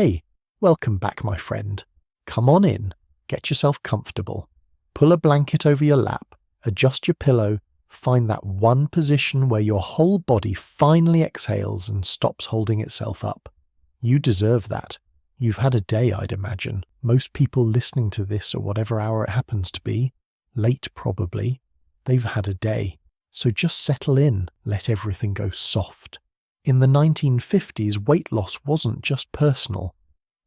Hey, welcome back, my friend. Come on in, get yourself comfortable, pull a blanket over your lap, adjust your pillow, find that one position where your whole body finally exhales and stops holding itself up. You deserve that. You've had a day, I'd imagine. Most people listening to this at whatever hour it happens to be, late probably, they've had a day. So just settle in, let everything go soft. In the 1950s, weight loss wasn't just personal.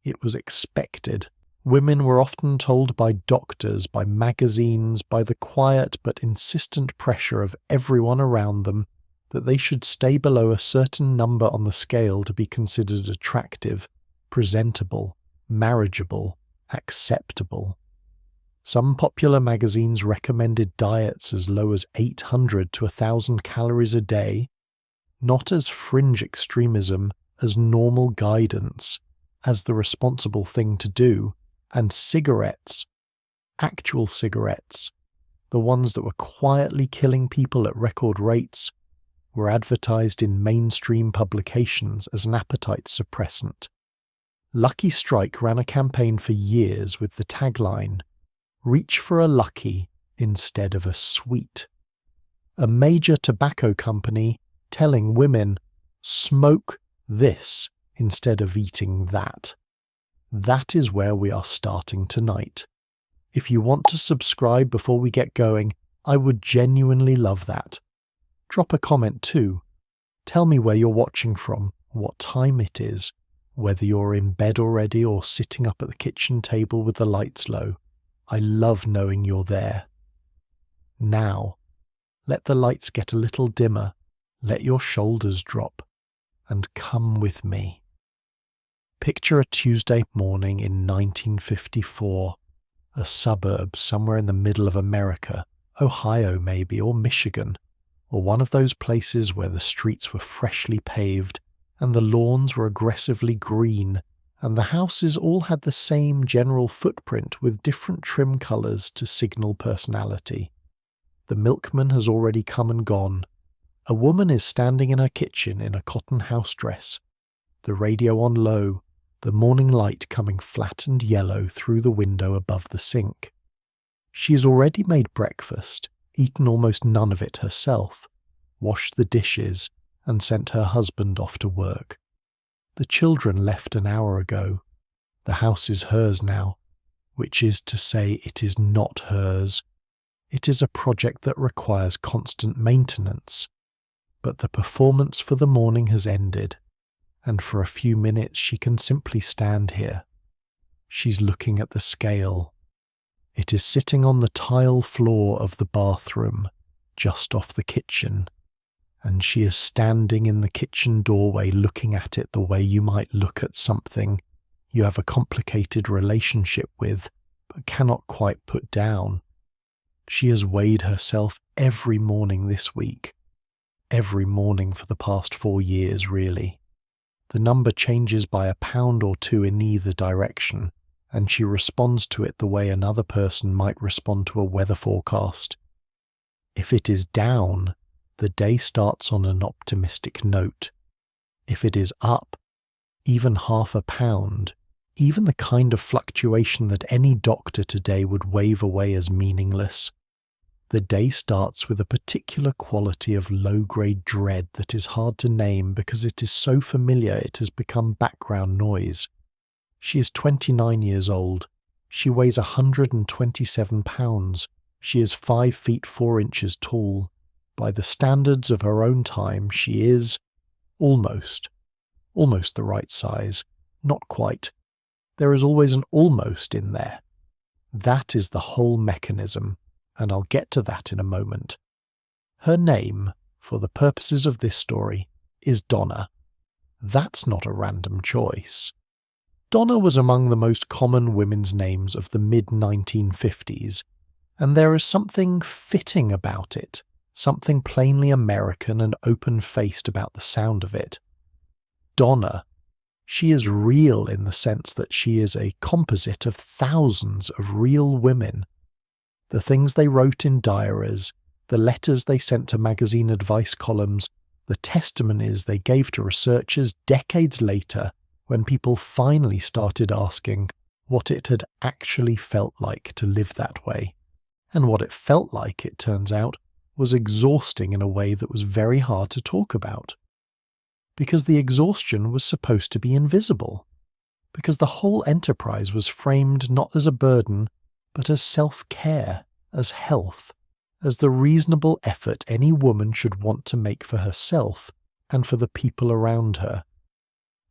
It was expected. Women were often told by doctors, by magazines, by the quiet but insistent pressure of everyone around them that they should stay below a certain number on the scale to be considered attractive, presentable, marriageable, acceptable. Some popular magazines recommended diets as low as 800 to 1,000 calories a day, not as fringe extremism, as normal guidance, as the responsible thing to do, and cigarettes, actual cigarettes, the ones that were quietly killing people at record rates, were advertised in mainstream publications as an appetite suppressant. Lucky Strike ran a campaign for years with the tagline, "Reach for a Lucky instead of a Sweet." A major tobacco company telling women, smoke this instead of eating that. That is where we are starting tonight. If you want to subscribe before we get going, I would genuinely love that. Drop a comment too. Tell me where you're watching from, what time it is, whether you're in bed already or sitting up at the kitchen table with the lights low. I love knowing you're there. Now, let the lights get a little dimmer, let your shoulders drop, and come with me. Picture a Tuesday morning in 1954, a suburb somewhere in the middle of America, Ohio maybe, or Michigan, or one of those places where the streets were freshly paved and the lawns were aggressively green, and the houses all had the same general footprint with different trim colours to signal personality. The milkman has already come and gone. A woman is standing in her kitchen in a cotton house dress, the radio on low, the morning light coming flat and yellow through the window above the sink. She has already made breakfast, eaten almost none of it herself, washed the dishes, and sent her husband off to work. The children left an hour ago. The house is hers now, which is to say it is not hers. It is a project that requires constant maintenance. But the performance for the morning has ended, and for a few minutes she can simply stand here. She's looking at the scale. It is sitting on the tile floor of the bathroom, just off the kitchen, and she is standing in the kitchen doorway looking at it the way you might look at something you have a complicated relationship with, but cannot quite put down. She has weighed herself every morning this week. Every morning for the past 4 years, really. The number changes by a pound or two in either direction, and she responds to it the way another person might respond to a weather forecast. If it is down, the day starts on an optimistic note. If it is up, even half a pound, even the kind of fluctuation that any doctor today would wave away as meaningless, the day starts with a particular quality of low-grade dread that is hard to name because it is so familiar it has become background noise. She is 29 years old. She weighs 127 pounds. She is 5 feet 4 inches tall. By the standards of her own time, she is almost the right size. Not quite. There is always an almost in there. That is the whole mechanism, and I'll get to that in a moment. Her name, for the purposes of this story, is Donna. That's not a random choice. Donna was among the most common women's names of the mid-1950s, and there is something fitting about it, something plainly American and open-faced about the sound of it. Donna. She is real in the sense that she is a composite of thousands of real women. The things they wrote in diaries, the letters they sent to magazine advice columns, the testimonies they gave to researchers decades later, when people finally started asking what it had actually felt like to live that way. And what it felt like, it turns out, was exhausting in a way that was very hard to talk about. Because the exhaustion was supposed to be invisible. Because the whole enterprise was framed not as a burden, but as self-care, as health, as the reasonable effort any woman should want to make for herself and for the people around her.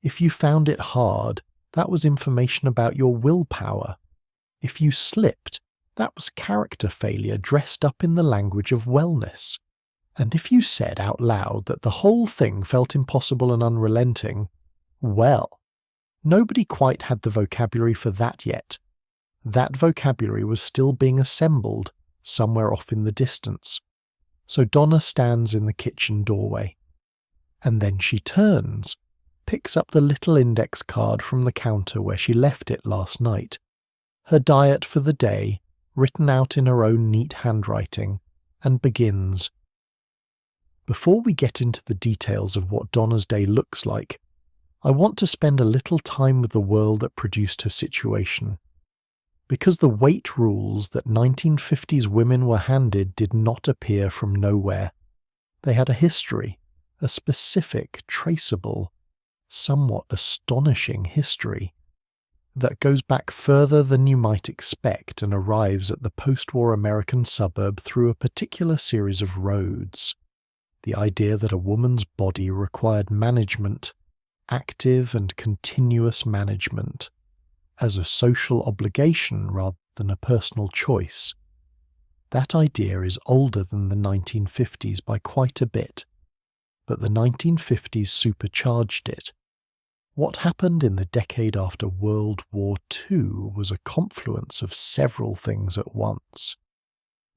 If you found it hard, that was information about your willpower. If you slipped, that was character failure dressed up in the language of wellness. And if you said out loud that the whole thing felt impossible and unrelenting, well, nobody quite had the vocabulary for that yet. That vocabulary was still being assembled somewhere off in the distance. So Donna stands in the kitchen doorway. And then she turns, picks up the little index card from the counter where she left it last night. Her diet for the day, written out in her own neat handwriting, and begins. Before we get into the details of what Donna's day looks like, I want to spend a little time with the world that produced her situation. Because the weight rules that 1950s women were handed did not appear from nowhere. They had a history, a specific, traceable, somewhat astonishing history that goes back further than you might expect and arrives at the post-war American suburb through a particular series of roads. The idea that a woman's body required management, active and continuous management, as a social obligation rather than a personal choice. That idea is older than the 1950s by quite a bit, but the 1950s supercharged it. What happened in the decade after World War II was a confluence of several things at once.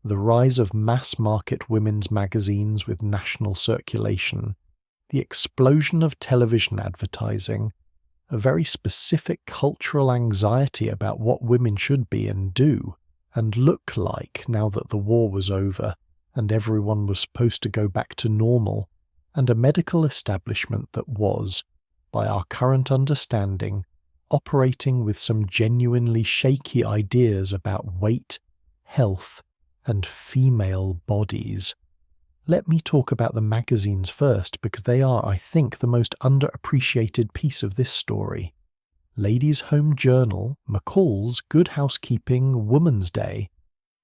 The rise of mass-market women's magazines with national circulation, the explosion of television advertising, a very specific cultural anxiety about what women should be and do, and look like now that the war was over and everyone was supposed to go back to normal, and a medical establishment that was, by our current understanding, operating with some genuinely shaky ideas about weight, health, and female bodies. Let me talk about the magazines first, because they are, I think, the most underappreciated piece of this story. Ladies' Home Journal, McCall's, Good Housekeeping, Woman's Day.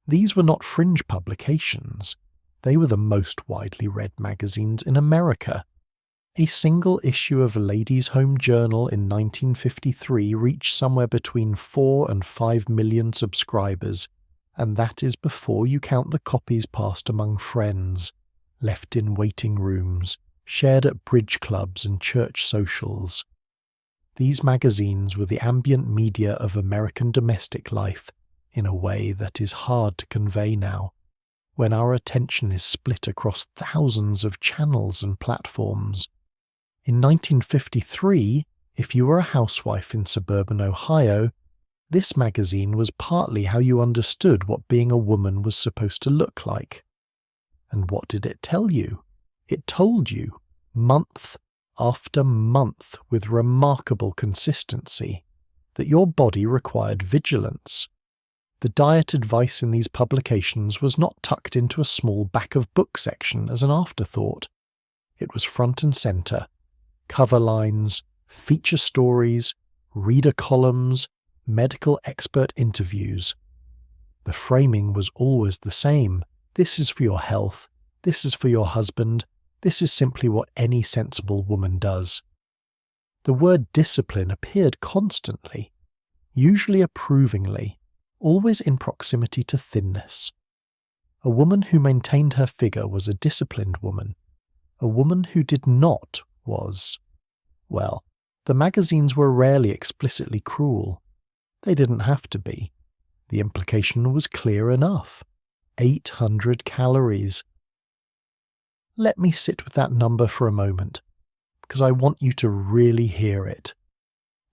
These were not fringe publications. They were the most widely read magazines in America. A single issue of Ladies' Home Journal in 1953 reached somewhere between 4 and 5 million subscribers, and that is before you count the copies passed among friends, left in waiting rooms, shared at bridge clubs and church socials. These magazines were the ambient media of American domestic life in a way that is hard to convey now, when our attention is split across thousands of channels and platforms. In 1953, if you were a housewife in suburban Ohio, this magazine was partly how you understood what being a woman was supposed to look like. And what did it tell you? It told you, month after month with remarkable consistency, that your body required vigilance. The diet advice in these publications was not tucked into a small back-of-book section as an afterthought. It was front and centre. Cover lines, feature stories, reader columns, medical expert interviews. The framing was always the same. This is for your health. This is for your husband. This is simply what any sensible woman does. The word discipline appeared constantly, usually approvingly, always in proximity to thinness. A woman who maintained her figure was a disciplined woman. A woman who did not was, well, the magazines were rarely explicitly cruel. They didn't have to be. The implication was clear enough. 800 calories. Let me sit with that number for a moment, because I want you to really hear it.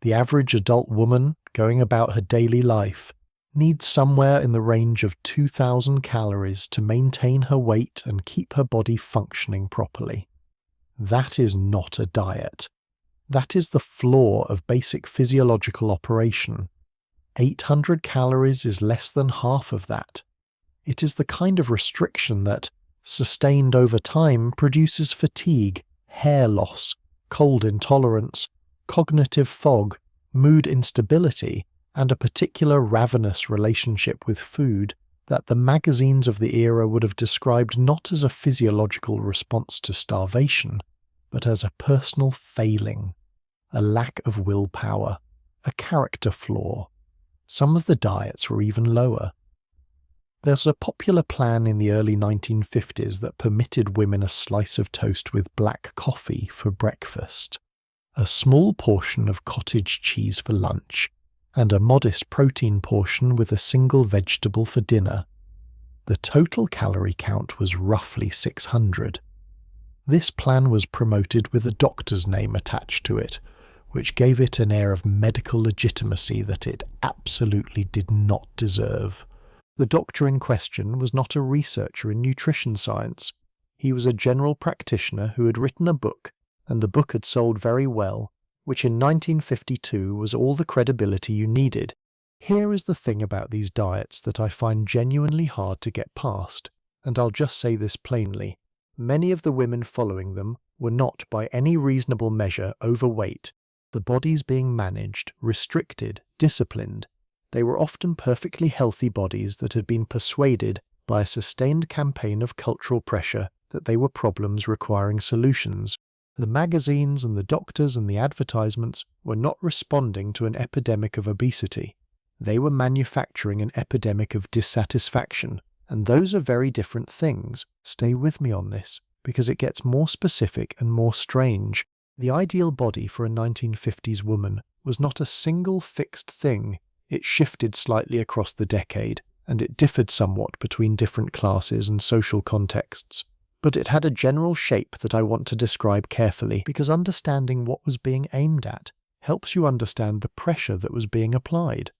The average adult woman going about her daily life needs somewhere in the range of 2,000 calories to maintain her weight and keep her body functioning properly. That is not a diet. That is the flaw of basic physiological operation. 800 calories is less than half of that. It is the kind of restriction that, sustained over time, produces fatigue, hair loss, cold intolerance, cognitive fog, mood instability, and a particular ravenous relationship with food that the magazines of the era would have described not as a physiological response to starvation, but as a personal failing, a lack of willpower, a character flaw. Some of the diets were even lower. There's a popular plan in the early 1950s that permitted women a slice of toast with black coffee for breakfast, a small portion of cottage cheese for lunch, and a modest protein portion with a single vegetable for dinner. The total calorie count was roughly 600. This plan was promoted with a doctor's name attached to it, which gave it an air of medical legitimacy that it absolutely did not deserve. The doctor in question was not a researcher in nutrition science. He was a general practitioner who had written a book, and the book had sold very well, which in 1952 was all the credibility you needed. Here is the thing about these diets that I find genuinely hard to get past, and I'll just say this plainly. Many of the women following them were not by any reasonable measure overweight. The bodies being managed, restricted, disciplined, they were often perfectly healthy bodies that had been persuaded by a sustained campaign of cultural pressure that they were problems requiring solutions. The magazines and the doctors and the advertisements were not responding to an epidemic of obesity. They were manufacturing an epidemic of dissatisfaction, and those are very different things. Stay with me on this, because it gets more specific and more strange. The ideal body for a 1950s woman was not a single fixed thing. It shifted slightly across the decade, and it differed somewhat between different classes and social contexts. But it had a general shape that I want to describe carefully, because understanding what was being aimed at helps you understand the pressure that was being applied.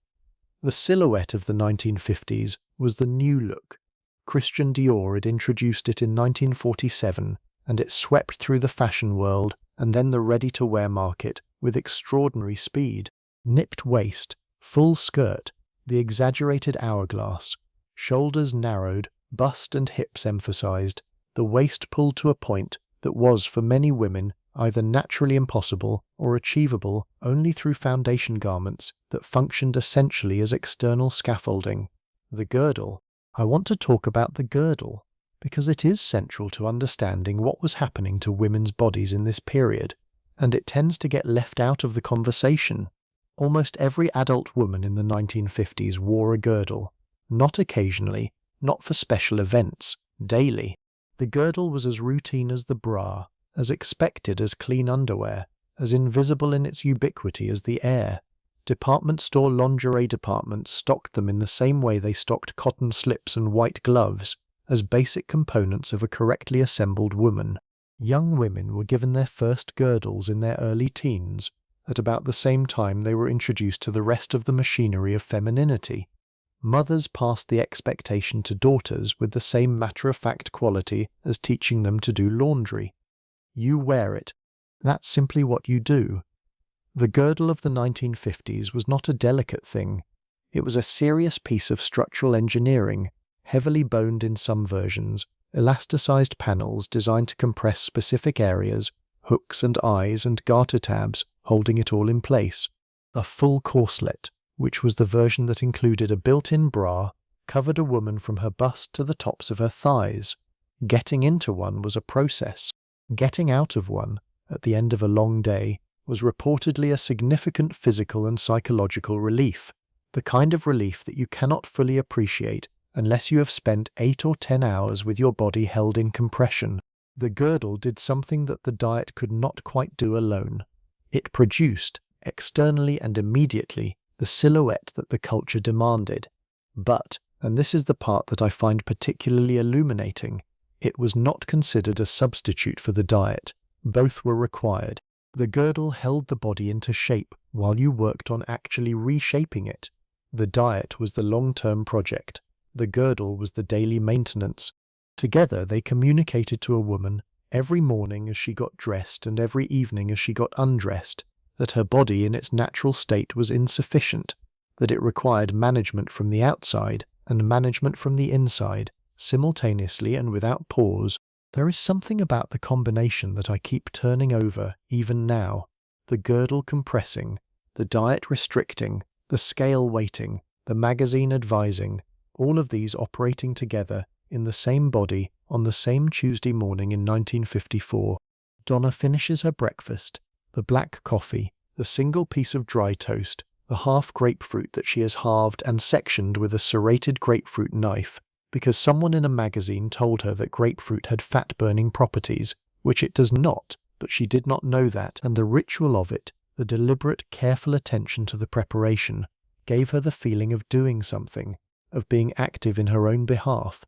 The silhouette of the 1950s was the new look. Christian Dior had introduced it in 1947, and it swept through the fashion world and then the ready-to-wear market with extraordinary speed. Nipped waist, full skirt, the exaggerated hourglass, shoulders narrowed, bust and hips emphasized, the waist pulled to a point that was for many women either naturally impossible or achievable only through foundation garments that functioned essentially as external scaffolding. The girdle. I want to talk about the girdle, because it is central to understanding what was happening to women's bodies in this period, and it tends to get left out of the conversation. Almost every adult woman in the 1950s wore a girdle, not occasionally, not for special events, daily. The girdle was as routine as the bra, as expected as clean underwear, as invisible in its ubiquity as the air. Department store lingerie departments stocked them in the same way they stocked cotton slips and white gloves, as basic components of a correctly assembled woman. Young women were given their first girdles in their early teens, at about the same time they were introduced to the rest of the machinery of femininity. Mothers passed the expectation to daughters with the same matter-of-fact quality as teaching them to do laundry. You wear it. That's simply what you do. The girdle of the 1950s was not a delicate thing. It was a serious piece of structural engineering, heavily boned in some versions, elasticized panels designed to compress specific areas, hooks and eyes and garter tabs holding it all in place. A full corselet, which was the version that included a built-in bra, covered a woman from her bust to the tops of her thighs. Getting into one was a process. Getting out of one, at the end of a long day, was reportedly a significant physical and psychological relief, the kind of relief that you cannot fully appreciate unless you have spent 8 or 10 hours with your body held in compression. The girdle did something that the diet could not quite do alone. It produced, externally and immediately, the silhouette that the culture demanded. But, and this is the part that I find particularly illuminating, it was not considered a substitute for the diet. Both were required. The girdle held the body into shape while you worked on actually reshaping it. The diet was the long-term project. The girdle was the daily maintenance. Together they communicated to a woman, every morning as she got dressed and every evening as she got undressed, that her body in its natural state was insufficient, that it required management from the outside and management from the inside, simultaneously and without pause. There is something about the combination that I keep turning over even now: the girdle compressing, the diet restricting, the scale weighting, the magazine advising, all of these operating together in the same body on the same Tuesday morning in 1954. Donna finishes her breakfast, the black coffee, the single piece of dry toast, the half grapefruit that she has halved and sectioned with a serrated grapefruit knife, because someone in a magazine told her that grapefruit had fat-burning properties, which it does not, but she did not know that, and the ritual of it, the deliberate, careful attention to the preparation, gave her the feeling of doing something, of being active in her own behalf.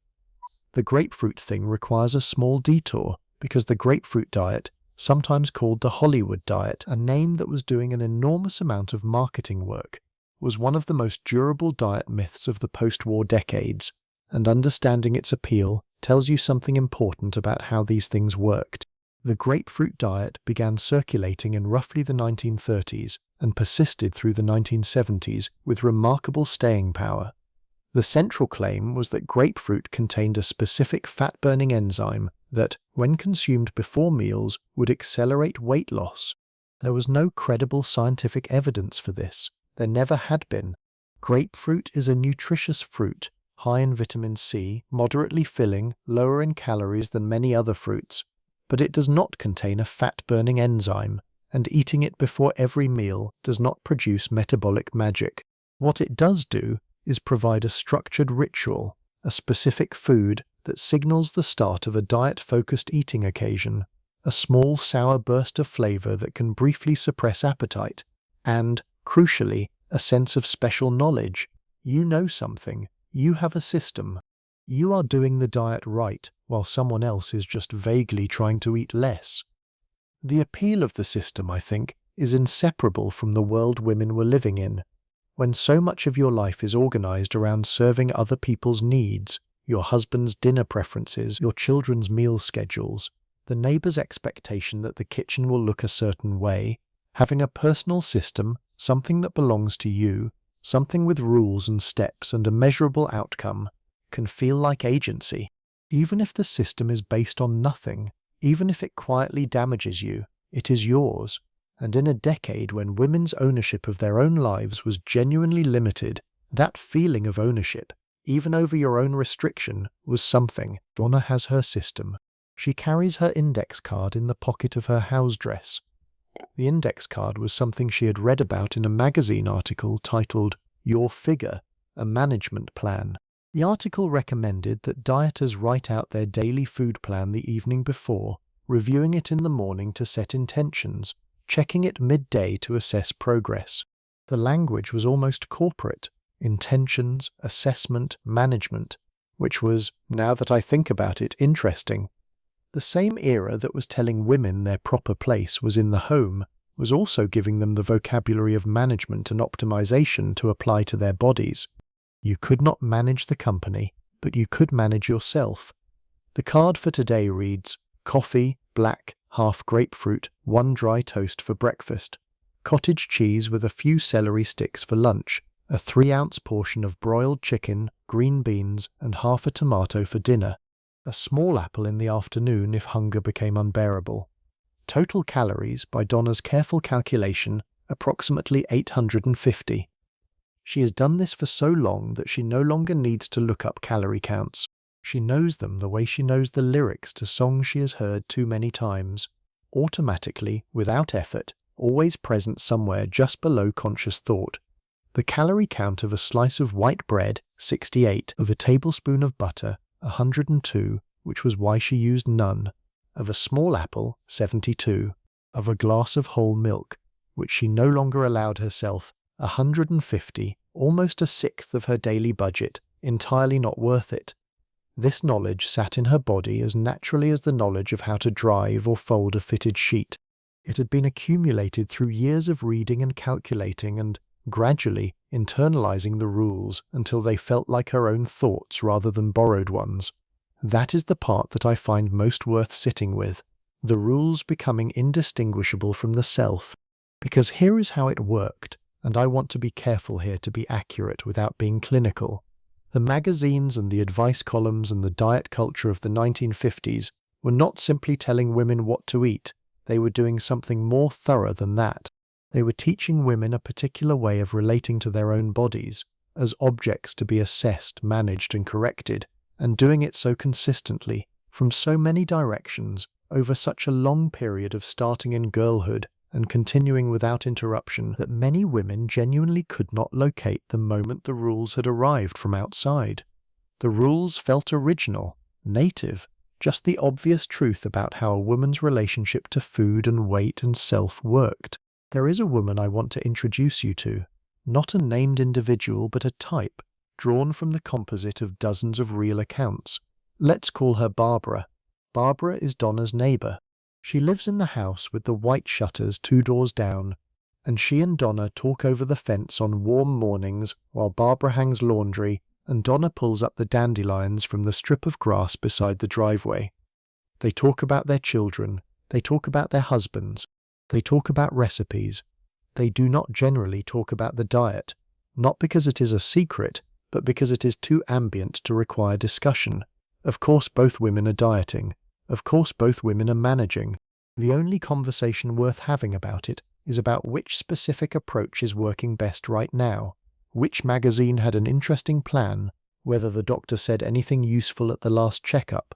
The grapefruit thing requires a small detour, because the grapefruit diet, sometimes called the Hollywood diet, a name that was doing an enormous amount of marketing work, was one of the most durable diet myths of the post-war decades, and understanding its appeal tells you something important about how these things worked. The grapefruit diet began circulating in roughly the 1930s and persisted through the 1970s with remarkable staying power. The central claim was that grapefruit contained a specific fat-burning enzyme that, when consumed before meals, would accelerate weight loss. There was no credible scientific evidence for this. There never had been. Grapefruit is a nutritious fruit, high in vitamin C, moderately filling, lower in calories than many other fruits, but it does not contain a fat-burning enzyme, and eating it before every meal does not produce metabolic magic. What it does do is provide a structured ritual, a specific food that signals the start of a diet-focused eating occasion, a small sour burst of flavor that can briefly suppress appetite, and, crucially, a sense of special knowledge. You know something. You have a system. You are doing the diet right, while someone else is just vaguely trying to eat less. The appeal of the system, I think, is inseparable from the world women were living in. When so much of your life is organized around serving other people's needs, your husband's dinner preferences, your children's meal schedules, the neighbor's expectation that the kitchen will look a certain way, having a personal system, something that belongs to you, something with rules and steps and a measurable outcome, can feel like agency. Even if the system is based on nothing, even if it quietly damages you, it is yours. And in a decade when women's ownership of their own lives was genuinely limited, that feeling of ownership, even over your own restriction, was something. Donna has her system. She carries her index card in the pocket of her house dress. The index card was something she had read about in a magazine article titled "Your Figure, a Management Plan." The article recommended that dieters write out their daily food plan the evening before, reviewing it in the morning to set intentions, checking it midday to assess progress. The language was almost corporate: intentions, assessment, management, which was, now that I think about it, interesting. The same era that was telling women their proper place was in the home was also giving them the vocabulary of management and optimization to apply to their bodies. You could not manage the company, but you could manage yourself. The card for today reads: coffee, black, half grapefruit, 1 dry toast for breakfast, cottage cheese with a few celery sticks for lunch, a 3-ounce portion of broiled chicken, green beans, and half a tomato for dinner. A small apple in the afternoon if hunger became unbearable. Total calories, by Donna's careful calculation, approximately 850. She has done this for so long that she no longer needs to look up calorie counts. She knows them the way she knows the lyrics to songs she has heard too many times, automatically, without effort, always present somewhere just below conscious thought. The calorie count of a slice of white bread, 68, of a tablespoon of butter, 102, which was why she used none, of a small apple, 72, of a glass of whole milk, which she no longer allowed herself, 150, almost a sixth of her daily budget, entirely not worth it. This knowledge sat in her body as naturally as the knowledge of how to drive or fold a fitted sheet. It had been accumulated through years of reading and calculating and, gradually, internalizing the rules until they felt like her own thoughts rather than borrowed ones. That is the part that I find most worth sitting with. the rules becoming indistinguishable from the self. Because here is how it worked, and I want to be careful here to be accurate without being clinical. The magazines and the advice columns and the diet culture of the 1950s were not simply telling women what to eat, they were doing something more thorough than that. They were teaching women a particular way of relating to their own bodies, as objects to be assessed, managed and corrected, and doing it so consistently, from so many directions, over such a long period of starting in girlhood and continuing without interruption, that many women genuinely could not locate the moment the rules had arrived from outside. The rules felt original, native, just the obvious truth about how a woman's relationship to food and weight and self worked. There is a woman I want to introduce you to, not a named individual but a type, drawn from the composite of dozens of real accounts. Let's call her Barbara. Barbara is Donna's neighbour. She lives in the house with the white shutters 2 doors down, and she and Donna talk over the fence on warm mornings while Barbara hangs laundry and Donna pulls up the dandelions from the strip of grass beside the driveway. They talk about their children, they talk about their husbands, they talk about recipes. They do not generally talk about the diet, not because it is a secret, but because it is too ambient to require discussion. Of course both women are dieting. Of course both women are managing. The only conversation worth having about it is about which specific approach is working best right now, which magazine had an interesting plan, whether the doctor said anything useful at the last checkup.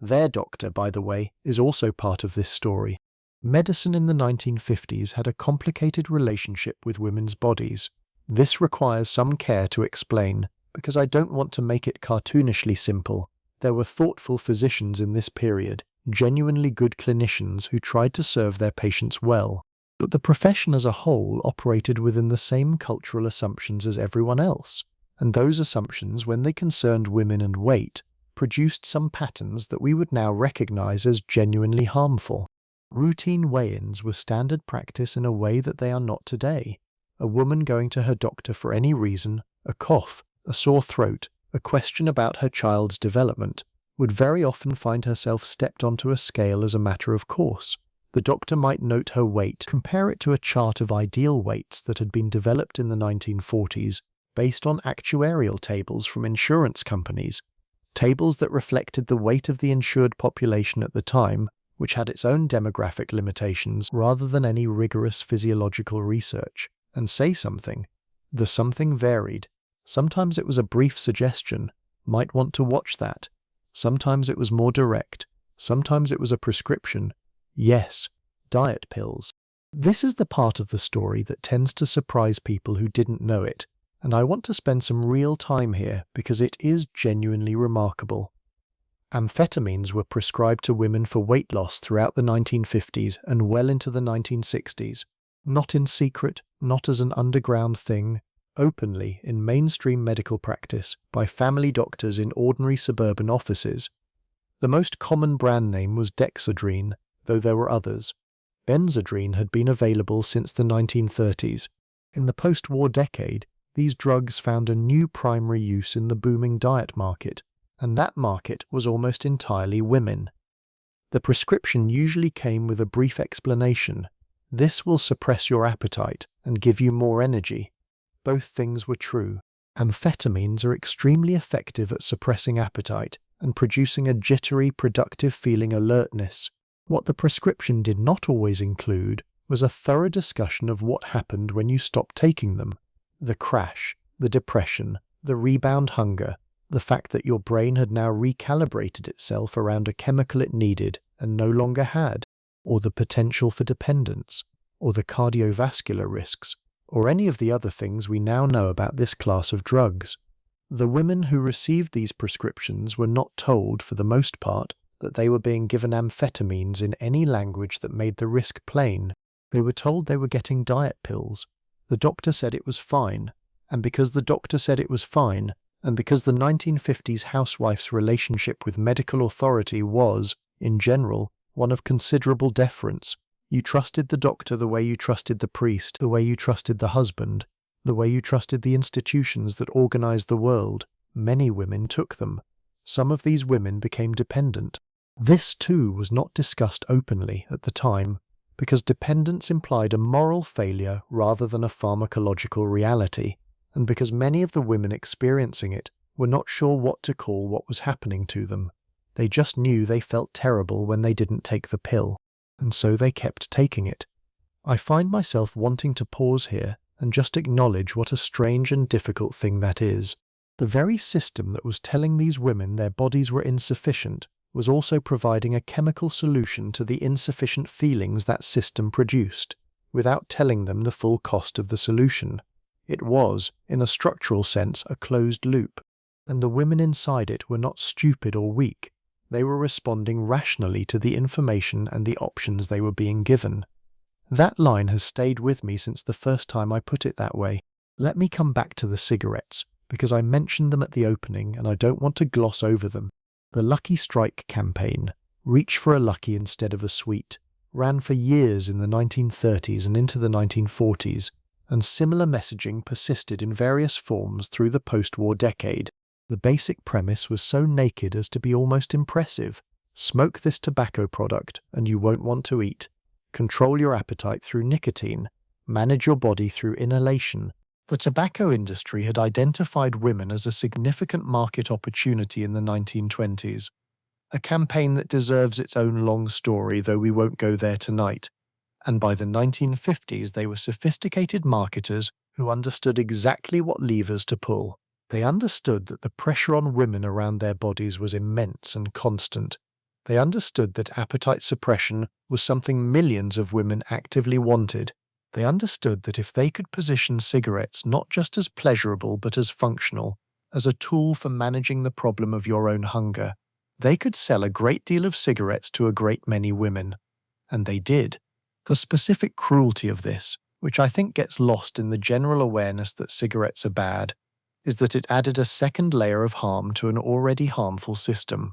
Their doctor, by the way, is also part of this story. Medicine in the 1950s had a complicated relationship with women's bodies. This requires some care to explain, because I don't want to make it cartoonishly simple. There were thoughtful physicians in this period, genuinely good clinicians who tried to serve their patients well, but the profession as a whole operated within the same cultural assumptions as everyone else, and those assumptions, when they concerned women and weight, produced some patterns that we would now recognize as genuinely harmful. Routine weigh-ins were standard practice in a way that they are not today. A woman going to her doctor for any reason, a cough, a sore throat, a question about her child's development, would very often find herself stepped onto a scale as a matter of course. The doctor might note her weight, compare it to a chart of ideal weights that had been developed in the 1940s based on actuarial tables from insurance companies, tables that reflected the weight of the insured population at the time, which had its own demographic limitations rather than any rigorous physiological research, and say something. The something varied. Sometimes it was a brief suggestion, might want to watch that. Sometimes it was more direct. Sometimes it was a prescription. Yes, diet pills. This is the part of the story that tends to surprise people who didn't know it, and I want to spend some real time here because it is genuinely remarkable. Amphetamines were prescribed to women for weight loss throughout the 1950s and well into the 1960s. Not in secret, not as an underground thing, openly in mainstream medical practice by family doctors in ordinary suburban offices. The most common brand name was Dexedrine, though there were others. Benzedrine had been available since the 1930s. In the post-war decade, these drugs found a new primary use in the booming diet market, and that market was almost entirely women. The prescription usually came with a brief explanation. This will suppress your appetite and give you more energy. Both things were true. Amphetamines are extremely effective at suppressing appetite and producing a jittery, productive feeling alertness. What the prescription did not always include was a thorough discussion of what happened when you stopped taking them. The crash, the depression, the rebound hunger, the fact that your brain had now recalibrated itself around a chemical it needed and no longer had, or the potential for dependence, or the cardiovascular risks, or any of the other things we now know about this class of drugs. The women who received these prescriptions were not told, for the most part, that they were being given amphetamines in any language that made the risk plain. They were told they were getting diet pills. The doctor said it was fine, and because the doctor said it was fine, and because the 1950s housewife's relationship with medical authority was, in general, one of considerable deference, you trusted the doctor the way you trusted the priest, the way you trusted the husband, the way you trusted the institutions that organized the world. Many women took them. Some of these women became dependent. This too was not discussed openly at the time, because dependence implied a moral failure rather than a pharmacological reality, and because many of the women experiencing it were not sure what to call what was happening to them. They just knew they felt terrible when they didn't take the pill, and so they kept taking it. I find myself wanting to pause here and just acknowledge what a strange and difficult thing that is. The very system that was telling these women their bodies were insufficient was also providing a chemical solution to the insufficient feelings that system produced, without telling them the full cost of the solution. It was, in a structural sense, a closed loop, and the women inside it were not stupid or weak. They were responding rationally to the information and the options they were being given. That line has stayed with me since the first time I put it that way. Let me come back to the cigarettes, because I mentioned them at the opening and I don't want to gloss over them. The Lucky Strike campaign, reach for a lucky instead of a sweet, ran for years in the 1930s and into the 1940s, and similar messaging persisted in various forms through the post-war decade. The basic premise was so naked as to be almost impressive. Smoke this tobacco product and you won't want to eat. Control your appetite through nicotine. Manage your body through inhalation. The tobacco industry had identified women as a significant market opportunity in the 1920s, a campaign that deserves its own long story, though we won't go there tonight. And by the 1950s, they were sophisticated marketers who understood exactly what levers to pull. They understood that the pressure on women around their bodies was immense and constant. They understood that appetite suppression was something millions of women actively wanted. They understood that if they could position cigarettes not just as pleasurable but as functional, as a tool for managing the problem of your own hunger, they could sell a great deal of cigarettes to a great many women. And they did. The specific cruelty of this, which I think gets lost in the general awareness that cigarettes are bad, is that it added a second layer of harm to an already harmful system.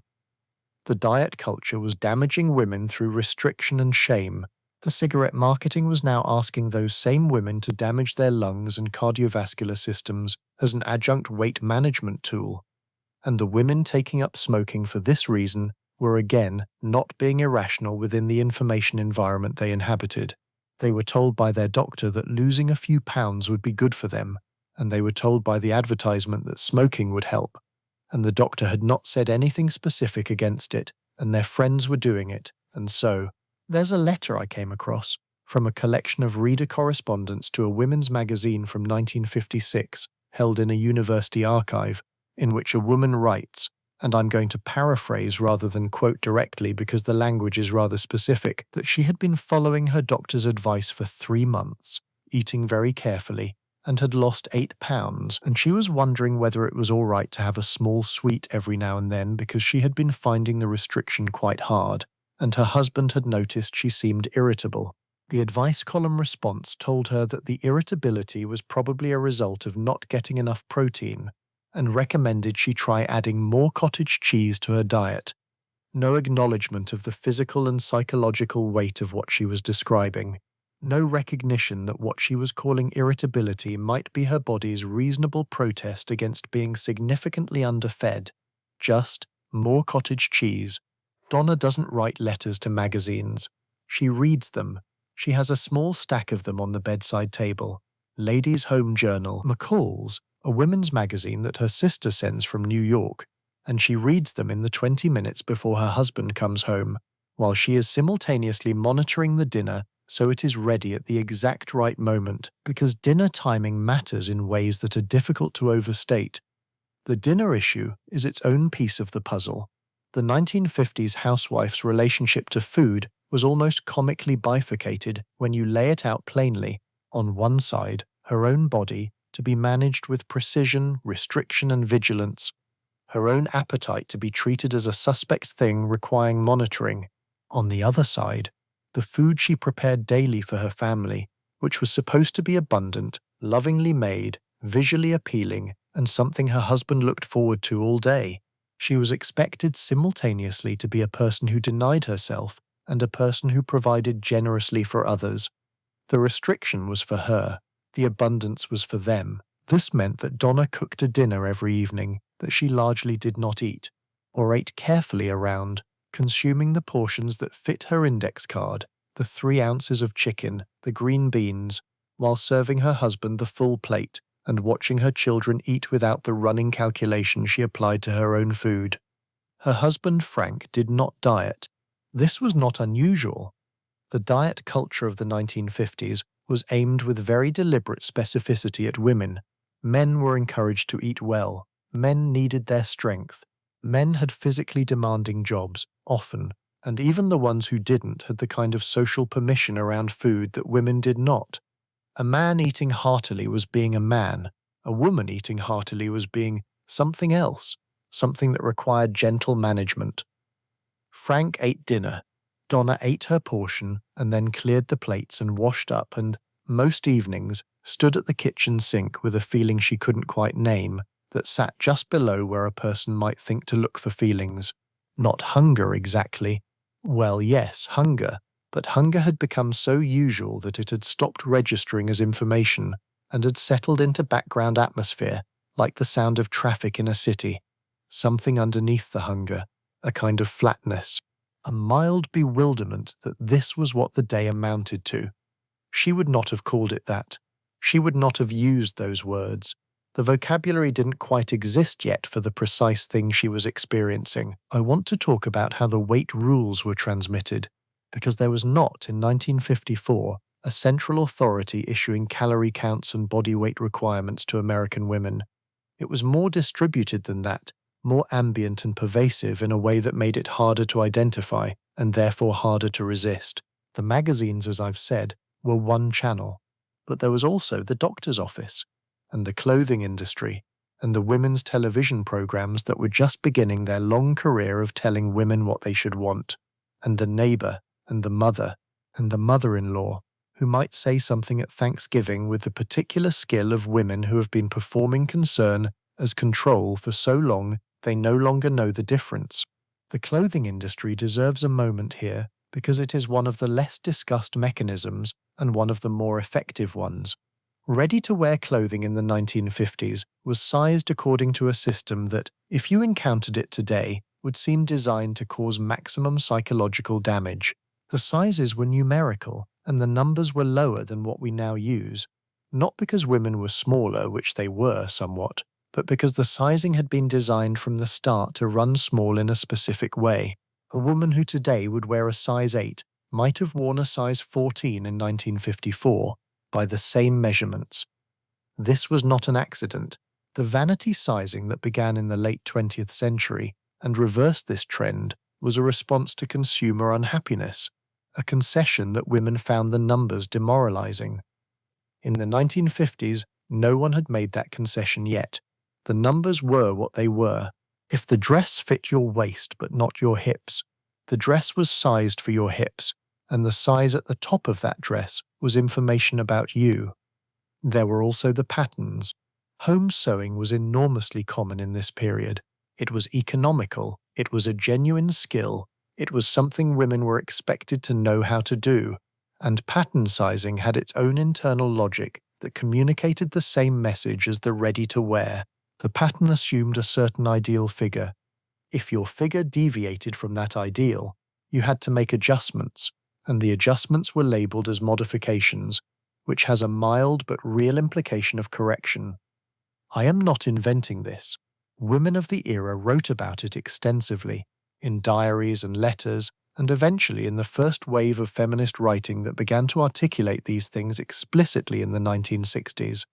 The diet culture was damaging women through restriction and shame. The cigarette marketing was now asking those same women to damage their lungs and cardiovascular systems as an adjunct weight management tool. And the women taking up smoking for this reason were again not being irrational within the information environment they inhabited. They were told by their doctor that losing a few pounds would be good for them, and they were told by the advertisement that smoking would help. And the doctor had not said anything specific against it, and their friends were doing it, and so, there's a letter I came across, from a collection of reader correspondence to a women's magazine from 1956, held in a university archive, in which a woman writes, and I'm going to paraphrase rather than quote directly because the language is rather specific, that she had been following her doctor's advice for 3 months, eating very carefully, and had lost 8 pounds, and she was wondering whether it was all right to have a small sweet every now and then because she had been finding the restriction quite hard, and her husband had noticed she seemed irritable. The advice column response told her that the irritability was probably a result of not getting enough protein, and recommended she try adding more cottage cheese to her diet. No acknowledgement of the physical and psychological weight of what she was describing. No recognition that what she was calling irritability might be her body's reasonable protest against being significantly underfed. Just more cottage cheese. Donna doesn't write letters to magazines. She reads them. She has a small stack of them on the bedside table. Ladies' Home Journal, McCall's, a women's magazine that her sister sends from New York, and she reads them in the 20 minutes before her husband comes home, while she is simultaneously monitoring the dinner so it is ready at the exact right moment, because dinner timing matters in ways that are difficult to overstate. The dinner issue is its own piece of the puzzle. The 1950s housewife's relationship to food was almost comically bifurcated when you lay it out plainly. On one side, her own body, to be managed with precision, restriction, and vigilance. Her own appetite to be treated as a suspect thing requiring monitoring. On the other side, the food she prepared daily for her family, which was supposed to be abundant, lovingly made, visually appealing, and something her husband looked forward to all day. She was expected simultaneously to be a person who denied herself and a person who provided generously for others. The restriction was for her, the abundance was for them. This meant that Donna cooked a dinner every evening that she largely did not eat, or ate carefully around, consuming the portions that fit her index card, the 3 ounces of chicken, the green beans, while serving her husband the full plate and watching her children eat without the running calculation she applied to her own food. Her husband Frank did not diet. This was not unusual. The diet culture of the 1950s was aimed with very deliberate specificity at women. Men were encouraged to eat well. Men needed their strength. Men had physically demanding jobs, often, and even the ones who didn't had the kind of social permission around food that women did not. A man eating heartily was being a man. A woman eating heartily was being something else, something that required gentle management. Frank ate dinner. Donna ate her portion and then cleared the plates and washed up and, most evenings, stood at the kitchen sink with a feeling she couldn't quite name that sat just below where a person might think to look for feelings. Not hunger exactly. Well, yes, hunger. But hunger had become so usual that it had stopped registering as information and had settled into background atmosphere, like the sound of traffic in a city. Something underneath the hunger, a kind of flatness, a mild bewilderment that this was what the day amounted to. She would not have called it that. She would not have used those words. The vocabulary didn't quite exist yet for the precise thing she was experiencing. I want to talk about how the weight rules were transmitted, because there was not, in 1954, a central authority issuing calorie counts and body weight requirements to American women. It was more distributed than that, more ambient and pervasive in a way that made it harder to identify and therefore harder to resist. The magazines, as I've said, were one channel, but there was also the doctor's office, and the clothing industry, and the women's television programs that were just beginning their long career of telling women what they should want, and the neighbor, and the mother, and the mother-in-law, who might say something at Thanksgiving with the particular skill of women who have been performing concern as control for so long they no longer know the difference. The clothing industry deserves a moment here because it is one of the less discussed mechanisms and one of the more effective ones. Ready-to-wear clothing in the 1950s was sized according to a system that, if you encountered it today, would seem designed to cause maximum psychological damage. The sizes were numerical, and the numbers were lower than what we now use, not because women were smaller, which they were somewhat, but because the sizing had been designed from the start to run small in a specific way. A woman who today would wear a size 8 might have worn a size 14 in 1954 by the same measurements. This was not an accident. The vanity sizing that began in the late 20th century and reversed this trend was a response to consumer unhappiness, a concession that women found the numbers demoralizing. In the 1950s, no one had made that concession yet. The numbers were what they were. If the dress fit your waist but not your hips, the dress was sized for your hips, and the size at the top of that dress was information about you. There were also the patterns. Home sewing was enormously common in this period. It was economical, it was a genuine skill, it was something women were expected to know how to do, and pattern sizing had its own internal logic that communicated the same message as the ready-to-wear. The pattern assumed a certain ideal figure. If your figure deviated from that ideal, you had to make adjustments, and the adjustments were labeled as modifications, which has a mild but real implication of correction. I am not inventing this. Women of the era wrote about it extensively, in diaries and letters, and eventually in the first wave of feminist writing that began to articulate these things explicitly in the 1960s.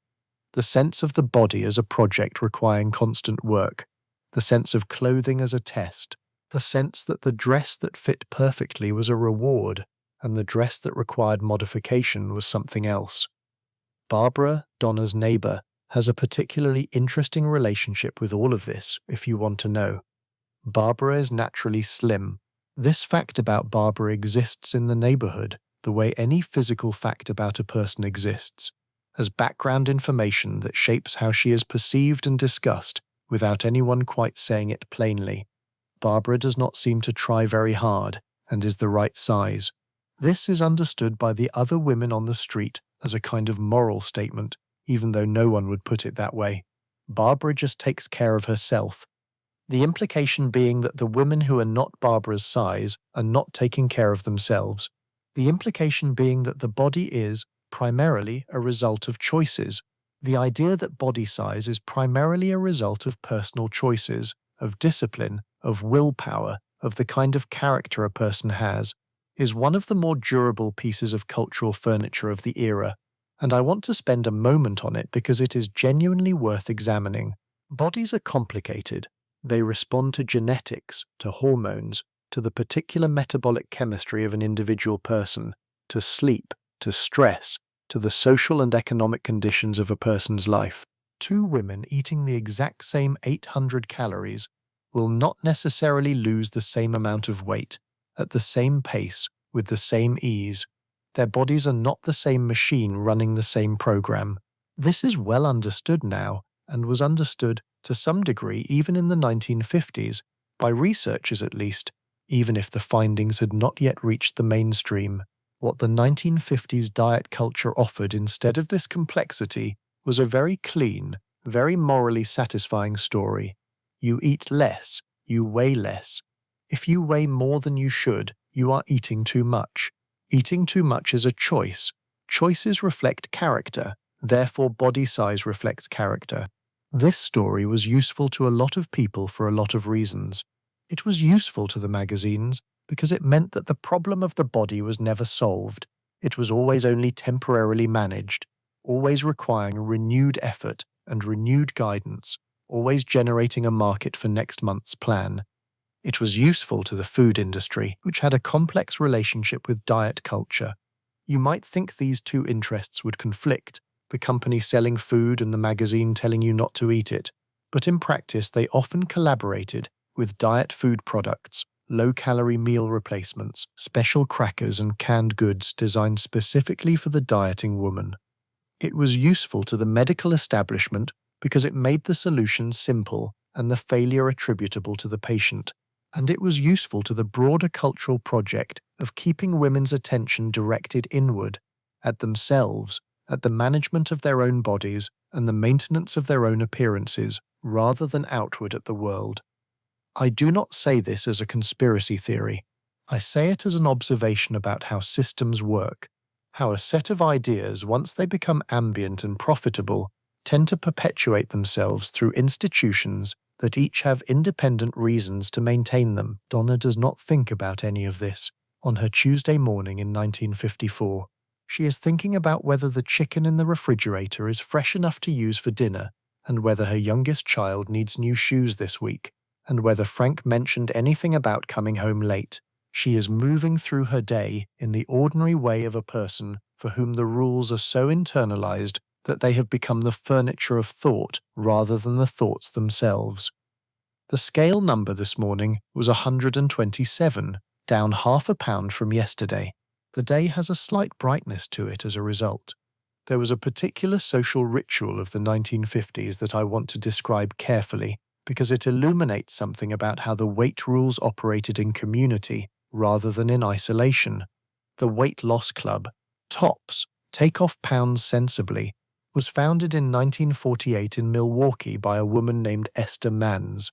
The sense of the body as a project requiring constant work, the sense of clothing as a test, the sense that the dress that fit perfectly was a reward, and the dress that required modification was something else. Barbara, Donna's neighbor, has a particularly interesting relationship with all of this, if you want to know. Barbara is naturally slim. This fact about Barbara exists in the neighborhood, the way any physical fact about a person exists, as background information that shapes how she is perceived and discussed without anyone quite saying it plainly. Barbara does not seem to try very hard and is the right size. This is understood by the other women on the street as a kind of moral statement, even though no one would put it that way. Barbara just takes care of herself. The implication being that the women who are not Barbara's size are not taking care of themselves. The implication being that the body is, primarily, a result of choices. The idea that body size is primarily a result of personal choices, of discipline, of willpower, of the kind of character a person has, is one of the more durable pieces of cultural furniture of the era, and I want to spend a moment on it because it is genuinely worth examining. Bodies are complicated. They respond to genetics, to hormones, to the particular metabolic chemistry of an individual person, to sleep, to stress, to the social and economic conditions of a person's life. Two women eating the exact same 800 calories will not necessarily lose the same amount of weight, at the same pace, with the same ease. Their bodies are not the same machine running the same program. This is well understood now, and was understood, to some degree even in the 1950s, by researchers at least, even if the findings had not yet reached the mainstream. What the 1950s diet culture offered instead of this complexity was a very clean, very morally satisfying story. You eat less, you weigh less. If you weigh more than you should, you are eating too much. Eating too much is a choice. Choices reflect character, therefore body size reflects character. This story was useful to a lot of people for a lot of reasons. It was useful to the magazines because it meant that the problem of the body was never solved. It was always only temporarily managed, always requiring renewed effort and renewed guidance, always generating a market for next month's plan. It was useful to the food industry, which had a complex relationship with diet culture. You might think these two interests would conflict, the company selling food and the magazine telling you not to eat it, but in practice they often collaborated with diet food products, low-calorie meal replacements, special crackers and canned goods designed specifically for the dieting woman. It was useful to the medical establishment because it made the solution simple and the failure attributable to the patient. And it was useful to the broader cultural project of keeping women's attention directed inward, at themselves, at the management of their own bodies and the maintenance of their own appearances, rather than outward at the world. I do not say this as a conspiracy theory. I say it as an observation about how systems work, how a set of ideas, once they become ambient and profitable, tend to perpetuate themselves through institutions that each have independent reasons to maintain them. Donna does not think about any of this on her Tuesday morning in 1954. She is thinking about whether the chicken in the refrigerator is fresh enough to use for dinner, and whether her youngest child needs new shoes this week, and whether Frank mentioned anything about coming home late. She is moving through her day in the ordinary way of a person for whom the rules are so internalized that they have become the furniture of thought rather than the thoughts themselves. The scale number this morning was 127, down half a pound from yesterday. The day has a slight brightness to it as a result. There was a particular social ritual of the 1950s that I want to describe carefully because it illuminates something about how the weight rules operated in community rather than in isolation. The Weight Loss Club, TOPS, Take Off Pounds Sensibly, was founded in 1948 in Milwaukee by a woman named Esther Manns.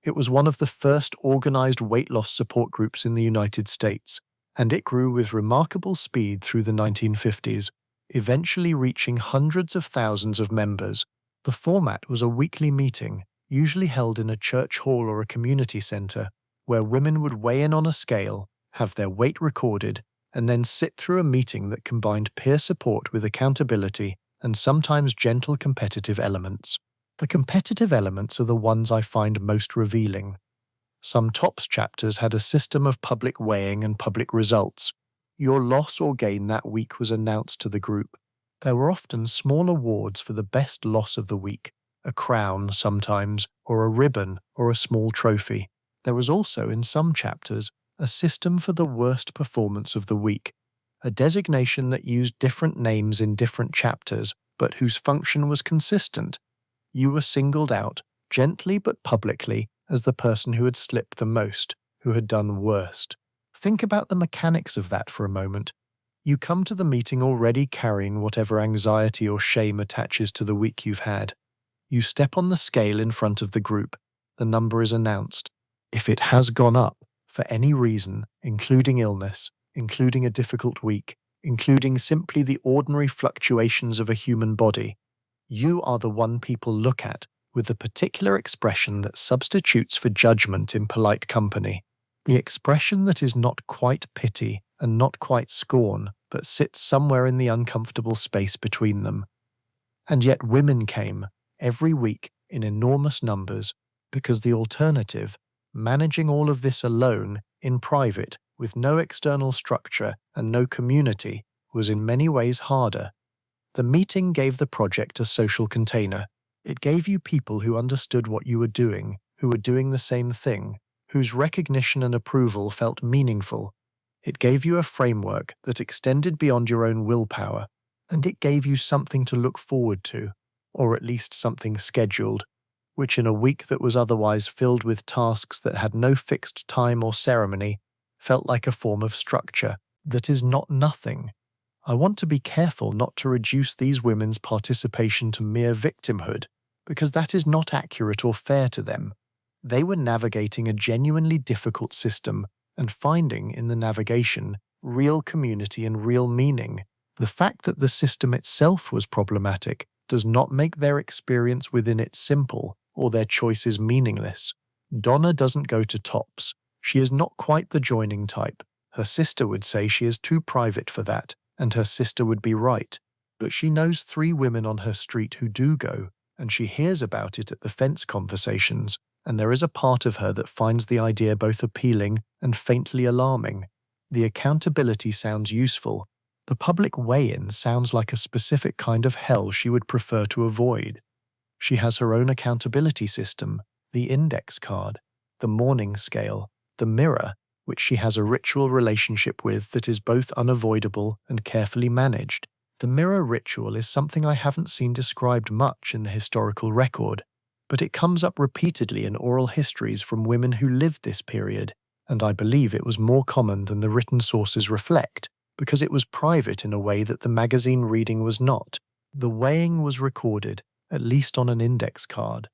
It was one of the first organized weight loss support groups in the United States, and it grew with remarkable speed through the 1950s, eventually reaching hundreds of thousands of members. The format was a weekly meeting, usually held in a church hall or a community center, where women would weigh in on a scale, have their weight recorded, and then sit through a meeting that combined peer support with accountability and sometimes gentle competitive elements. The competitive elements are the ones I find most revealing. Some TOPS chapters had a system of public weighing and public results. Your loss or gain that week was announced to the group. There were often small awards for the best loss of the week, a crown sometimes, or a ribbon, or a small trophy. There was also, in some chapters, a system for the worst performance of the week, a designation that used different names in different chapters, but whose function was consistent. You were singled out, gently but publicly, as the person who had slipped the most, who had done worst. Think about the mechanics of that for a moment. You come to the meeting already carrying whatever anxiety or shame attaches to the week you've had. You step on the scale in front of the group. the number is announced. If it has gone up for any reason, including illness, including a difficult week, including simply the ordinary fluctuations of a human body, you are the one people look at with the particular expression that substitutes for judgment in polite company. The expression that is not quite pity and not quite scorn, but sits somewhere in the uncomfortable space between them. And yet women came, every week, in enormous numbers, because the alternative, managing all of this alone, in private, with no external structure and no community, was in many ways harder. The meeting gave the project a social container. It gave you people who understood what you were doing, who were doing the same thing, whose recognition and approval felt meaningful. It gave you a framework that extended beyond your own willpower, and it gave you something to look forward to, or at least something scheduled, which in a week that was otherwise filled with tasks that had no fixed time or ceremony, felt like a form of structure that is not nothing. I want to be careful not to reduce these women's participation to mere victimhood, because that is not accurate or fair to them. They were navigating a genuinely difficult system and finding in the navigation real community and real meaning. The fact that the system itself was problematic does not make their experience within it simple or their choices meaningless. Donna doesn't go to tops. She is not quite the joining type. Her sister would say she is too private for that, and her sister would be right. But she knows 3 women on her street who do go, and she hears about it at the fence conversations, and there is a part of her that finds the idea both appealing and faintly alarming. The accountability sounds useful. The public weigh-in sounds like a specific kind of hell she would prefer to avoid. She has her own accountability system, the index card, the morning scale, the mirror, which she has a ritual relationship with that is both unavoidable and carefully managed. The mirror ritual is something I haven't seen described much in the historical record, but it comes up repeatedly in oral histories from women who lived this period, and I believe it was more common than the written sources reflect, because it was private in a way that the magazine reading was not. The weighing was recorded, at least on an index card.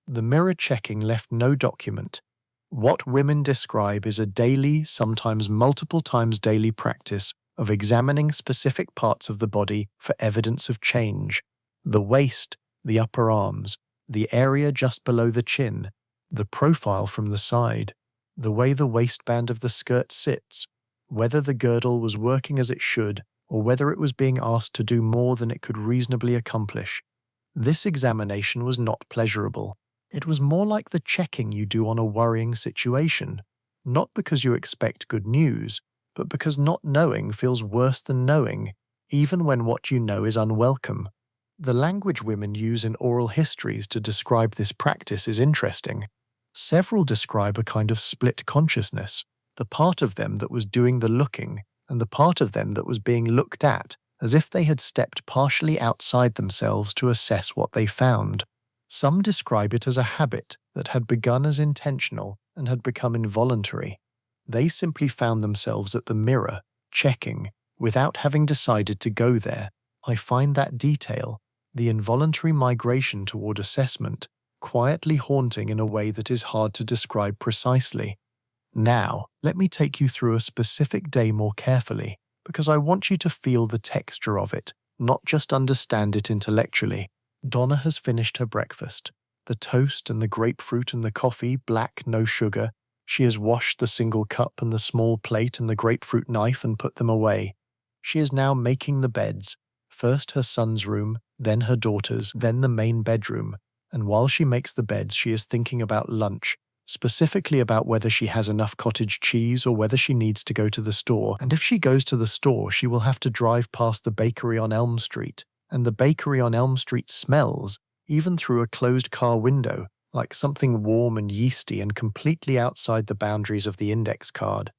The mirror checking left no document. What women describe is a daily, sometimes multiple times daily practice of examining specific parts of the body for evidence of change. The waist, the upper arms, the area just below the chin, the profile from the side, the way the waistband of the skirt sits, whether the girdle was working as it should, or whether it was being asked to do more than it could reasonably accomplish. This examination was not pleasurable. It was more like the checking you do on a worrying situation, not because you expect good news, but because not knowing feels worse than knowing, even when what you know is unwelcome. The language women use in oral histories to describe this practice is interesting. Several describe a kind of split consciousness, the part of them that was doing the looking and the part of them that was being looked at, as if they had stepped partially outside themselves to assess what they found. Some describe it as a habit that had begun as intentional and had become involuntary. They simply found themselves at the mirror, checking, without having decided to go there. I find that detail, the involuntary migration toward assessment, quietly haunting in a way that is hard to describe precisely. Now, let me take you through a specific day more carefully, because I want you to feel the texture of it, not just understand it intellectually. Donna has finished her breakfast. The toast and the grapefruit and the coffee, black, no sugar. She has washed the single cup and the small plate and the grapefruit knife and put them away. She is now making the beds, first her son's room, then her daughter's, then the main bedroom. And while she makes the beds, she is thinking about lunch, specifically about whether she has enough cottage cheese or whether she needs to go to the store. And if she goes to the store, she will have to drive past the bakery on Elm Street. And the bakery on Elm Street smells, even through a closed car window, like something warm and yeasty and completely outside the boundaries of the index card.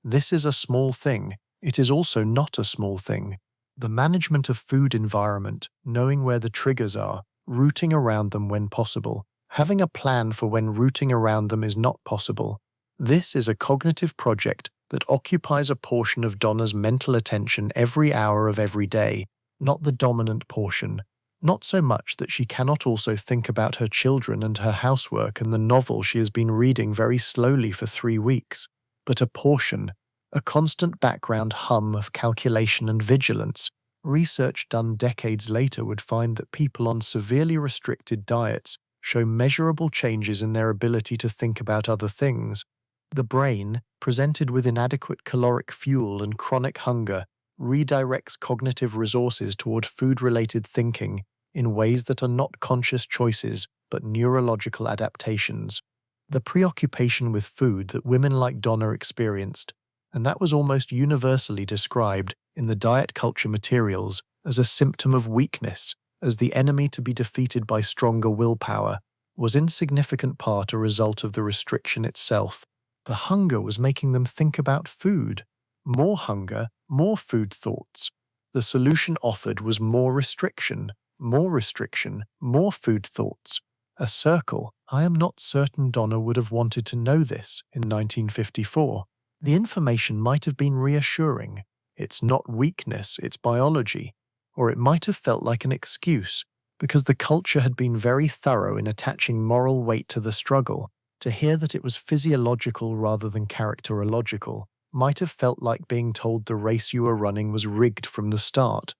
This is a small thing. It is also not a small thing. The management of food environment, knowing where the triggers are, rooting around them when possible, having a plan for when rooting around them is not possible. This is a cognitive project that occupies a portion of Donna's mental attention every hour of every day, not the dominant portion, Not so much that she cannot also think about her children and her housework and the novel she has been reading very slowly for 3 weeks, but a portion, a constant background hum of calculation and vigilance. Research done decades later would find that people on severely restricted diets show measurable changes in their ability to think about other things. The brain, presented with inadequate caloric fuel and chronic hunger, redirects cognitive resources toward food-related thinking in ways that are not conscious choices but neurological adaptations. The preoccupation with food that women like Donna experienced, and that was almost universally described in the diet culture materials as a symptom of weakness, as the enemy to be defeated by stronger willpower, was in significant part a result of the restriction itself. The hunger was making them think about food. More hunger, more food thoughts. The solution offered was more restriction, more food thoughts. A circle. I am not certain Donna would have wanted to know this in 1954. The information might have been reassuring. It's not weakness, it's biology. Or it might have felt like an excuse, because the culture had been very thorough in attaching moral weight to the struggle. To hear that it was physiological rather than characterological might have felt like being told the race you were running was rigged from the start.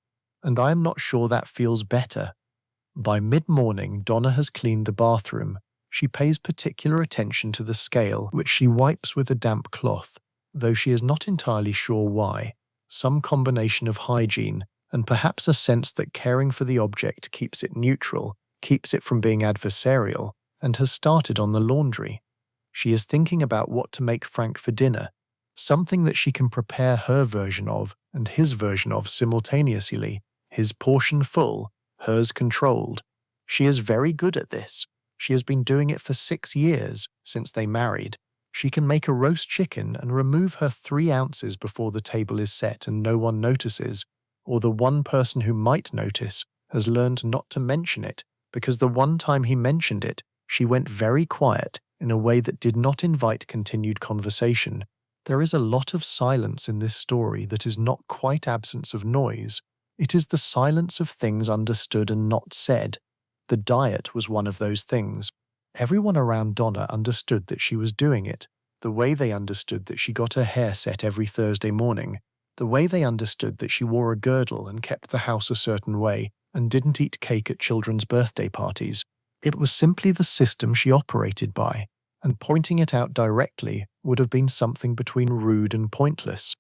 And I am not sure that feels better. By mid-morning, Donna has cleaned the bathroom. She pays particular attention to the scale, which she wipes with a damp cloth, though she is not entirely sure why. Some combination of hygiene, and perhaps a sense that caring for the object keeps it neutral, keeps it from being adversarial, and has started on the laundry. She is thinking about what to make Frank for dinner, something that she can prepare her version of and his version of simultaneously, his portion full, hers controlled. She is very good at this. She has been doing it for 6 years, since they married. She can make a roast chicken and remove her 3 ounces before the table is set and no one notices, or the one person who might notice has learned not to mention it, because the one time he mentioned it, she went very quiet in a way that did not invite continued conversation. There is a lot of silence in this story that is not quite absence of noise. It is the silence of things understood and not said. The diet was one of those things. Everyone around Donna understood that she was doing it, the way they understood that she got her hair set every Thursday morning, the way they understood that she wore a girdle and kept the house a certain way and didn't eat cake at children's birthday parties. It was simply the system she operated by, and pointing it out directly would have been something between rude and pointless.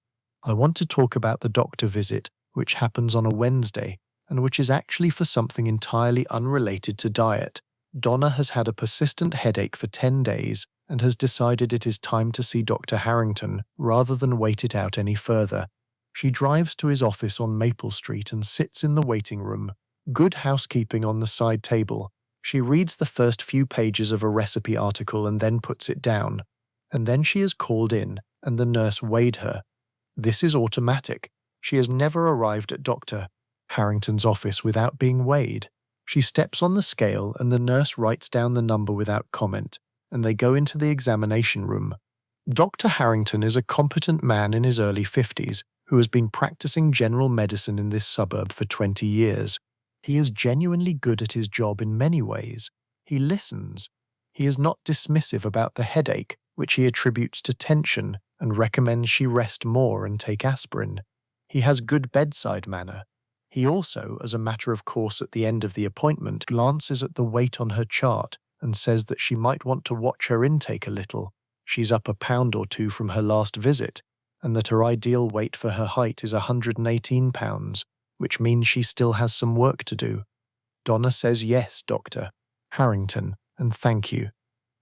I want to talk about the doctor visit, which happens on a Wednesday, and which is actually for something entirely unrelated to diet. Donna has had a persistent headache for 10 days and has decided it is time to see Dr. Harrington rather than wait it out any further. She drives to his office on Maple Street and sits in the waiting room. Good housekeeping on the side table. She reads the first few pages of a recipe article and then puts it down. And then she is called in, and the nurse weighed her. This is automatic. She has never arrived at Dr. Harrington's office without being weighed. She steps on the scale and the nurse writes down the number without comment, and they go into the examination room. Dr. Harrington is a competent man in his early 50s who has been practicing general medicine in this suburb for 20 years. He is genuinely good at his job in many ways. He listens. He is not dismissive about the headache, which he attributes to tension, and recommends she rest more and take aspirin. He has good bedside manner. He also, as a matter of course at the end of the appointment, glances at the weight on her chart and says that she might want to watch her intake a little. She's up a pound or 2 from her last visit, and that her ideal weight for her height is 118 pounds, which means she still has some work to do. Donna says yes, Dr. Harrington, and thank you.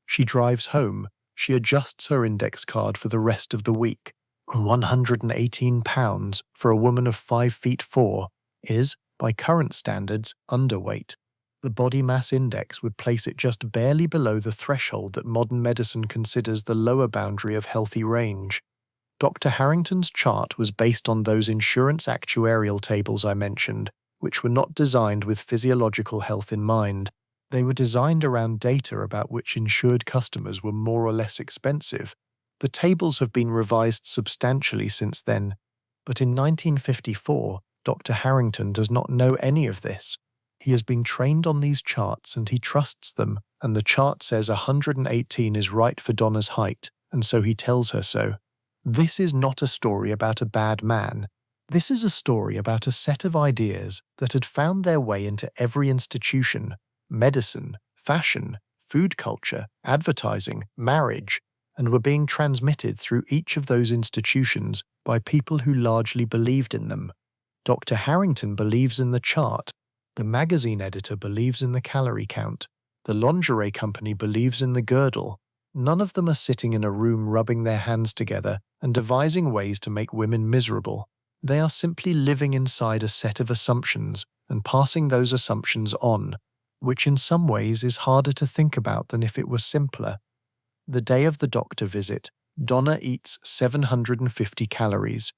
She drives home. She adjusts her index card for the rest of the week. 118 pounds for a woman of 5 feet 4 is, by current standards, underweight. The body mass index would place it just barely below the threshold that modern medicine considers the lower boundary of healthy range. Dr. Harrington's chart was based on those insurance actuarial tables I mentioned, which were not designed with physiological health in mind. They were designed around data about which insured customers were more or less expensive. The tables have been revised substantially since then, but in 1954, Dr. Harrington does not know any of this. He has been trained on these charts and he trusts them, and the chart says 118 is right for Donna's height, and so he tells her so. This is not a story about a bad man. This is a story about a set of ideas that had found their way into every institution: medicine, fashion, food culture, advertising, marriage, and were being transmitted through each of those institutions by people who largely believed in them. Dr. Harrington believes in the chart. The magazine editor believes in the calorie count. The lingerie company believes in the girdle. None of them are sitting in a room rubbing their hands together and devising ways to make women miserable. They are simply living inside a set of assumptions and passing those assumptions on, which in some ways is harder to think about than if it were simpler. The day of the doctor visit, Donna eats 750 calories,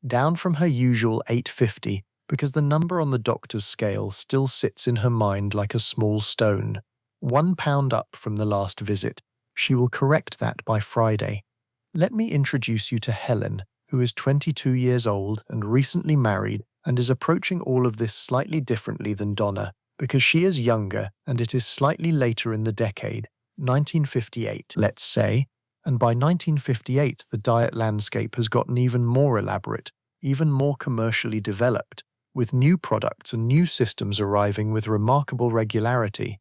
down from her usual 850, because the number on the doctor's scale still sits in her mind like a small stone. 1 pound up from the last visit. She will correct that by Friday. Let me introduce you to Helen, who is 22 years old and recently married and is approaching all of this slightly differently than Donna, because she is younger and it is slightly later in the decade, 1958, let's say, and by 1958 the diet landscape has gotten even more elaborate, even more commercially developed, with new products and new systems arriving with remarkable regularity.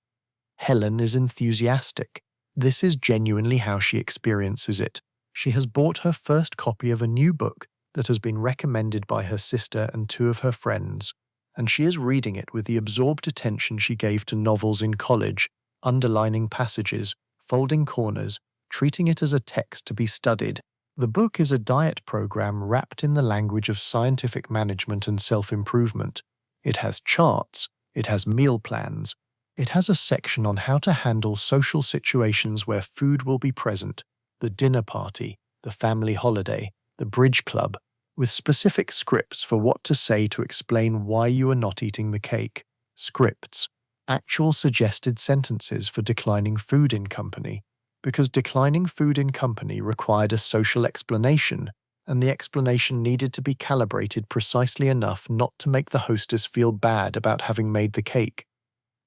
Helen is enthusiastic. This is genuinely how she experiences it. She has bought her first copy of a new book that has been recommended by her sister and 2 of her friends, and she is reading it with the absorbed attention she gave to novels in college, underlining passages, folding corners, treating it as a text to be studied. The book is a diet program wrapped in the language of scientific management and self-improvement. It has charts, it has meal plans, it has a section on how to handle social situations where food will be present, the dinner party, the family holiday, the bridge club, with specific scripts for what to say to explain why you are not eating the cake. Scripts, actual suggested sentences for declining food in company, because declining food in company required a social explanation, and the explanation needed to be calibrated precisely enough not to make the hostess feel bad about having made the cake.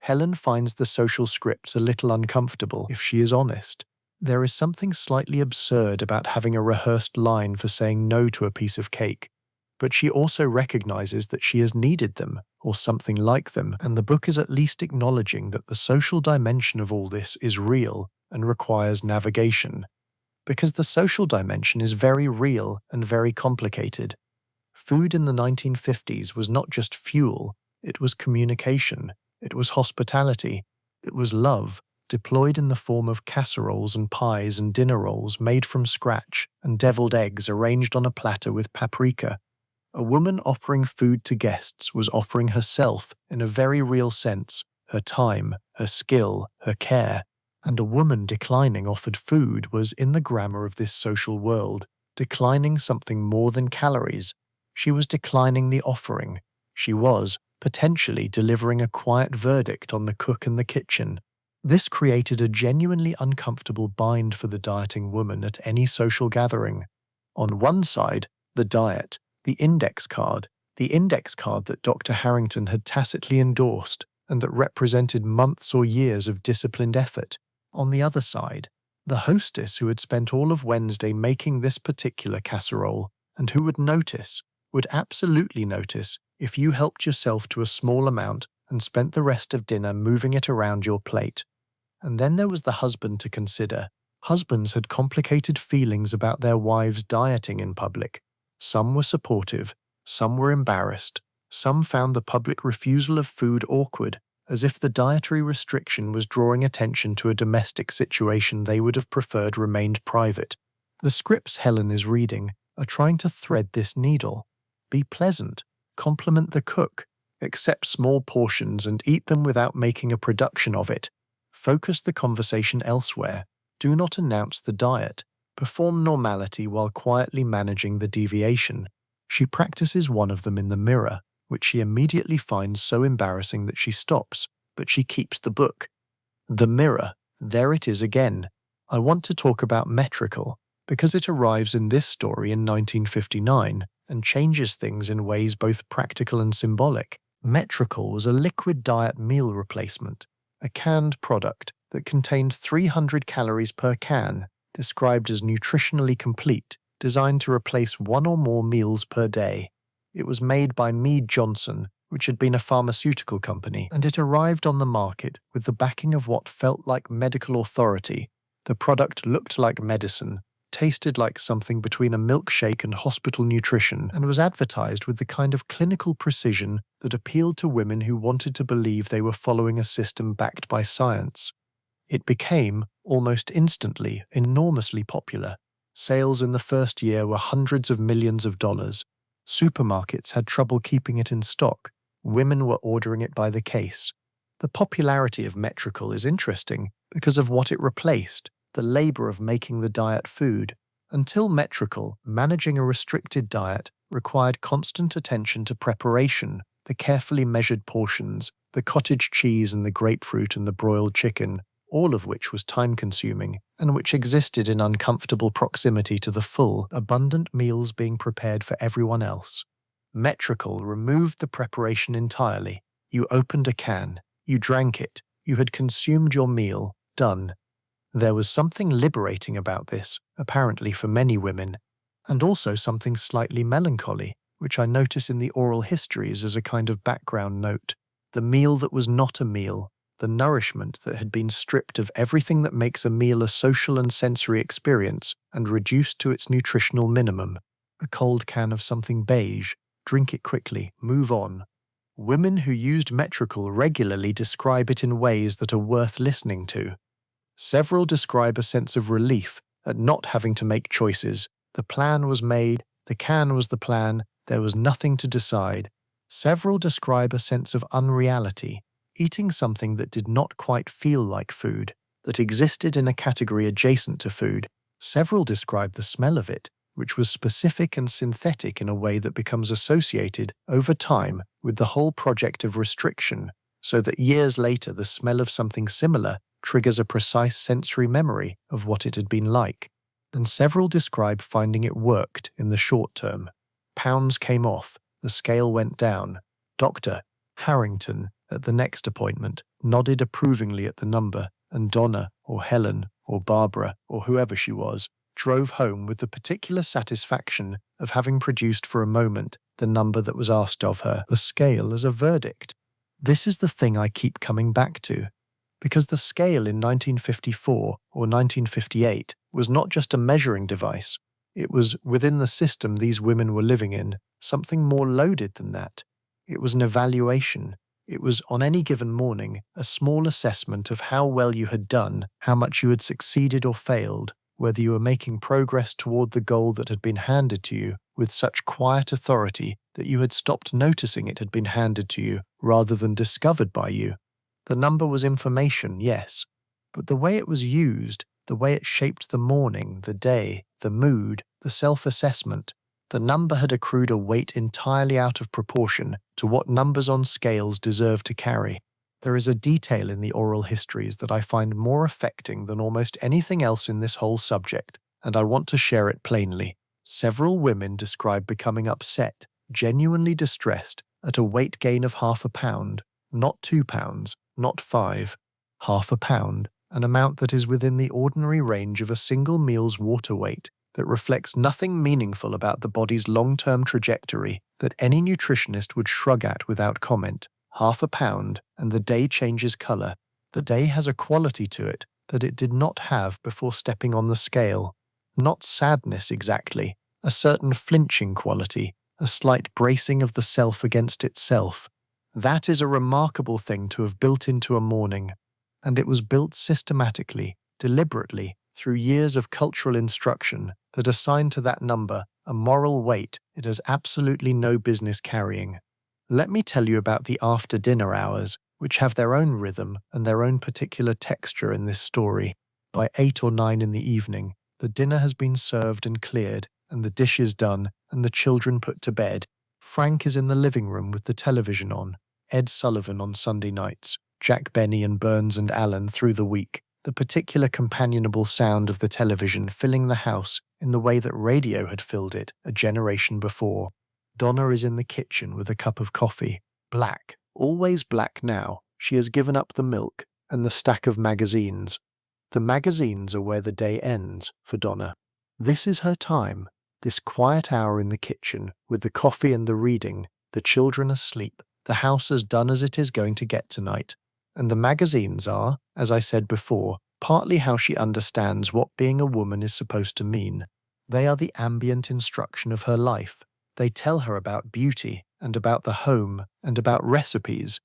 Helen finds the social scripts a little uncomfortable, if she is honest. There is something slightly absurd about having a rehearsed line for saying no to a piece of cake, but she also recognizes that she has needed them, or something like them, and the book is at least acknowledging that the social dimension of all this is real and requires navigation, because the social dimension is very real and very complicated. Food in the 1950s was not just fuel, it was communication, it was hospitality, it was love, deployed in the form of casseroles and pies and dinner rolls made from scratch and deviled eggs arranged on a platter with paprika. A woman offering food to guests was offering herself in a very real sense, her time, her skill, her care, and a woman declining offered food was, in the grammar of this social world, declining something more than calories. She was declining the offering. She was, potentially, delivering a quiet verdict on the cook and the kitchen. This created a genuinely uncomfortable bind for the dieting woman at any social gathering. On one side, the diet, the index card that Dr. Harrington had tacitly endorsed and that represented months or years of disciplined effort. On the other side, the hostess who had spent all of Wednesday making this particular casserole and who would absolutely notice, if you helped yourself to a small amount and spent the rest of dinner moving it around your plate. And then there was the husband to consider. Husbands had complicated feelings about their wives dieting in public. Some were supportive, some were embarrassed, some found the public refusal of food awkward, as if the dietary restriction was drawing attention to a domestic situation they would have preferred remained private. The scripts Helen is reading are trying to thread this needle. Be pleasant, compliment the cook, accept small portions and eat them without making a production of it. Focus the conversation elsewhere. Do not announce the diet. Perform normality while quietly managing the deviation. She practices one of them in the mirror, which she immediately finds so embarrassing that she stops, but she keeps the book. The mirror, there it is again. I want to talk about metrical, because it arrives in this story in 1959 and changes things in ways both practical and symbolic. Metrical was a liquid diet meal replacement, a canned product that contained 300 calories per can, described as nutritionally complete, designed to replace one or more meals per day. It was made by Mead Johnson, which had been a pharmaceutical company, and it arrived on the market with the backing of what felt like medical authority. The product looked like medicine, tasted like something between a milkshake and hospital nutrition, and was advertised with the kind of clinical precision that appealed to women who wanted to believe they were following a system backed by science. It became, almost instantly, enormously popular. Sales in the first year were hundreds of millions of dollars. Supermarkets had trouble keeping it in stock. Women were ordering it by the case. The popularity of Metrical is interesting because of what it replaced, the labor of making the diet food. Until Metrical, managing a restricted diet required constant attention to preparation, the carefully measured portions, the cottage cheese and the grapefruit and the broiled chicken, all of which was time-consuming, and which existed in uncomfortable proximity to the full, abundant meals being prepared for everyone else. Metrical removed the preparation entirely. You opened a can, you drank it, you had consumed your meal, done. There was something liberating about this, apparently for many women, and also something slightly melancholy, which I notice in the oral histories as a kind of background note. The meal that was not a meal, the nourishment that had been stripped of everything that makes a meal a social and sensory experience and reduced to its nutritional minimum. A cold can of something beige, drink it quickly, move on. Women who used Metrical regularly describe it in ways that are worth listening to. Several describe a sense of relief at not having to make choices. The plan was made, the can was the plan, there was nothing to decide. Several describe a sense of unreality, eating something that did not quite feel like food, that existed in a category adjacent to food. Several describe the smell of it, which was specific and synthetic in a way that becomes associated, over time, with the whole project of restriction, so that years later the smell of something similar triggers a precise sensory memory of what it had been like. And several describe finding it worked in the short term. Pounds came off, the scale went down. Dr. Harrington, at the next appointment, nodded approvingly at the number, and Donna, or Helen, or Barbara, or whoever she was, drove home with the particular satisfaction of having produced for a moment the number that was asked of her, the scale as a verdict. This is the thing I keep coming back to, because the scale in 1954 or 1958 was not just a measuring device. It was, within the system these women were living in, something more loaded than that. It was an evaluation. It was, on any given morning, a small assessment of how well you had done, how much you had succeeded or failed, whether you were making progress toward the goal that had been handed to you with such quiet authority that you had stopped noticing it had been handed to you rather than discovered by you. The number was information, yes, but the way it was used, the way it shaped the morning, the day, the mood, the self-assessment, the number had accrued a weight entirely out of proportion to what numbers on scales deserve to carry. There is a detail in the oral histories that I find more affecting than almost anything else in this whole subject, and I want to share it plainly. Several women describe becoming upset, genuinely distressed, at a weight gain of half a pound, not 2 pounds, not 5, half a pound, an amount that is within the ordinary range of a single meal's water weight, that reflects nothing meaningful about the body's long-term trajectory, that any nutritionist would shrug at without comment. Half a pound, and the day changes color. The day has a quality to it that it did not have before stepping on the scale. Not sadness exactly, a certain flinching quality, a slight bracing of the self against itself. That is a remarkable thing to have built into a morning, and it was built systematically, deliberately, through years of cultural instruction that assigned to that number a moral weight it has absolutely no business carrying. Let me tell you about the after-dinner hours, which have their own rhythm and their own particular texture in this story. By 8 or 9 in the evening, the dinner has been served and cleared, and the dishes done, and the children put to bed. Frank is in the living room with the television on, Ed Sullivan on Sunday nights, Jack Benny and Burns and Allen through the week, the particular companionable sound of the television filling the house in the way that radio had filled it a generation before. Donna is in the kitchen with a cup of coffee. Black, always black now. She has given up the milk and the stack of magazines. The magazines are where the day ends for Donna. This is her time, this quiet hour in the kitchen, with the coffee and the reading, the children asleep, the house as done as it is going to get tonight. And the magazines are, as I said before, partly how she understands what being a woman is supposed to mean. They are the ambient instruction of her life. They tell her about beauty, and about the home, and about recipes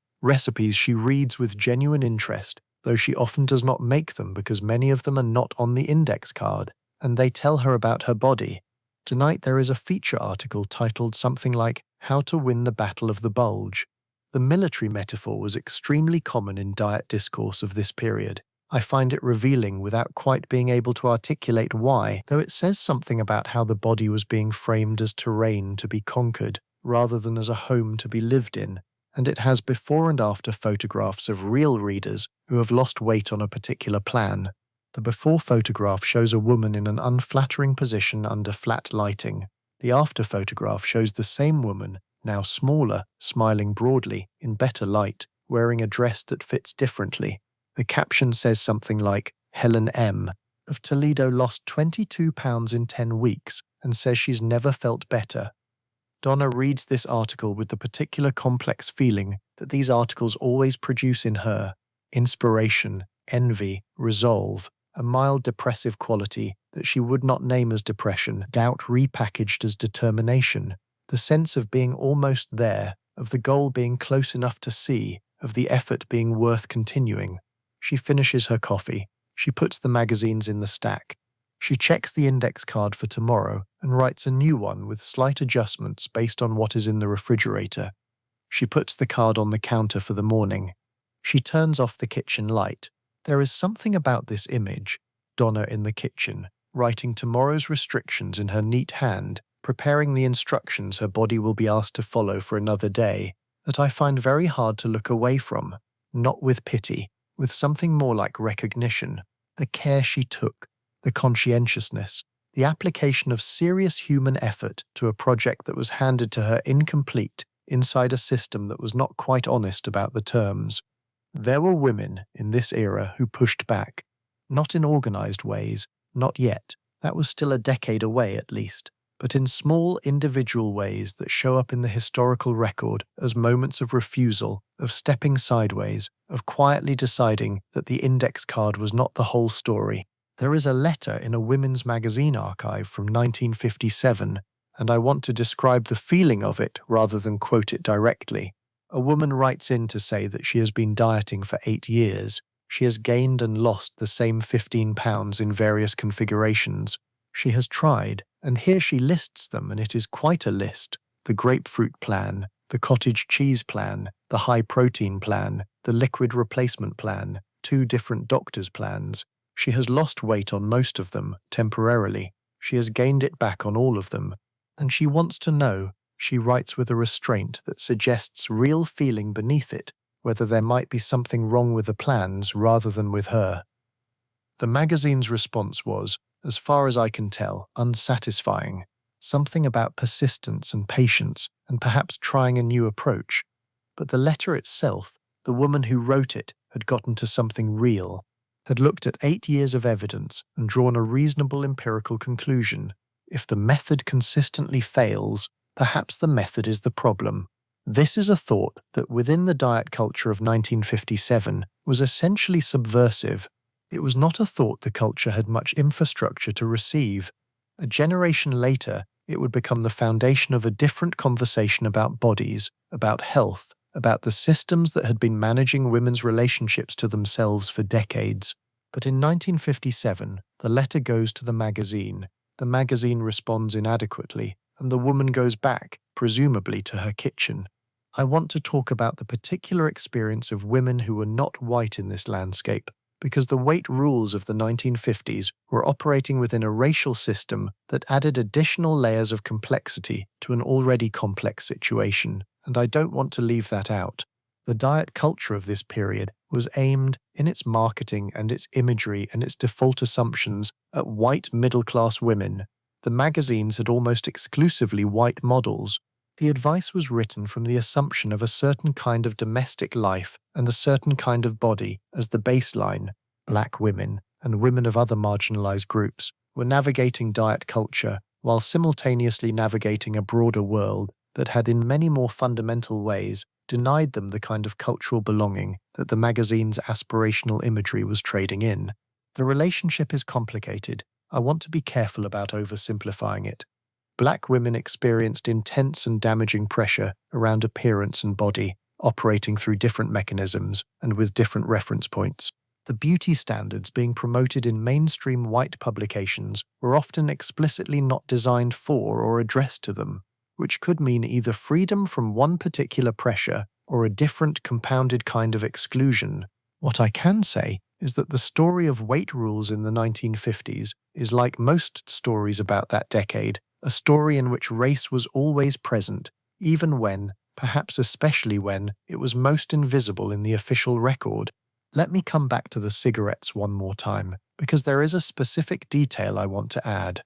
she reads with genuine interest, though she often does not make them because many of them are not on the index card, and they tell her about her body. Tonight there is a feature article titled something like How to Win the Battle of the Bulge. The military metaphor was extremely common in diet discourse of this period. I find it revealing without quite being able to articulate why, though it says something about how the body was being framed as terrain to be conquered, rather than as a home to be lived in, and it has before and after photographs of real readers who have lost weight on a particular plan. The before photograph shows a woman in an unflattering position under flat lighting. The after photograph shows the same woman, now smaller, smiling broadly, in better light, wearing a dress that fits differently. The caption says something like, Helen M. of Toledo lost 22 pounds in 10 weeks and says she's never felt better. Donna reads this article with the particular complex feeling that these articles always produce in her: inspiration, envy, resolve, a mild depressive quality that she would not name as depression, doubt repackaged as determination, the sense of being almost there, of the goal being close enough to see, of the effort being worth continuing. She finishes her coffee. She puts the magazines in the stack. She checks the index card for tomorrow and writes a new one with slight adjustments based on what is in the refrigerator. She puts the card on the counter for the morning. She turns off the kitchen light. There is something about this image, Donna in the kitchen, writing tomorrow's restrictions in her neat hand, preparing the instructions her body will be asked to follow for another day, that I find very hard to look away from, not with pity, with something more like recognition. The care she took, the conscientiousness, the application of serious human effort to a project that was handed to her incomplete inside a system that was not quite honest about the terms. There were women in this era who pushed back, not in organized ways, not yet, that was still a decade away at least, but in small individual ways that show up in the historical record as moments of refusal, of stepping sideways, of quietly deciding that the index card was not the whole story. There is a letter in a women's magazine archive from 1957, and I want to describe the feeling of it rather than quote it directly. A woman writes in to say that she has been dieting for 8 years. She has gained and lost the same 15 pounds in various configurations. She has tried, and here she lists them, and it is quite a list: the grapefruit plan, the cottage cheese plan, the high-protein plan, the liquid replacement plan, 2 different doctors' plans. She has lost weight on most of them, temporarily. She has gained it back on all of them. And she wants to know, she writes with a restraint that suggests real feeling beneath it, whether there might be something wrong with the plans rather than with her. The magazine's response was, as far as I can tell, unsatisfying. Something about persistence and patience, and perhaps trying a new approach. But the letter itself, the woman who wrote it, had gotten to something real, had looked at 8 years of evidence and drawn a reasonable empirical conclusion. If the method consistently fails, perhaps the method is the problem. This is a thought that within the diet culture of 1957 was essentially subversive. It was not a thought the culture had much infrastructure to receive. A generation later, it would become the foundation of a different conversation about bodies, about health, about the systems that had been managing women's relationships to themselves for decades. But in 1957, the letter goes to the magazine responds inadequately, and the woman goes back, presumably to her kitchen. I want to talk about the particular experience of women who were not white in this landscape, because the weight rules of the 1950s were operating within a racial system that added additional layers of complexity to an already complex situation, and I don't want to leave that out. The diet culture of this period was aimed, in its marketing and its imagery and its default assumptions, at white middle-class women. The magazines had almost exclusively white models. The advice was written from the assumption of a certain kind of domestic life and a certain kind of body as the baseline. Black women, and women of other marginalized groups, were navigating diet culture while simultaneously navigating a broader world that had in many more fundamental ways denied them the kind of cultural belonging that the magazine's aspirational imagery was trading in. The relationship is complicated. I want to be careful about oversimplifying it. Black women experienced intense and damaging pressure around appearance and body, operating through different mechanisms and with different reference points. The beauty standards being promoted in mainstream white publications were often explicitly not designed for or addressed to them, which could mean either freedom from one particular pressure or a different compounded kind of exclusion. What I can say is that the story of weight rules in the 1950s is, like most stories about that decade, a story in which race was always present, even when, perhaps especially when, it was most invisible in the official record. Let me come back to the cigarettes one more time, because there is a specific detail I want to add.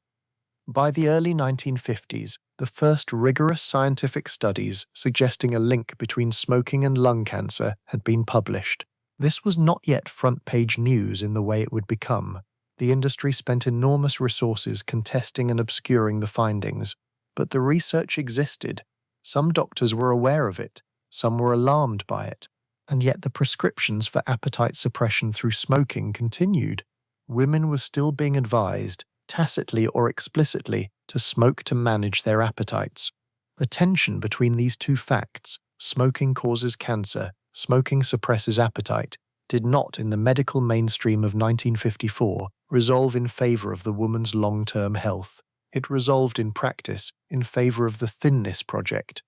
By the early 1950s, the first rigorous scientific studies suggesting a link between smoking and lung cancer had been published. This was not yet front-page news in the way it would become. The industry spent enormous resources contesting and obscuring the findings, but the research existed. Some doctors were aware of it, some were alarmed by it, and yet the prescriptions for appetite suppression through smoking continued. Women were still being advised, tacitly or explicitly, to smoke to manage their appetites. The tension between these two facts, smoking causes cancer, smoking suppresses appetite, did not, in the medical mainstream of 1954, resolve in favor of the woman's long-term health. It resolved in practice in favor of the thinness project.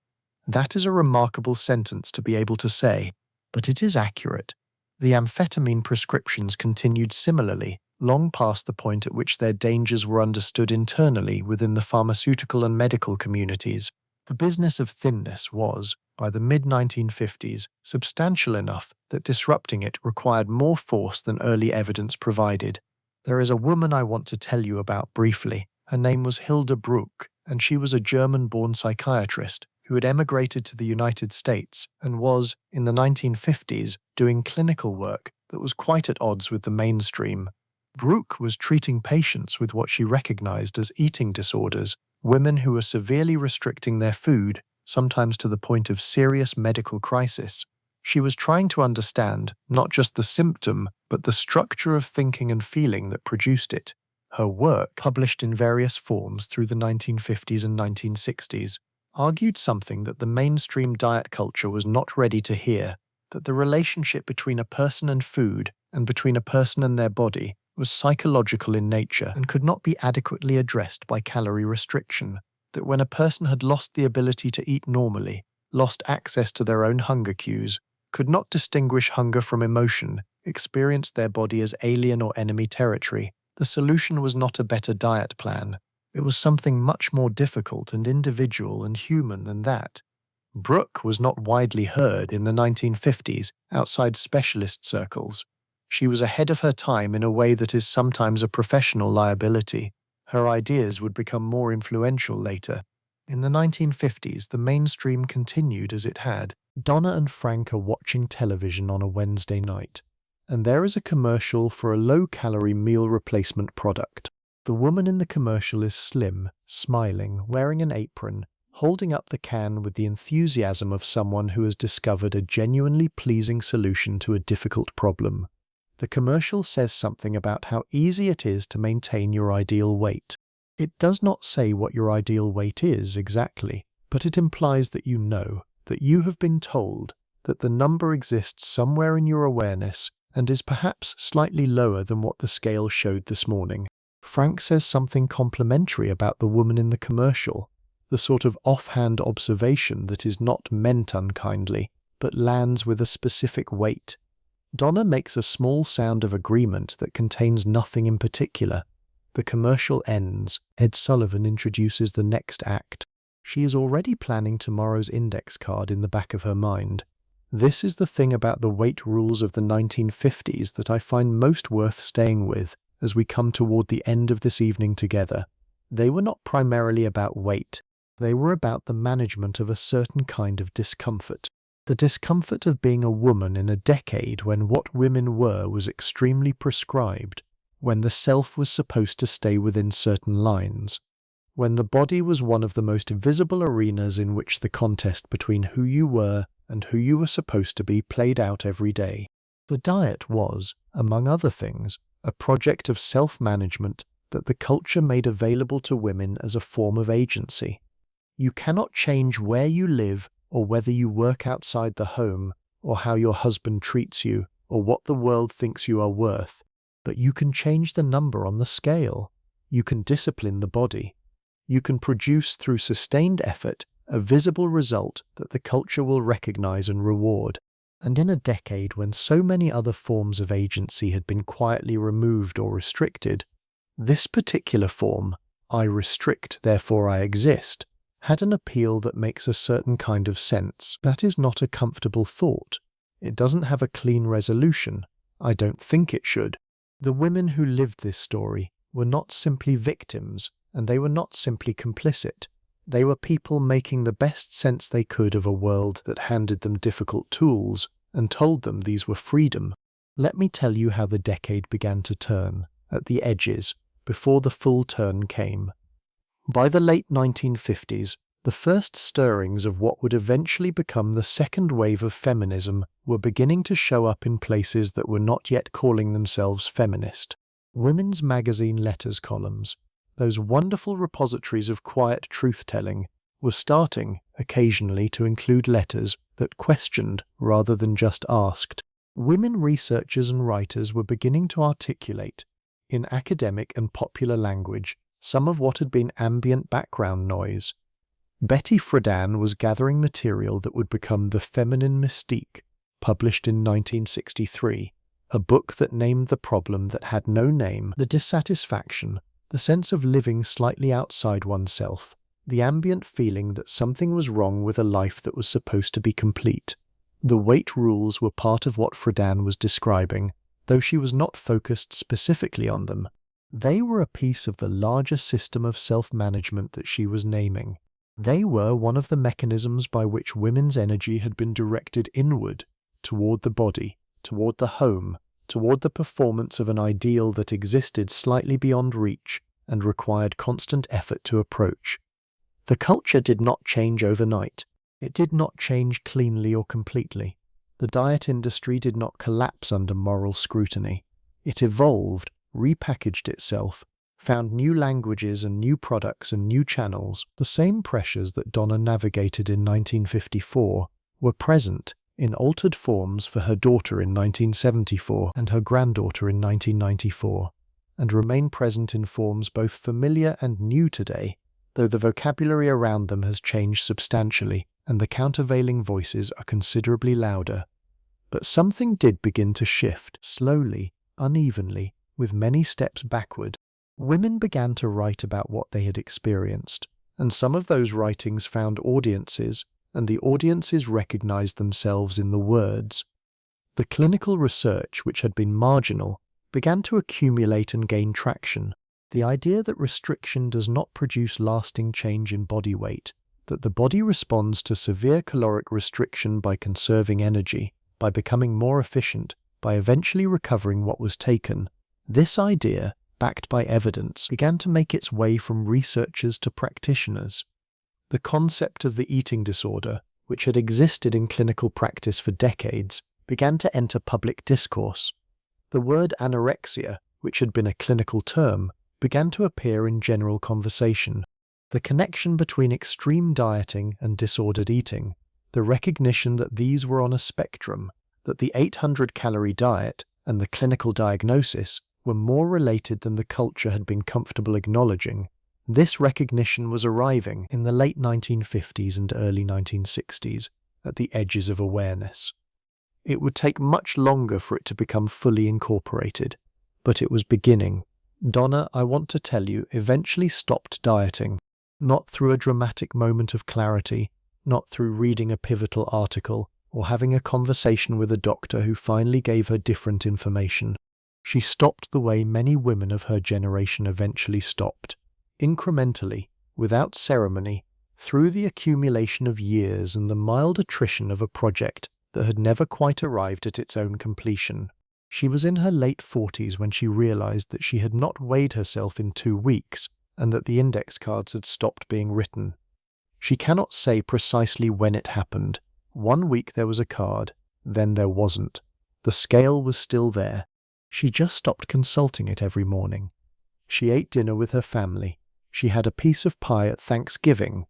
That is a remarkable sentence to be able to say, but it is accurate. The amphetamine prescriptions continued similarly, long past the point at which their dangers were understood internally within the pharmaceutical and medical communities. The business of thinness was, by the mid-1950s, substantial enough that disrupting it required more force than early evidence provided. There is a woman I want to tell you about briefly. Her name was Hilda Bruck, and she was a German-born psychiatrist who had emigrated to the United States and was, in the 1950s, doing clinical work that was quite at odds with the mainstream. Bruck was treating patients with what she recognized as eating disorders, women who were severely restricting their food, sometimes to the point of serious medical crisis. She was trying to understand not just the symptom, but the structure of thinking and feeling that produced it. Her work, published in various forms through the 1950s and 1960s, argued something that the mainstream diet culture was not ready to hear, that the relationship between a person and food and between a person and their body was psychological in nature and could not be adequately addressed by calorie restriction, that when a person had lost the ability to eat normally, lost access to their own hunger cues, could not distinguish hunger from emotion, experienced their body as alien or enemy territory, the solution was not a better diet plan. It was something much more difficult and individual and human than that. Bruck was not widely heard in the 1950s outside specialist circles. She was ahead of her time in a way that is sometimes a professional liability. Her ideas would become more influential later. In the 1950s, the mainstream continued as it had. Donna and Frank are watching television on a Wednesday night, and there is a commercial for a low-calorie meal replacement product. The woman in the commercial is slim, smiling, wearing an apron, holding up the can with the enthusiasm of someone who has discovered a genuinely pleasing solution to a difficult problem. The commercial says something about how easy it is to maintain your ideal weight. It does not say what your ideal weight is exactly, but it implies that you know, that you have been told, that the number exists somewhere in your awareness and is perhaps slightly lower than what the scale showed this morning. Frank says something complimentary about the woman in the commercial, the sort of offhand observation that is not meant unkindly, but lands with a specific weight. Donna makes a small sound of agreement that contains nothing in particular. The commercial ends. Ed Sullivan introduces the next act. She is already planning tomorrow's index card in the back of her mind. This is the thing about the weight rules of the 1950s that I find most worth staying with as we come toward the end of this evening together. They were not primarily about weight. They were about the management of a certain kind of discomfort. The discomfort of being a woman in a decade when what women were was extremely prescribed, when the self was supposed to stay within certain lines, when the body was one of the most visible arenas in which the contest between who you were and who you were supposed to be played out every day. The diet was, among other things, a project of self-management that the culture made available to women as a form of agency. You cannot change where you live or whether you work outside the home or how your husband treats you or what the world thinks you are worth, but you can change the number on the scale. You can discipline the body. You can produce through sustained effort a visible result that the culture will recognize and reward. And in a decade when so many other forms of agency had been quietly removed or restricted, this particular form, I restrict, therefore I exist, had an appeal that makes a certain kind of sense. That is not a comfortable thought. It doesn't have a clean resolution. I don't think it should. The women who lived this story were not simply victims, and they were not simply complicit. They were people making the best sense they could of a world that handed them difficult tools and told them these were freedom. Let me tell you how the decade began to turn, at the edges, before the full turn came. By the late 1950s, the first stirrings of what would eventually become the second wave of feminism were beginning to show up in places that were not yet calling themselves feminist. Women's magazine letters columns, those wonderful repositories of quiet truth-telling, were starting, occasionally, to include letters that questioned rather than just asked. Women researchers and writers were beginning to articulate, in academic and popular language, some of what had been ambient background noise. Betty Friedan was gathering material that would become The Feminine Mystique, published in 1963, a book that named the problem that had no name, the dissatisfaction, the sense of living slightly outside oneself, the ambient feeling that something was wrong with a life that was supposed to be complete. The weight rules were part of what Friedan was describing, though she was not focused specifically on them. They were a piece of the larger system of self-management that she was naming. They were one of the mechanisms by which women's energy had been directed inward, toward the body, toward the home, toward the performance of an ideal that existed slightly beyond reach and required constant effort to approach. The culture did not change overnight. It did not change cleanly or completely. The diet industry did not collapse under moral scrutiny. It evolved, repackaged itself, found new languages and new products and new channels. The same pressures that Donna navigated in 1954 were present in altered forms for her daughter in 1974 and her granddaughter in 1994, and remain present in forms both familiar and new today, though the vocabulary around them has changed substantially and the countervailing voices are considerably louder. But something did begin to shift, slowly, unevenly, with many steps backward. Women began to write about what they had experienced, and some of those writings found audiences, and the audiences recognized themselves in the words. The clinical research, which had been marginal, began to accumulate and gain traction. The idea that restriction does not produce lasting change in body weight, that the body responds to severe caloric restriction by conserving energy, by becoming more efficient, by eventually recovering what was taken. This idea, backed by evidence, began to make its way from researchers to practitioners. The concept of the eating disorder, which had existed in clinical practice for decades, began to enter public discourse. The word anorexia, which had been a clinical term, began to appear in general conversation. The connection between extreme dieting and disordered eating, the recognition that these were on a spectrum, that the 800-calorie diet and the clinical diagnosis were more related than the culture had been comfortable acknowledging. This recognition was arriving in the late 1950s and early 1960s, at the edges of awareness. It would take much longer for it to become fully incorporated, but it was beginning. Donna, I want to tell you, eventually stopped dieting, not through a dramatic moment of clarity, not through reading a pivotal article, or having a conversation with a doctor who finally gave her different information. She stopped the way many women of her generation eventually stopped, incrementally, without ceremony, through the accumulation of years and the mild attrition of a project that had never quite arrived at its own completion. She was in her late 40s when she realized that she had not weighed herself in 2 weeks and that the index cards had stopped being written. She cannot say precisely when it happened. 1 week there was a card, then there wasn't. The scale was still there. She just stopped consulting it every morning. She ate dinner with her family. She had a piece of pie at Thanksgiving.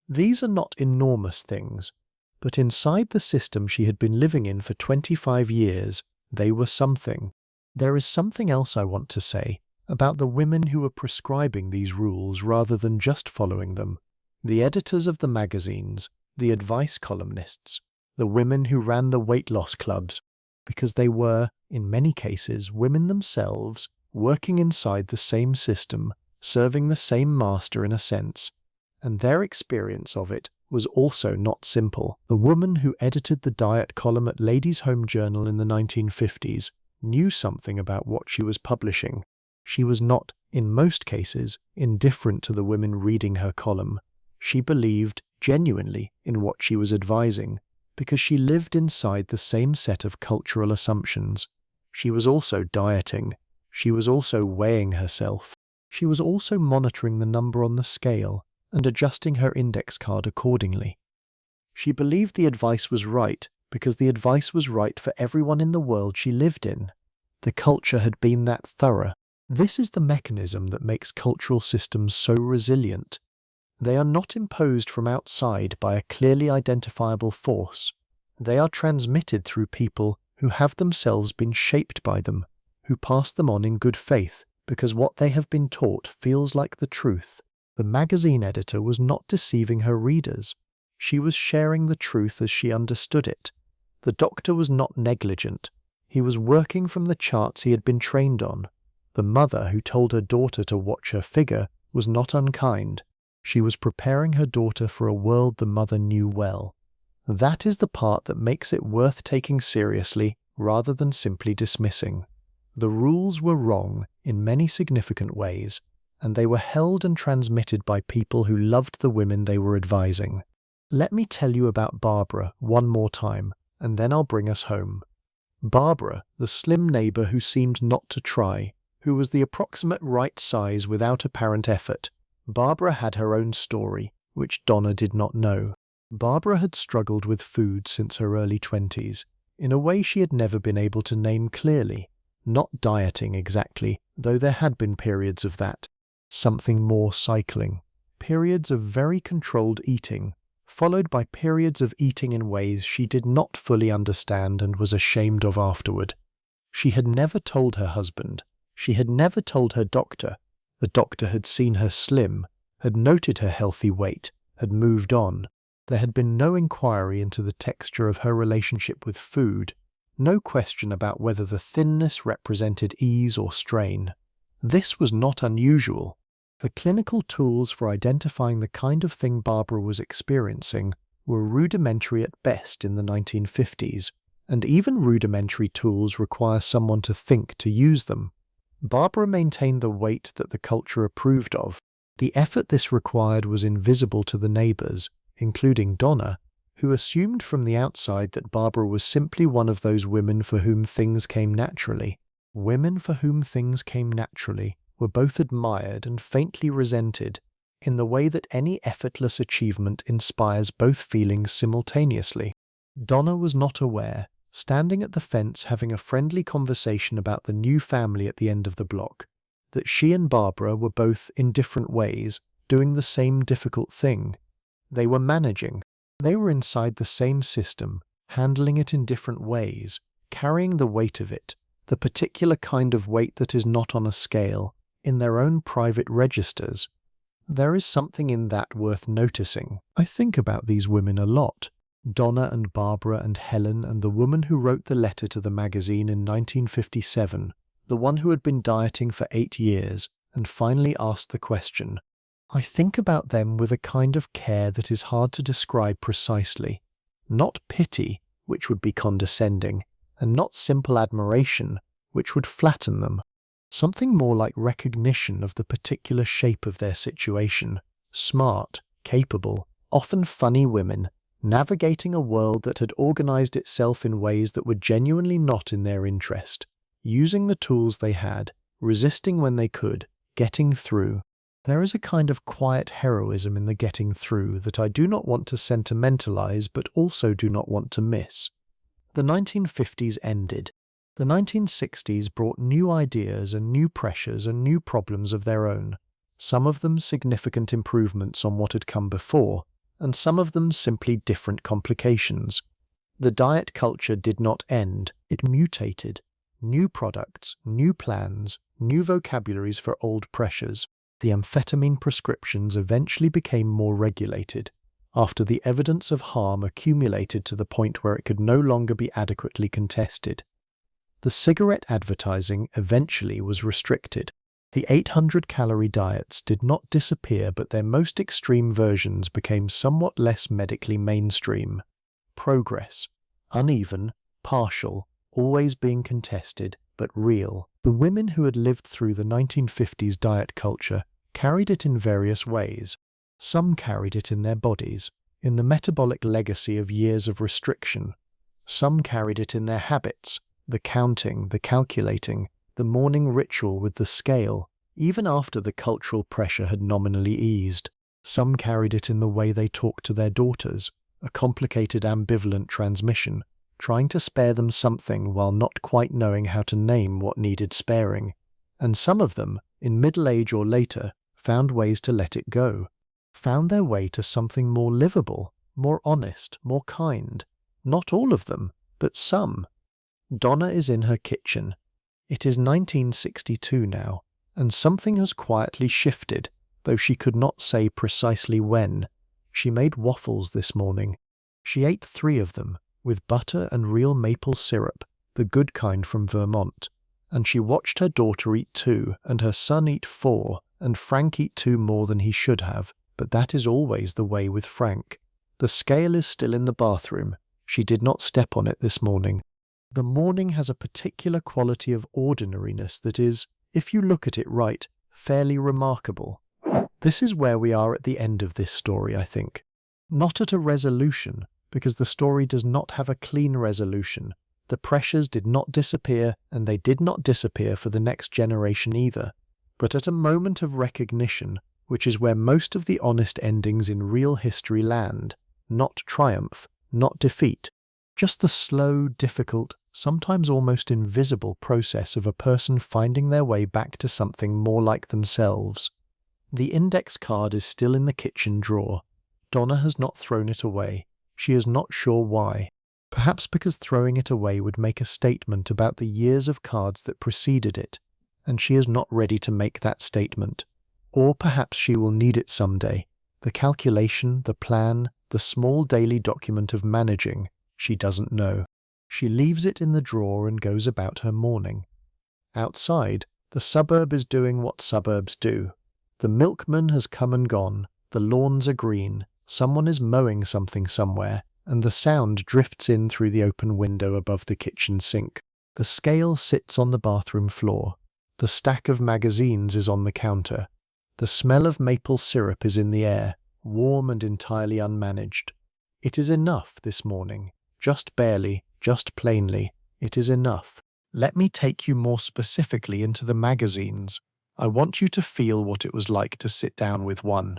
These are not enormous things, but inside the system she had been living in for 25 years, they were something. There is something else I want to say about the women who were prescribing these rules rather than just following them. The editors of the magazines, the advice columnists, the women who ran the weight loss clubs, because they were, in many cases, women themselves, working inside the same system, serving the same master in a sense. And their experience of it was also not simple. The woman who edited the diet column at Ladies' Home Journal in the 1950s knew something about what she was publishing. She was not, in most cases, indifferent to the women reading her column. She believed genuinely in what she was advising, because she lived inside the same set of cultural assumptions. She was also dieting. She was also weighing herself. She was also monitoring the number on the scale and adjusting her index card accordingly. She believed the advice was right because the advice was right for everyone in the world she lived in. The culture had been that thorough. This is the mechanism that makes cultural systems so resilient. They are not imposed from outside by a clearly identifiable force. They are transmitted through people who have themselves been shaped by them, who pass them on in good faith because what they have been taught feels like the truth. The magazine editor was not deceiving her readers. She was sharing the truth as she understood it. The doctor was not negligent. He was working from the charts he had been trained on. The mother who told her daughter to watch her figure was not unkind. She was preparing her daughter for a world the mother knew well. That is the part that makes it worth taking seriously rather than simply dismissing. The rules were wrong in many significant ways, and they were held and transmitted by people who loved the women they were advising. Let me tell you about Barbara one more time, and then I'll bring us home. Barbara, the slim neighbor who seemed not to try, who was the approximate right size without apparent effort. Barbara had her own story, which Donna did not know. Barbara had struggled with food since her early 20s, in a way she had never been able to name clearly. Not dieting exactly, though there had been periods of that. Something more cycling. Periods of very controlled eating, followed by periods of eating in ways she did not fully understand and was ashamed of afterward. She had never told her husband. She had never told her doctor. The doctor had seen her slim, had noted her healthy weight, had moved on. There had been no inquiry into the texture of her relationship with food, no question about whether the thinness represented ease or strain. This was not unusual. The clinical tools for identifying the kind of thing Barbara was experiencing were rudimentary at best in the 1950s, and even rudimentary tools require someone to think to use them. Barbara maintained the weight that the culture approved of. The effort this required was invisible to the neighbors, including Donna, who assumed from the outside that Barbara was simply one of those women for whom things came naturally. Women for whom things came naturally were both admired and faintly resented, in the way that any effortless achievement inspires both feelings simultaneously. Donna was not aware, standing at the fence having a friendly conversation about the new family at the end of the block, that she and Barbara were both, in different ways, doing the same difficult thing. They were managing. They were inside the same system, handling it in different ways, carrying the weight of it, the particular kind of weight that is not on a scale, in their own private registers. There is something in that worth noticing. I think about these women a lot. Donna and Barbara and Helen and the woman who wrote the letter to the magazine in 1957, the one who had been dieting for 8 years and finally asked the question. I think about them with a kind of care that is hard to describe precisely. Not pity, which would be condescending, and not simple admiration, which would flatten them. Something more like recognition of the particular shape of their situation. Smart, capable, often funny women, navigating a world that had organized itself in ways that were genuinely not in their interest, using the tools they had, resisting when they could, getting through. There is a kind of quiet heroism in the getting through that I do not want to sentimentalize but also do not want to miss. The 1950s ended. The 1960s brought new ideas and new pressures and new problems of their own, some of them significant improvements on what had come before, and some of them simply different complications. The diet culture did not end, it mutated. New products, new plans, new vocabularies for old pressures. The amphetamine prescriptions eventually became more regulated, after the evidence of harm accumulated to the point where it could no longer be adequately contested. The cigarette advertising eventually was restricted. The 800-calorie diets did not disappear, but their most extreme versions became somewhat less medically mainstream. Progress. Uneven, partial, always being contested, but real. The women who had lived through the 1950s diet culture carried it in various ways. Some carried it in their bodies, in the metabolic legacy of years of restriction. Some carried it in their habits, the counting, the calculating, the morning ritual with the scale, even after the cultural pressure had nominally eased. Some carried it in the way they talked to their daughters, a complicated ambivalent transmission, trying to spare them something while not quite knowing how to name what needed sparing. And some of them, in middle age or later, found ways to let it go, found their way to something more livable, more honest, more kind. Not all of them, but some. Donna is in her kitchen. It is 1962 now, and something has quietly shifted, though she could not say precisely when. She made waffles this morning. She ate 3 of them, with butter and real maple syrup, the good kind from Vermont. And she watched her daughter eat 2, and her son eat 4, and Frank eat 2 more than he should have, but that is always the way with Frank. The scale is still in the bathroom. She did not step on it this morning. The morning has a particular quality of ordinariness that is, if you look at it right, fairly remarkable. This is where we are at the end of this story, I think. Not at a resolution, because the story does not have a clean resolution. The pressures did not disappear, and they did not disappear for the next generation either, but at a moment of recognition, which is where most of the honest endings in real history land. Not triumph, not defeat, just the slow, difficult, sometimes almost invisible process of a person finding their way back to something more like themselves. The index card is still in the kitchen drawer. Donna has not thrown it away. She is not sure why. Perhaps because throwing it away would make a statement about the years of cards that preceded it, and she is not ready to make that statement. Or perhaps she will need it someday. The calculation, the plan, the small daily document of managing, she doesn't know. She leaves it in the drawer and goes about her morning. Outside, the suburb is doing what suburbs do. The milkman has come and gone, the lawns are green, someone is mowing something somewhere, and the sound drifts in through the open window above the kitchen sink. The scale sits on the bathroom floor. The stack of magazines is on the counter. The smell of maple syrup is in the air, warm and entirely unmanaged. It is enough this morning. Just barely, just plainly, it is enough. Let me take you more specifically into the magazines. I want you to feel what it was like to sit down with one.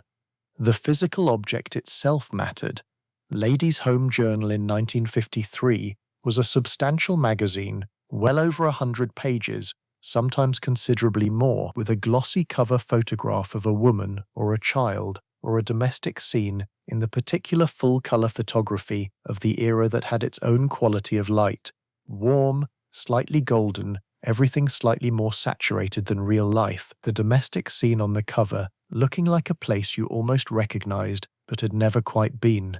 The physical object itself mattered. Ladies' Home Journal in 1953 was a substantial magazine, well over 100 pages, sometimes considerably more, with a glossy cover photograph of a woman or a child or a domestic scene in the particular full-color photography of the era that had its own quality of light. Warm, slightly golden, everything slightly more saturated than real life, the domestic scene on the cover looking like a place you almost recognized but had never quite been.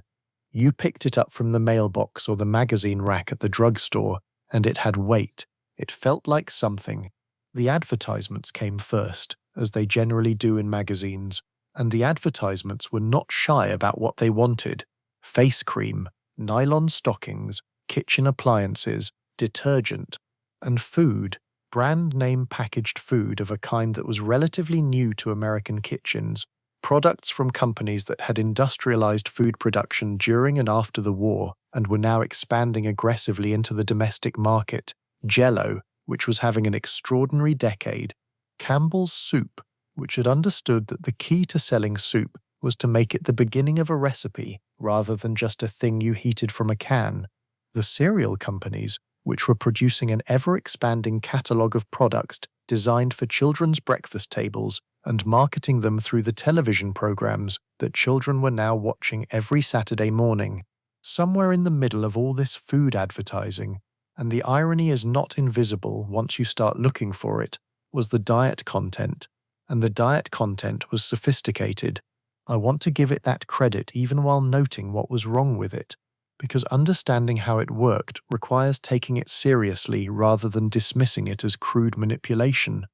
You picked it up from the mailbox or the magazine rack at the drugstore, and it had weight. It felt like something. The advertisements came first, as they generally do in magazines, and the advertisements were not shy about what they wanted. Face cream, nylon stockings, kitchen appliances, detergent, and food, brand name packaged food of a kind that was relatively new to American kitchens, products from companies that had industrialized food production during and after the war and were now expanding aggressively into the domestic market. Jell-O, which was having an extraordinary decade. Campbell's Soup, which had understood that the key to selling soup was to make it the beginning of a recipe rather than just a thing you heated from a can. The cereal companies, which were producing an ever-expanding catalogue of products designed for children's breakfast tables and marketing them through the television programs that children were now watching every Saturday morning. Somewhere in the middle of all this food advertising, and the irony is not invisible once you start looking for it, was the diet content. And the diet content was sophisticated. I want to give it that credit even while noting what was wrong with it, because understanding how it worked requires taking it seriously rather than dismissing it as crude manipulation.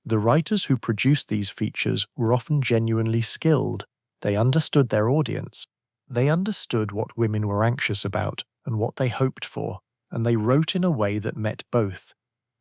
The writers who produced these features were often genuinely skilled. They understood their audience. They understood what women were anxious about and what they hoped for, and they wrote in a way that met both.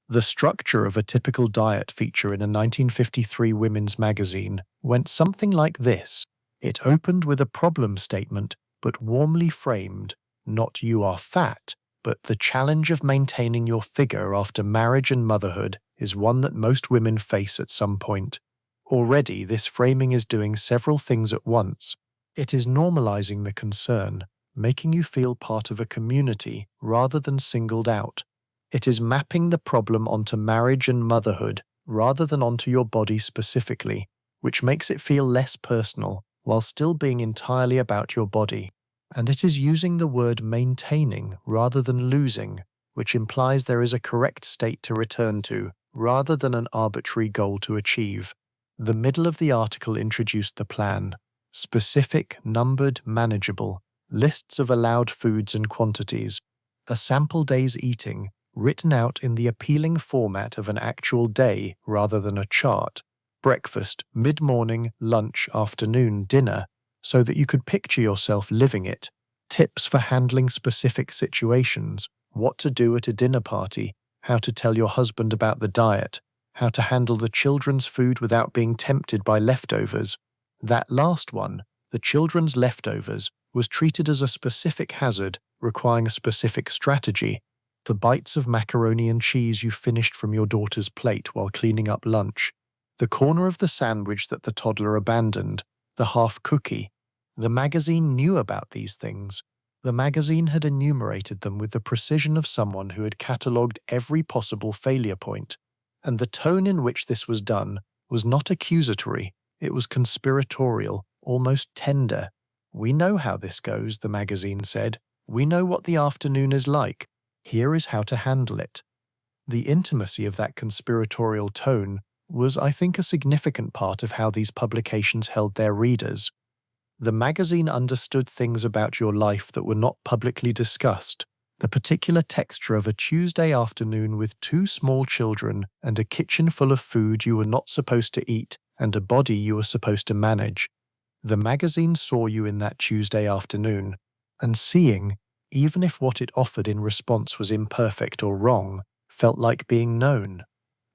The structure of a typical diet feature in a 1953 women's magazine went something like this. It opened with a problem statement, but warmly framed, not "you are fat," but "the challenge of maintaining your figure after marriage and motherhood is one that most women face at some point." Already, this framing is doing several things at once. It is normalizing the concern, making you feel part of a community rather than singled out. It is mapping the problem onto marriage and motherhood rather than onto your body specifically, which makes it feel less personal while still being entirely about your body. And it is using the word maintaining rather than losing, which implies there is a correct state to return to rather than an arbitrary goal to achieve. The middle of the article introduced the plan. Specific, numbered, manageable, lists of allowed foods and quantities, a sample day's eating, written out in the appealing format of an actual day rather than a chart, breakfast, mid-morning, lunch, afternoon, dinner, so that you could picture yourself living it, tips for handling specific situations, what to do at a dinner party, how to tell your husband about the diet, how to handle the children's food without being tempted by leftovers. That last one, the children's leftovers, was treated as a specific hazard requiring a specific strategy. The bites of macaroni and cheese you finished from your daughter's plate while cleaning up lunch, the corner of the sandwich that the toddler abandoned, the half cookie. The magazine knew about these things. The magazine had enumerated them with the precision of someone who had catalogued every possible failure point. And the tone in which this was done was not accusatory, it was conspiratorial, almost tender. "We know how this goes," the magazine said. "We know what the afternoon is like. Here is how to handle it." The intimacy of that conspiratorial tone was, I think, a significant part of how these publications held their readers. The magazine understood things about your life that were not publicly discussed. The particular texture of a Tuesday afternoon with 2 small children and a kitchen full of food you were not supposed to eat and a body you were supposed to manage. The magazine saw you in that Tuesday afternoon, and seeing, even if what it offered in response was imperfect or wrong, felt like being known.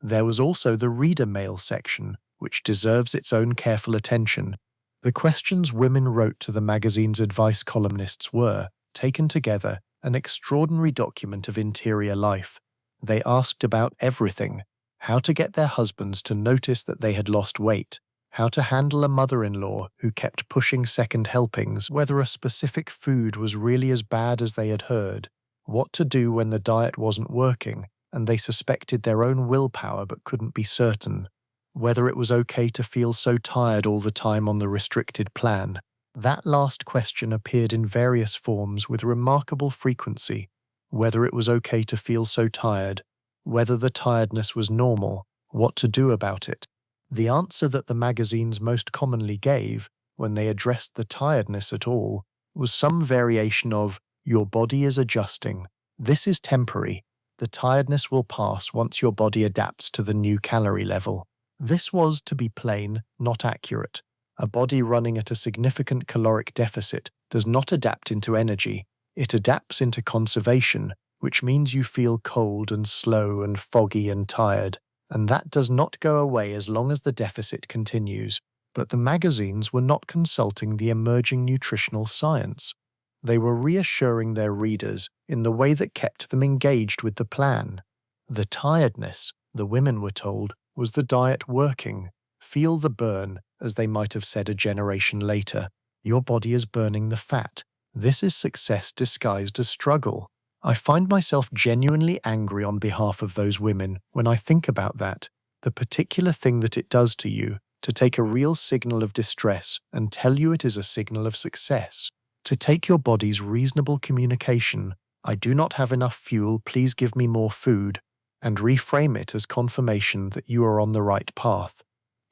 There was also the reader mail section, which deserves its own careful attention. The questions women wrote to the magazine's advice columnists were, taken together, an extraordinary document of interior life. They asked about everything: how to get their husbands to notice that they had lost weight, how to handle a mother-in-law who kept pushing second helpings, whether a specific food was really as bad as they had heard, what to do when the diet wasn't working and they suspected their own willpower but couldn't be certain, whether it was okay to feel so tired all the time on the restricted plan. That last question appeared in various forms with remarkable frequency: whether it was okay to feel so tired, whether the tiredness was normal, what to do about it. The answer that the magazines most commonly gave, when they addressed the tiredness at all, was some variation of, "Your body is adjusting. This is temporary. The tiredness will pass once your body adapts to the new calorie level." This was, to be plain, not accurate. A body running at a significant caloric deficit does not adapt into energy. It adapts into conservation, which means you feel cold and slow and foggy and tired. And that does not go away as long as the deficit continues. But the magazines were not consulting the emerging nutritional science. They were reassuring their readers in the way that kept them engaged with the plan. The tiredness, the women were told, was the diet working. Feel the burn, as they might have said a generation later. Your body is burning the fat. This is success disguised as struggle. I find myself genuinely angry on behalf of those women when I think about that. The particular thing that it does to you, to take a real signal of distress and tell you it is a signal of success. To take your body's reasonable communication, I do not have enough fuel, please give me more food, and reframe it as confirmation that you are on the right path.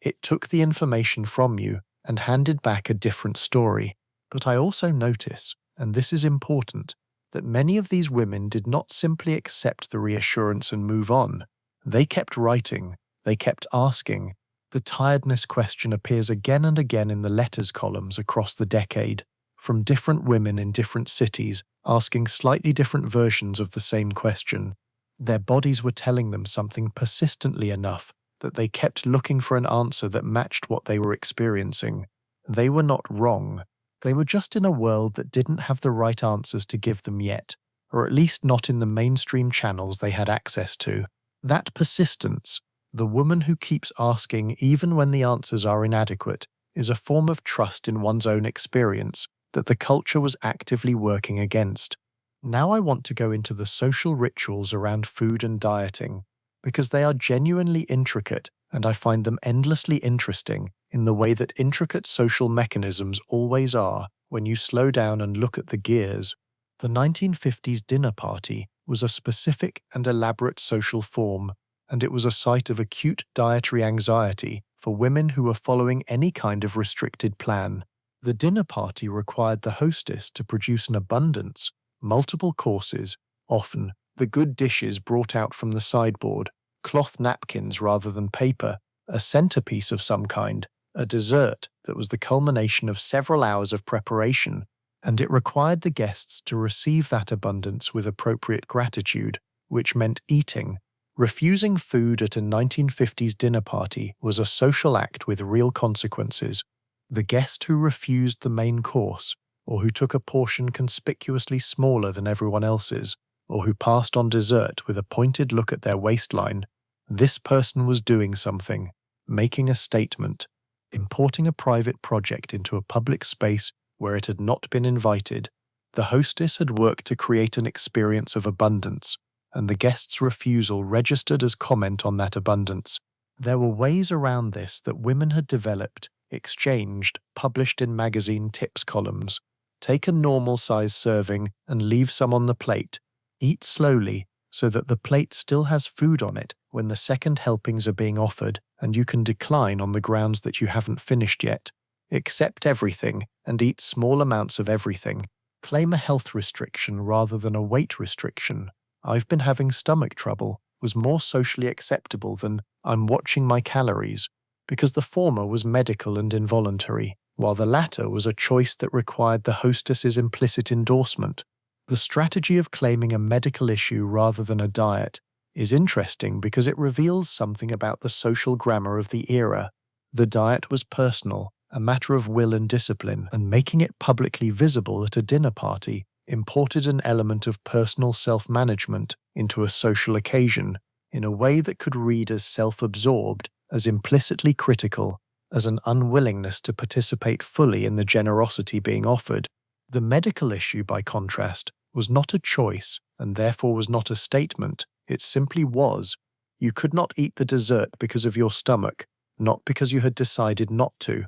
It took the information from you and handed back a different story. But I also notice, and this is important, that many of these women did not simply accept the reassurance and move on. They kept writing, they kept asking. The tiredness question appears again and again in the letters columns across the decade, from different women in different cities asking slightly different versions of the same question. Their bodies were telling them something persistently enough that they kept looking for an answer that matched what they were experiencing. They were not wrong. They were just in a world that didn't have the right answers to give them yet, or at least not in the mainstream channels they had access to. That persistence, the woman who keeps asking even when the answers are inadequate, is a form of trust in one's own experience that the culture was actively working against. Now I want to go into the social rituals around food and dieting, because they are genuinely intricate and I find them endlessly interesting in the way that intricate social mechanisms always are when you slow down and look at the gears. The 1950s dinner party was a specific and elaborate social form, and it was a site of acute dietary anxiety for women who were following any kind of restricted plan. The dinner party required the hostess to produce an abundance, multiple courses, often the good dishes brought out from the sideboard, cloth napkins rather than paper, a centerpiece of some kind, a dessert that was the culmination of several hours of preparation, and it required the guests to receive that abundance with appropriate gratitude, which meant eating. Refusing food at a 1950s dinner party was a social act with real consequences. The guest who refused the main course, or who took a portion conspicuously smaller than everyone else's, or who passed on dessert with a pointed look at their waistline, this person was doing something, making a statement, importing a private project into a public space where it had not been invited. The hostess had worked to create an experience of abundance, and the guest's refusal registered as comment on that abundance. There were ways around this that women had developed, exchanged, published in magazine tips columns. Take a normal-size serving and leave some on the plate. Eat slowly so that the plate still has food on it when the second helpings are being offered, and you can decline on the grounds that you haven't finished yet. Accept everything and eat small amounts of everything. Claim a health restriction rather than a weight restriction. I've been having stomach trouble was more socially acceptable than I'm watching my calories, because the former was medical and involuntary, while the latter was a choice that required the hostess's implicit endorsement. The strategy of claiming a medical issue rather than a diet is interesting because it reveals something about the social grammar of the era. The diet was personal, a matter of will and discipline, and making it publicly visible at a dinner party imported an element of personal self-management into a social occasion in a way that could read as self-absorbed, as implicitly critical, as an unwillingness to participate fully in the generosity being offered. The medical issue, by contrast, was not a choice and therefore was not a statement, it simply was. You could not eat the dessert because of your stomach, not because you had decided not to.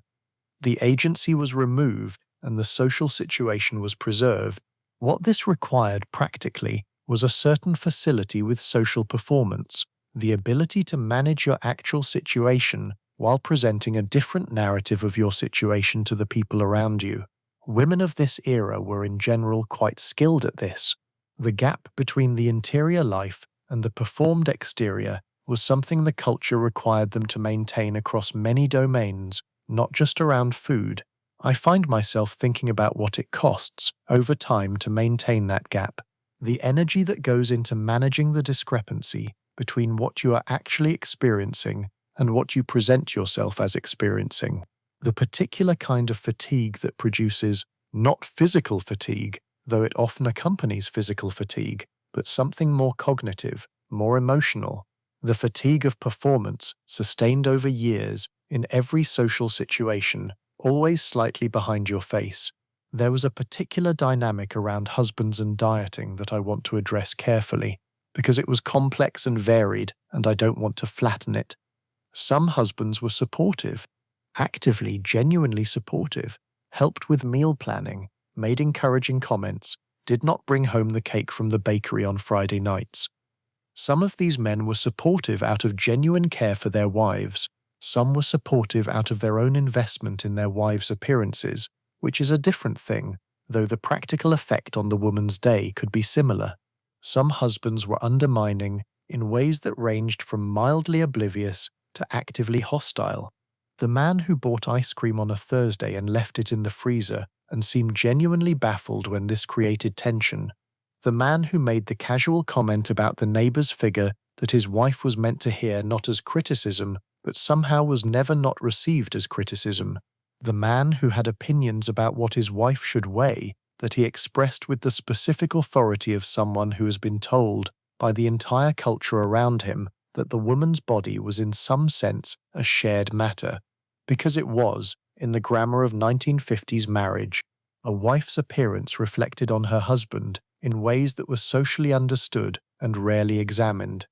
The agency was removed and the social situation was preserved. What this required practically was a certain facility with social performance, the ability to manage your actual situation while presenting a different narrative of your situation to the people around you. Women of this era were in general quite skilled at this. The gap between the interior life and the performed exterior was something the culture required them to maintain across many domains, not just around food. I find myself thinking about what it costs over time to maintain that gap. The energy that goes into managing the discrepancy between what you are actually experiencing and what you present yourself as experiencing. The particular kind of fatigue that produces not physical fatigue, though it often accompanies physical fatigue, but something more cognitive, more emotional. The fatigue of performance, sustained over years, in every social situation, always slightly behind your face. There was a particular dynamic around husbands and dieting that I want to address carefully, because it was complex and varied, and I don't want to flatten it. Some husbands were supportive, actively, genuinely supportive, helped with meal planning, made encouraging comments, did not bring home the cake from the bakery on Friday nights. Some of these men were supportive out of genuine care for their wives. Some were supportive out of their own investment in their wives' appearances, which is a different thing, though the practical effect on the woman's day could be similar. Some husbands were undermining in ways that ranged from mildly oblivious to actively hostile. The man who bought ice cream on a Thursday and left it in the freezer and seemed genuinely baffled when this created tension. The man who made the casual comment about the neighbor's figure that his wife was meant to hear not as criticism, but somehow was never not received as criticism. The man who had opinions about what his wife should weigh that he expressed with the specific authority of someone who has been told by the entire culture around him that the woman's body was in some sense a shared matter, because it was, in the grammar of 1950s marriage, a wife's appearance reflected on her husband in ways that were socially understood and rarely examined.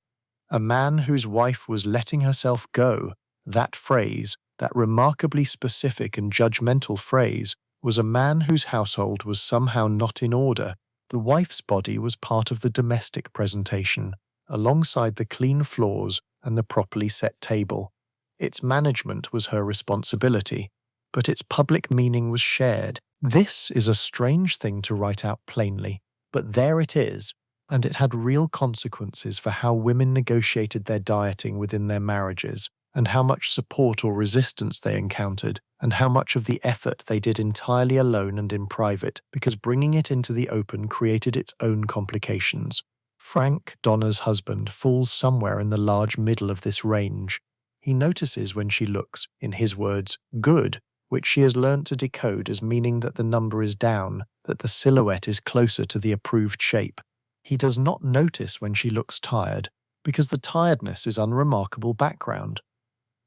A man whose wife was letting herself go, that phrase, that remarkably specific and judgmental phrase, was a man whose household was somehow not in order. The wife's body was part of the domestic presentation, alongside the clean floors and the properly set table. Its management was her responsibility, but its public meaning was shared. This is a strange thing to write out plainly, but there it is, and it had real consequences for how women negotiated their dieting within their marriages, and how much support or resistance they encountered, and how much of the effort they did entirely alone and in private, because bringing it into the open created its own complications. Frank, Donna's husband, falls somewhere in the large middle of this range. He notices when she looks, in his words, good, which she has learnt to decode as meaning that the number is down, that the silhouette is closer to the approved shape. He does not notice when she looks tired, because the tiredness is unremarkable background.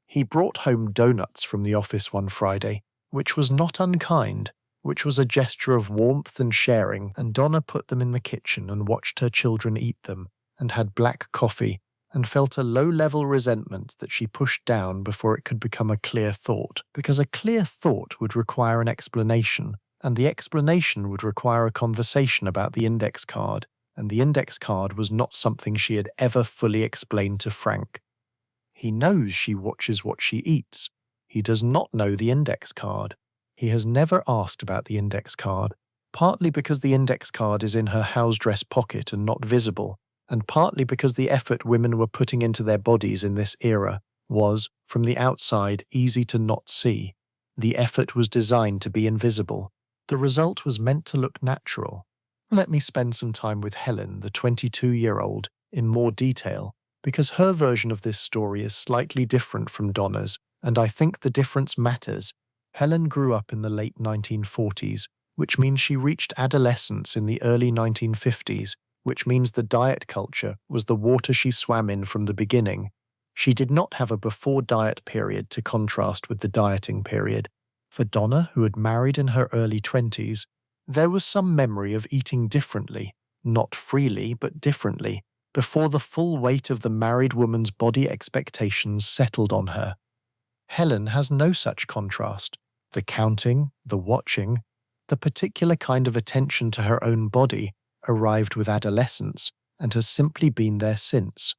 He brought home donuts from the office one Friday, which was not unkind, which was a gesture of warmth and sharing, and Donna put them in the kitchen and watched her children eat them, and had black coffee, and felt a low-level resentment that she pushed down before it could become a clear thought, because a clear thought would require an explanation, and the explanation would require a conversation about the index card, and the index card was not something she had ever fully explained to Frank. He knows she watches what she eats. He does not know the index card. He has never asked about the index card, partly because the index card is in her house dress pocket and not visible, and partly because the effort women were putting into their bodies in this era was, from the outside, easy to not see. The effort was designed to be invisible. The result was meant to look natural. Let me spend some time with Helen, the 22-year-old, in more detail, because her version of this story is slightly different from Donna's, and I think the difference matters. Helen grew up in the late 1940s, which means she reached adolescence in the early 1950s, which means the diet culture was the water she swam in from the beginning. She did not have a before-diet period to contrast with the dieting period. For Donna, who had married in her early 20s, there was some memory of eating differently, not freely, but differently, before the full weight of the married woman's body expectations settled on her. Helen has no such contrast. The counting, the watching, the particular kind of attention to her own body arrived with adolescence and has simply been there since.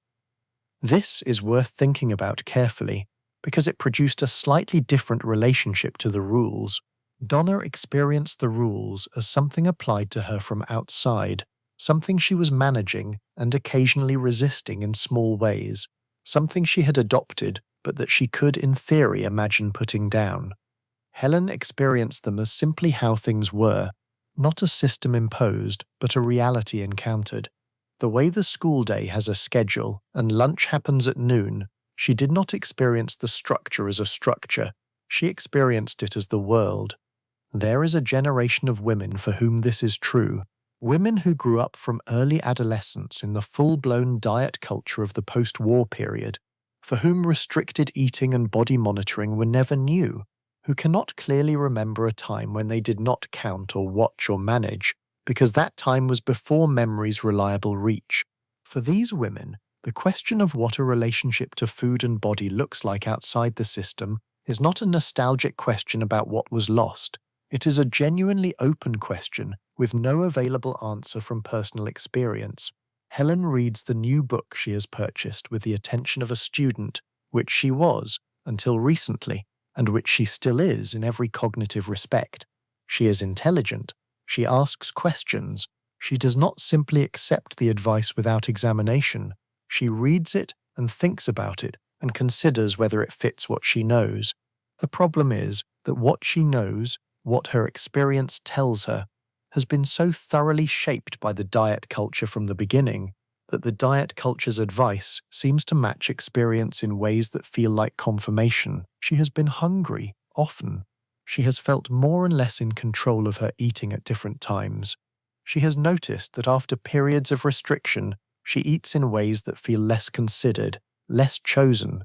This is worth thinking about carefully because it produced a slightly different relationship to the rules. Donna experienced the rules as something applied to her from outside, something she was managing and occasionally resisting in small ways, something she had adopted but that she could in theory imagine putting down. Helen experienced them as simply how things were, not a system imposed, but a reality encountered. The way the school day has a schedule and lunch happens at noon, she did not experience the structure as a structure. She experienced it as the world. There is a generation of women for whom this is true. Women who grew up from early adolescence in the full-blown diet culture of the post-war period, for whom restricted eating and body monitoring were never new, who cannot clearly remember a time when they did not count or watch or manage, because that time was before memory's reliable reach. For these women, the question of what a relationship to food and body looks like outside the system is not a nostalgic question about what was lost. It is a genuinely open question with no available answer from personal experience. Helen reads the new book she has purchased with the attention of a student, which she was, until recently, and which she still is in every cognitive respect. She is intelligent. She asks questions. She does not simply accept the advice without examination. She reads it and thinks about it and considers whether it fits what she knows. The problem is that what she knows, what her experience tells her, has been so thoroughly shaped by the diet culture from the beginning that the diet culture's advice seems to match experience in ways that feel like confirmation. She has been hungry, often. She has felt more and less in control of her eating at different times. She has noticed that after periods of restriction, she eats in ways that feel less considered, less chosen.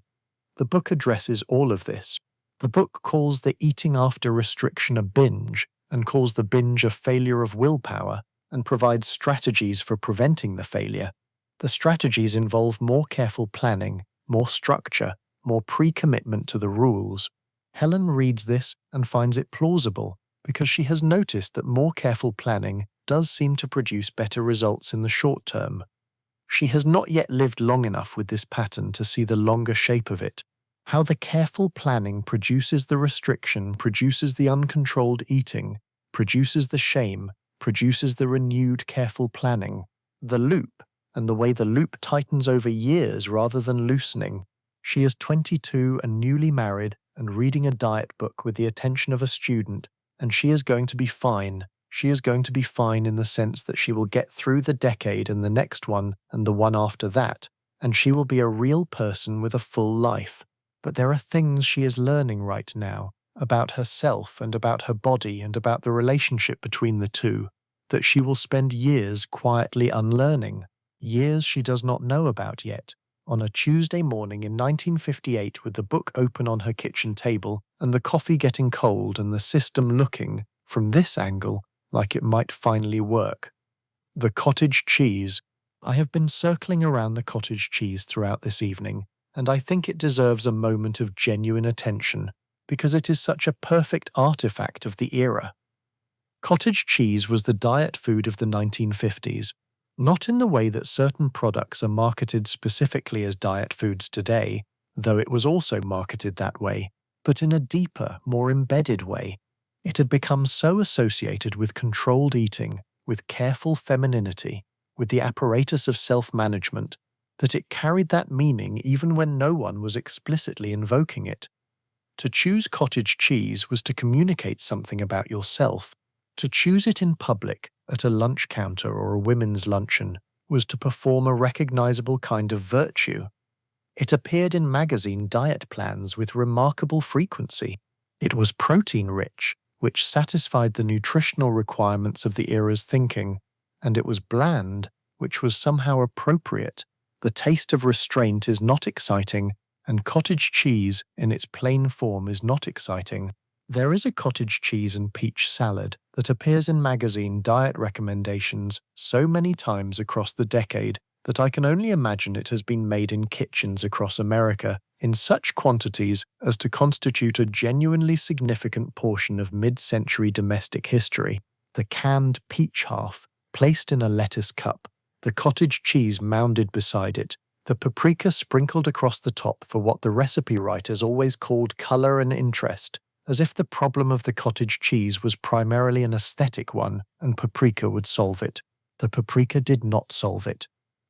The book addresses all of this. The book calls the eating after restriction a binge, and calls the binge a failure of willpower, and provides strategies for preventing the failure. The strategies involve more careful planning, more structure, more pre-commitment to the rules. Helen reads this and finds it plausible because she has noticed that more careful planning does seem to produce better results in the short term. She has not yet lived long enough with this pattern to see the longer shape of it. How the careful planning produces the restriction, produces the uncontrolled eating, produces the shame, produces the renewed careful planning. The loop, and the way the loop tightens over years rather than loosening. She is 22 and newly married and reading a diet book with the attention of a student, and she is going to be fine. She is going to be fine in the sense that she will get through the decade and the next one and the one after that, and she will be a real person with a full life. But there are things she is learning right now about herself and about her body and about the relationship between the two that she will spend years quietly unlearning, years she does not know about yet. On a Tuesday morning in 1958, with the book open on her kitchen table and the coffee getting cold and the system looking, from this angle, like it might finally work. The cottage cheese. I have been circling around the cottage cheese throughout this evening, and I think it deserves a moment of genuine attention, because it is such a perfect artifact of the era. Cottage cheese was the diet food of the 1950s, not in the way that certain products are marketed specifically as diet foods today, though it was also marketed that way, but in a deeper, more embedded way. It had become so associated with controlled eating, with careful femininity, with the apparatus of self-management, that it carried that meaning even when no one was explicitly invoking it. To choose cottage cheese was to communicate something about yourself. To choose it in public, at a lunch counter or a women's luncheon, was to perform a recognizable kind of virtue. It appeared in magazine diet plans with remarkable frequency. It was protein-rich, which satisfied the nutritional requirements of the era's thinking, and it was bland, which was somehow appropriate. The taste of restraint is not exciting, and cottage cheese in its plain form is not exciting. There is a cottage cheese and peach salad that appears in magazine diet recommendations so many times across the decade that I can only imagine it has been made in kitchens across America in such quantities as to constitute a genuinely significant portion of mid-century domestic history. The canned peach half, placed in a lettuce cup, the cottage cheese mounded beside it, the paprika sprinkled across the top for what the recipe writers always called color and interest, as if the problem of the cottage cheese was primarily an aesthetic one and paprika would solve it. The paprika did not solve it.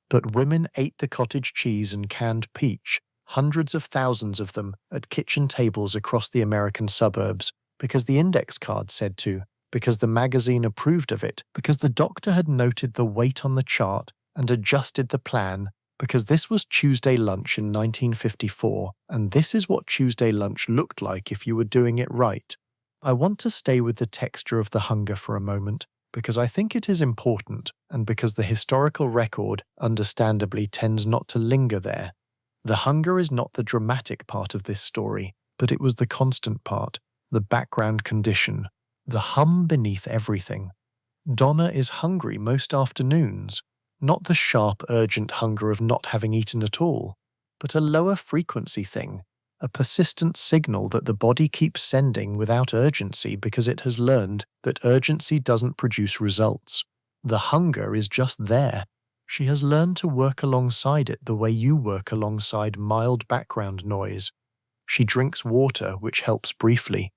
But women ate the cottage cheese and canned peach, hundreds of thousands of them, at kitchen tables across the American suburbs, because the index card said to, because the magazine approved of it, because the doctor had noted the weight on the chart and adjusted the plan, because this was Tuesday lunch in 1954, and this is what Tuesday lunch looked like if you were doing it right. I want to stay with the texture of the hunger for a moment, because I think it is important, and because the historical record, understandably, tends not to linger there. The hunger is not the dramatic part of this story, but it was the constant part, the background condition, the hum beneath everything. Donna is hungry most afternoons, not the sharp, urgent hunger of not having eaten at all, but a lower frequency thing, a persistent signal that the body keeps sending without urgency because it has learned that urgency doesn't produce results. The hunger is just there. She has learned to work alongside it the way you work alongside mild background noise. She drinks water, which helps briefly.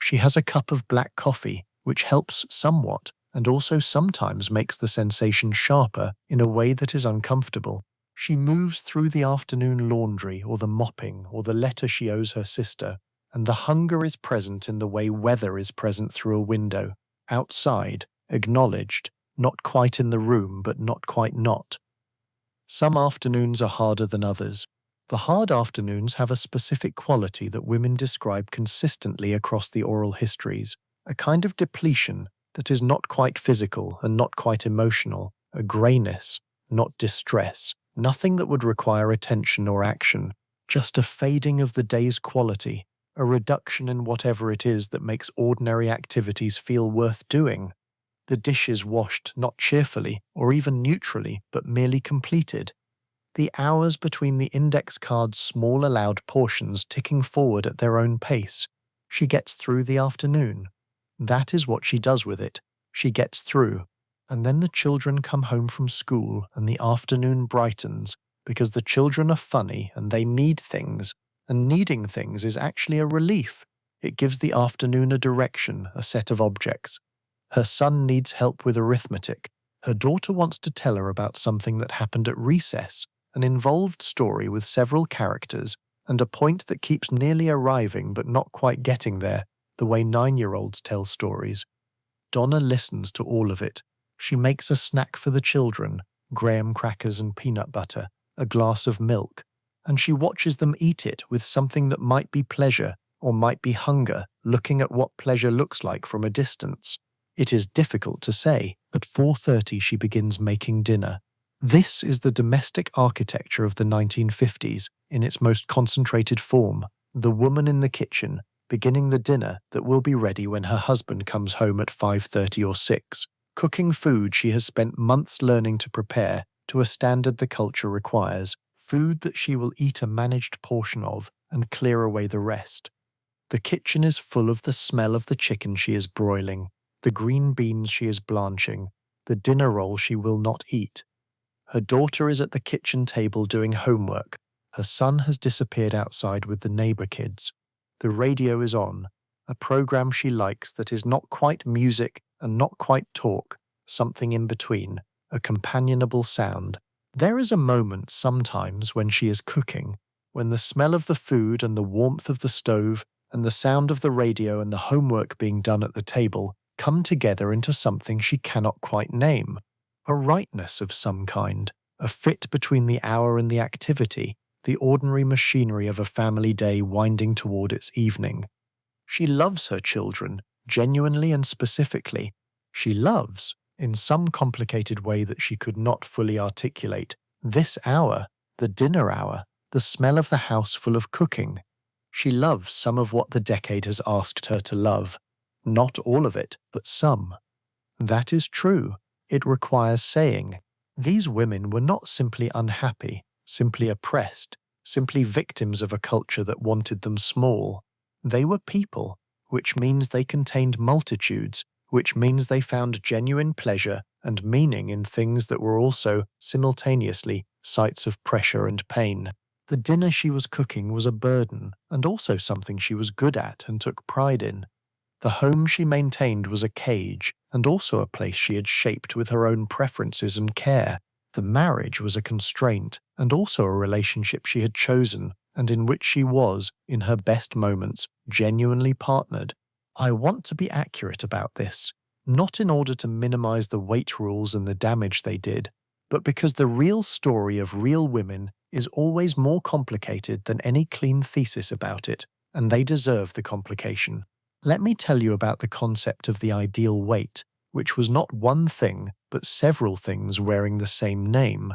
She has a cup of black coffee, which helps somewhat, and also sometimes makes the sensation sharper in a way that is uncomfortable. She moves through the afternoon laundry or the mopping or the letter she owes her sister, and the hunger is present in the way weather is present through a window, outside, acknowledged, not quite in the room but not quite not. Some afternoons are harder than others. The hard afternoons have a specific quality that women describe consistently across the oral histories, a kind of depletion that is not quite physical and not quite emotional, a grayness, not distress, nothing that would require attention or action, just a fading of the day's quality, a reduction in whatever it is that makes ordinary activities feel worth doing. The dishes washed not cheerfully or even neutrally, but merely completed. The hours between the index card's small allowed portions ticking forward at their own pace. She gets through the afternoon. That is what she does with it. She gets through. And then the children come home from school and the afternoon brightens, because the children are funny and they need things, and needing things is actually a relief. It gives the afternoon a direction, a set of objects. Her son needs help with arithmetic. Her daughter wants to tell her about something that happened at recess, an involved story with several characters, and a point that keeps nearly arriving but not quite getting there, the way 9-year-olds tell stories. Donna listens to all of it. She makes a snack for the children, graham crackers and peanut butter, a glass of milk, and she watches them eat it with something that might be pleasure or might be hunger, looking at what pleasure looks like from a distance. It is difficult to say. At 4:30 she begins making dinner. This is the domestic architecture of the 1950s in its most concentrated form. The woman in the kitchen, beginning the dinner that will be ready when her husband comes home at 5:30 or 6, cooking food she has spent months learning to prepare to a standard the culture requires, food that she will eat a managed portion of and clear away the rest. The kitchen is full of the smell of the chicken she is broiling, the green beans she is blanching, the dinner roll she will not eat. Her daughter is at the kitchen table doing homework. Her son has disappeared outside with the neighbor kids. The radio is on, a program she likes that is not quite music and not quite talk, something in between, a companionable sound. There is a moment sometimes when she is cooking, when the smell of the food and the warmth of the stove and the sound of the radio and the homework being done at the table come together into something she cannot quite name. A rightness of some kind, a fit between the hour and the activity, the ordinary machinery of a family day winding toward its evening. She loves her children, genuinely and specifically. She loves, in some complicated way that she could not fully articulate, this hour, the dinner hour, the smell of the house full of cooking. She loves some of what the decade has asked her to love. Not all of it, but some. That is true. It requires saying. These women were not simply unhappy, simply oppressed, simply victims of a culture that wanted them small. They were people, which means they contained multitudes, which means they found genuine pleasure and meaning in things that were also, simultaneously, sites of pressure and pain. The dinner she was cooking was a burden, and also something she was good at and took pride in. The home she maintained was a cage, and also a place she had shaped with her own preferences and care. The marriage was a constraint, and also a relationship she had chosen, and in which she was, in her best moments, genuinely partnered. I want to be accurate about this, not in order to minimize the weight rules and the damage they did, but because the real story of real women is always more complicated than any clean thesis about it, and they deserve the complication. Let me tell you about the concept of the ideal weight, which was not one thing, but several things wearing the same name.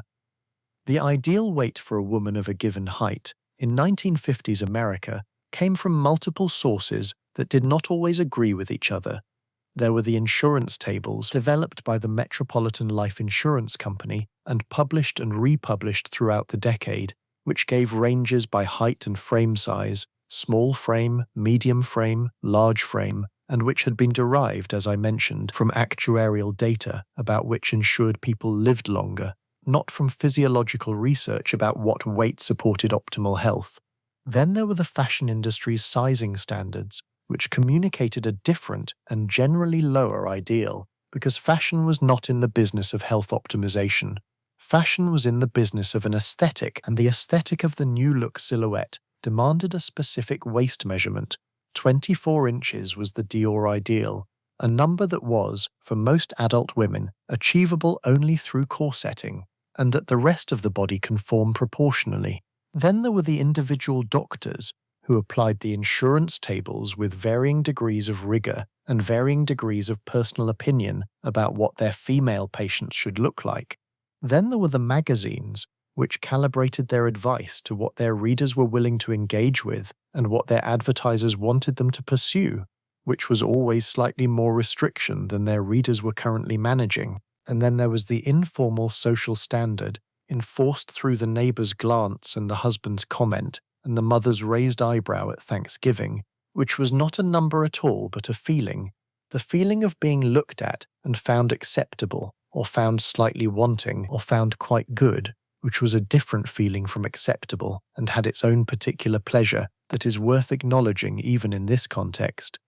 The ideal weight for a woman of a given height in 1950s America came from multiple sources that did not always agree with each other. There were the insurance tables developed by the Metropolitan Life Insurance Company and published and republished throughout the decade, which gave ranges by height and frame size, small frame, medium frame, large frame, and which had been derived, as I mentioned, from actuarial data about which ensured people lived longer, not from physiological research about what weight supported optimal health. Then there were the fashion industry's sizing standards, which communicated a different and generally lower ideal, because fashion was not in the business of health optimization. Fashion was in the business of an aesthetic, and the aesthetic of the new look silhouette demanded a specific waist measurement. 24 inches was the Dior ideal, a number that was, for most adult women, achievable only through corsetting, and that the rest of the body conformed proportionally. Then there were the individual doctors, who applied the insurance tables with varying degrees of rigor and varying degrees of personal opinion about what their female patients should look like. Then there were the magazines, which calibrated their advice to what their readers were willing to engage with and what their advertisers wanted them to pursue, which was always slightly more restriction than their readers were currently managing. And then there was the informal social standard, enforced through the neighbor's glance and the husband's comment and the mother's raised eyebrow at Thanksgiving, which was not a number at all but a feeling, the feeling of being looked at and found acceptable, or found slightly wanting, or found quite good, which was a different feeling from acceptable and had its own particular pleasure that is worth acknowledging even in this context.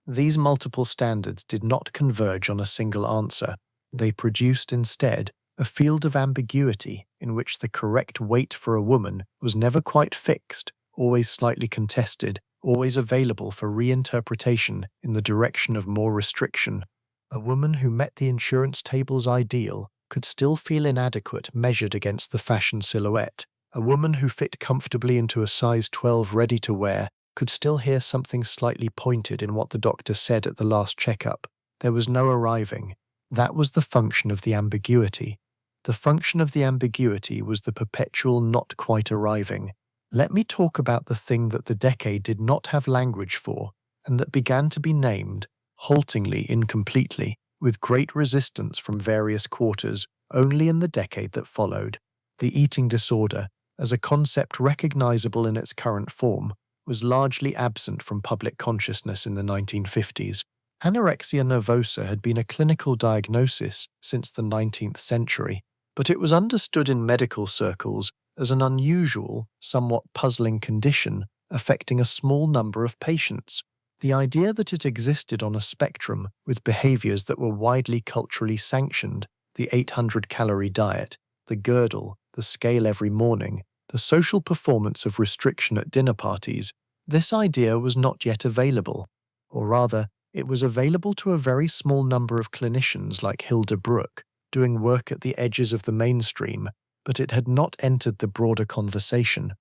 These multiple standards did not converge on a single answer. They produced instead a field of ambiguity in which the correct weight for a woman was never quite fixed, always slightly contested, always available for reinterpretation in the direction of more restriction. A woman who met the insurance table's ideal could still feel inadequate measured against the fashion silhouette. A woman who fit comfortably into a size 12 ready-to-wear could still hear something slightly pointed in what the doctor said at the last checkup. There was no arriving. That was the function of the ambiguity. The function of the ambiguity was the perpetual not quite arriving. Let me talk about the thing that the decade did not have language for, and that began to be named, haltingly, incompletely, with great resistance from various quarters, only in the decade that followed. The eating disorder, as a concept recognizable in its current form, was largely absent from public consciousness in the 1950s. Anorexia nervosa had been a clinical diagnosis since the 19th century, but it was understood in medical circles as an unusual, somewhat puzzling condition affecting a small number of patients. The idea that it existed on a spectrum with behaviors that were widely culturally sanctioned, the 800-calorie diet, the girdle, the scale every morning, the social performance of restriction at dinner parties, this idea was not yet available. Or rather, it was available to a very small number of clinicians like Hilda Brooke, doing work at the edges of the mainstream, but it had not entered the broader conversation.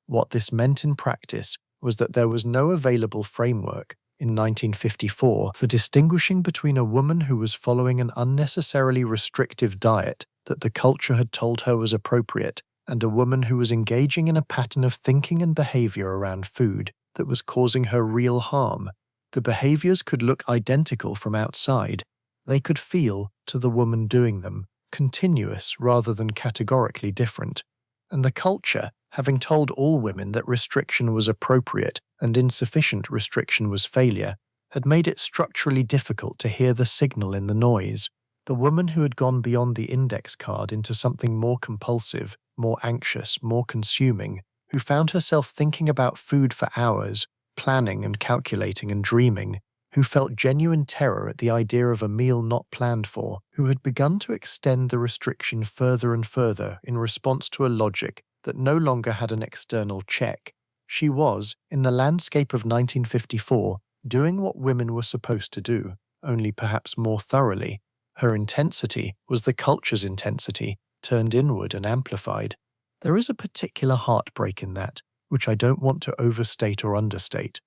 What this meant in practice was that there was no available framework in 1954 for distinguishing between a woman who was following an unnecessarily restrictive diet that the culture had told her was appropriate and a woman who was engaging in a pattern of thinking and behavior around food that was causing her real harm. The behaviors could look identical from outside. They could feel, to the woman doing them, continuous rather than categorically different. And the culture, having told all women that restriction was appropriate and insufficient restriction was failure, had made it structurally difficult to hear the signal in the noise. The woman who had gone beyond the index card into something more compulsive, more anxious, more consuming, who found herself thinking about food for hours, planning and calculating and dreaming, who felt genuine terror at the idea of a meal not planned for, who had begun to extend the restriction further and further in response to a logic that no longer had an external check. She was, in the landscape of 1954, doing what women were supposed to do, only perhaps more thoroughly. Her intensity was the culture's intensity, turned inward and amplified. There is a particular heartbreak in that, which I don't want to overstate or understate.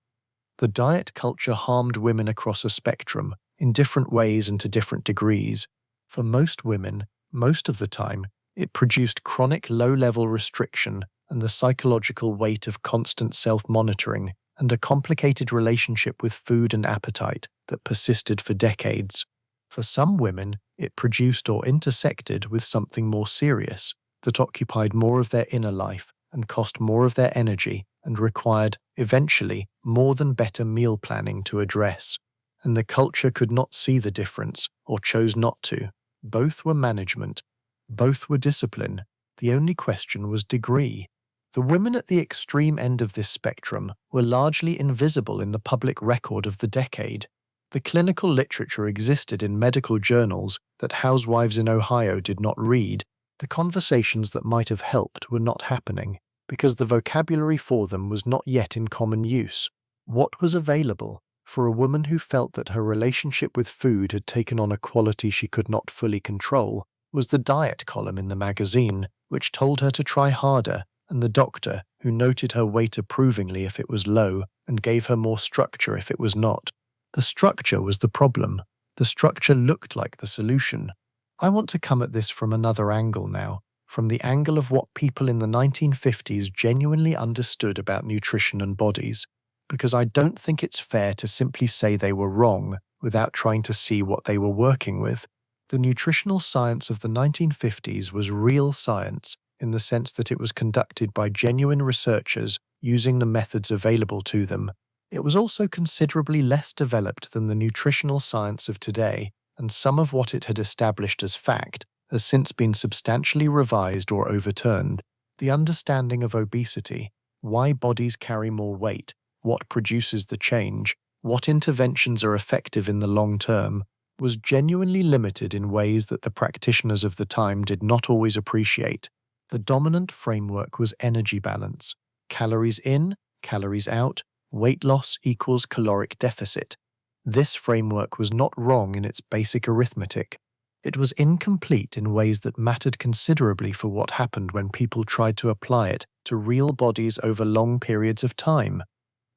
The diet culture harmed women across a spectrum, in different ways and to different degrees. For most women, most of the time, it produced chronic low-level restriction and the psychological weight of constant self-monitoring and a complicated relationship with food and appetite that persisted for decades. For some women, it produced or intersected with something more serious that occupied more of their inner life and cost more of their energy and required, eventually, more than better meal planning to address. And the culture could not see the difference or chose not to. Both were management. Both were discipline. The only question was degree. The women at the extreme end of this spectrum were largely invisible in the public record of the decade. The clinical literature existed in medical journals that housewives in Ohio did not read. The conversations that might have helped were not happening, because the vocabulary for them was not yet in common use. What was available, for a woman who felt that her relationship with food had taken on a quality she could not fully control, was the diet column in the magazine, which told her to try harder, and the doctor, who noted her weight approvingly if it was low and gave her more structure if it was not. The structure was the problem. The structure looked like the solution. I want to come at this from another angle now, from the angle of what people in the 1950s genuinely understood about nutrition and bodies, because I don't think it's fair to simply say they were wrong without trying to see what they were working with. The nutritional science of the 1950s was real science in the sense that it was conducted by genuine researchers using the methods available to them. It was also considerably less developed than the nutritional science of today, and some of what it had established as fact has since been substantially revised or overturned. The understanding of obesity, why bodies carry more weight, what produces the change, what interventions are effective in the long term, was genuinely limited in ways that the practitioners of the time did not always appreciate. The dominant framework was energy balance. Calories in, calories out, weight loss equals caloric deficit. This framework was not wrong in its basic arithmetic. It was incomplete in ways that mattered considerably for what happened when people tried to apply it to real bodies over long periods of time.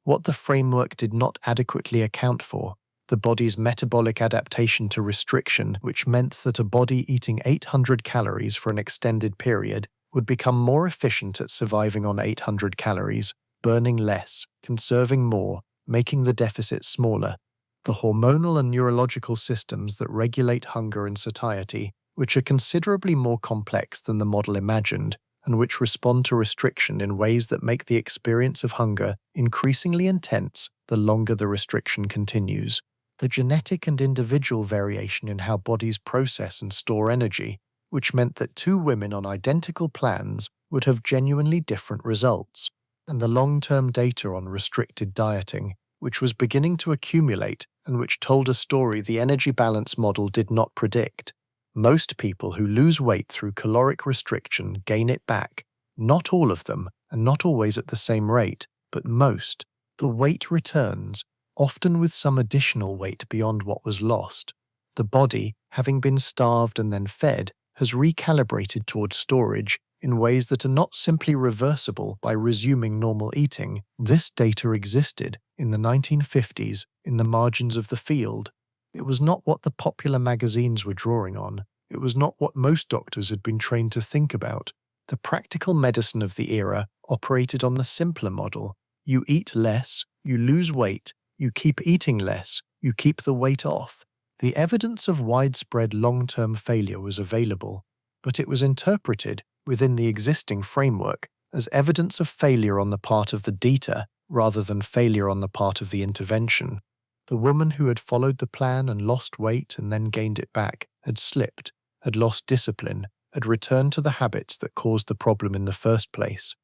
What the framework did not adequately account for, the body's metabolic adaptation to restriction, which meant that a body eating 800 calories for an extended period would become more efficient at surviving on 800 calories, burning less, conserving more, making the deficit smaller. The hormonal and neurological systems that regulate hunger and satiety, which are considerably more complex than the model imagined, and which respond to restriction in ways that make the experience of hunger increasingly intense the longer the restriction continues. The genetic and individual variation in how bodies process and store energy, which meant that two women on identical plans would have genuinely different results, and the long-term data on restricted dieting, which was beginning to accumulate and which told a story the energy balance model did not predict. Most people who lose weight through caloric restriction gain it back. Not all of them, and not always at the same rate, but most. The weight returns, often with some additional weight beyond what was lost. The body, having been starved and then fed, has recalibrated towards storage in ways that are not simply reversible by resuming normal eating. This data existed in the 1950s in the margins of the field. It was not what the popular magazines were drawing on. It was not what most doctors had been trained to think about. The practical medicine of the era operated on the simpler model. You eat less, you lose weight, you keep eating less, you keep the weight off. The evidence of widespread long-term failure was available, but it was interpreted within the existing framework as evidence of failure on the part of the data rather than failure on the part of the intervention. The woman who had followed the plan and lost weight and then gained it back had slipped, had lost discipline, had returned to the habits that caused the problem in the first place.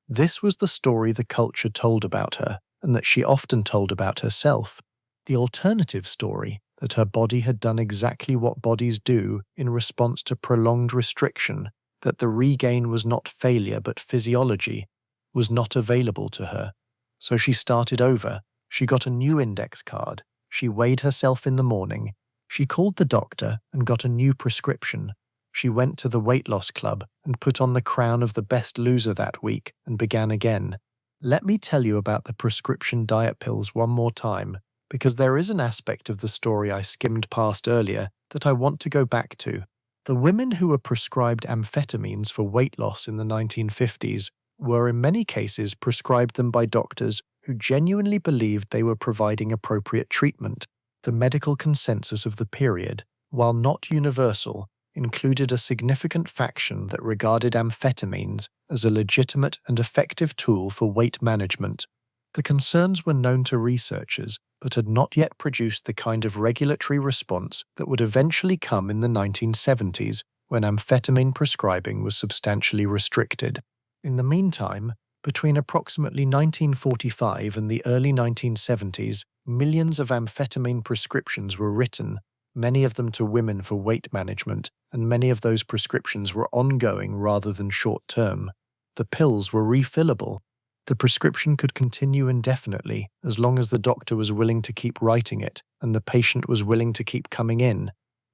This was the story the culture told about her, and that she often told about herself. The alternative story, that her body had done exactly what bodies do in response to prolonged restriction, that the regain was not failure but physiology, was not available to her. So she started over. She got a new index card. She weighed herself in the morning. She called the doctor and got a new prescription. She went to the weight loss club and put on the crown of the best loser that week and began again. Let me tell you about the prescription diet pills one more time, because there is an aspect of the story I skimmed past earlier that I want to go back to. The women who were prescribed amphetamines for weight loss in the 1950s were in many cases prescribed them by doctors who genuinely believed they were providing appropriate treatment. The medical consensus of the period, while not universal, included a significant faction that regarded amphetamines as a legitimate and effective tool for weight management. The concerns were known to researchers, but had not yet produced the kind of regulatory response that would eventually come in the 1970s, when amphetamine prescribing was substantially restricted. In the meantime, between approximately 1945 and the early 1970s, millions of amphetamine prescriptions were written, many of them to women for weight management, and many of those prescriptions were ongoing rather than short-term. The pills were refillable. The prescription could continue indefinitely as long as the doctor was willing to keep writing it and the patient was willing to keep coming in.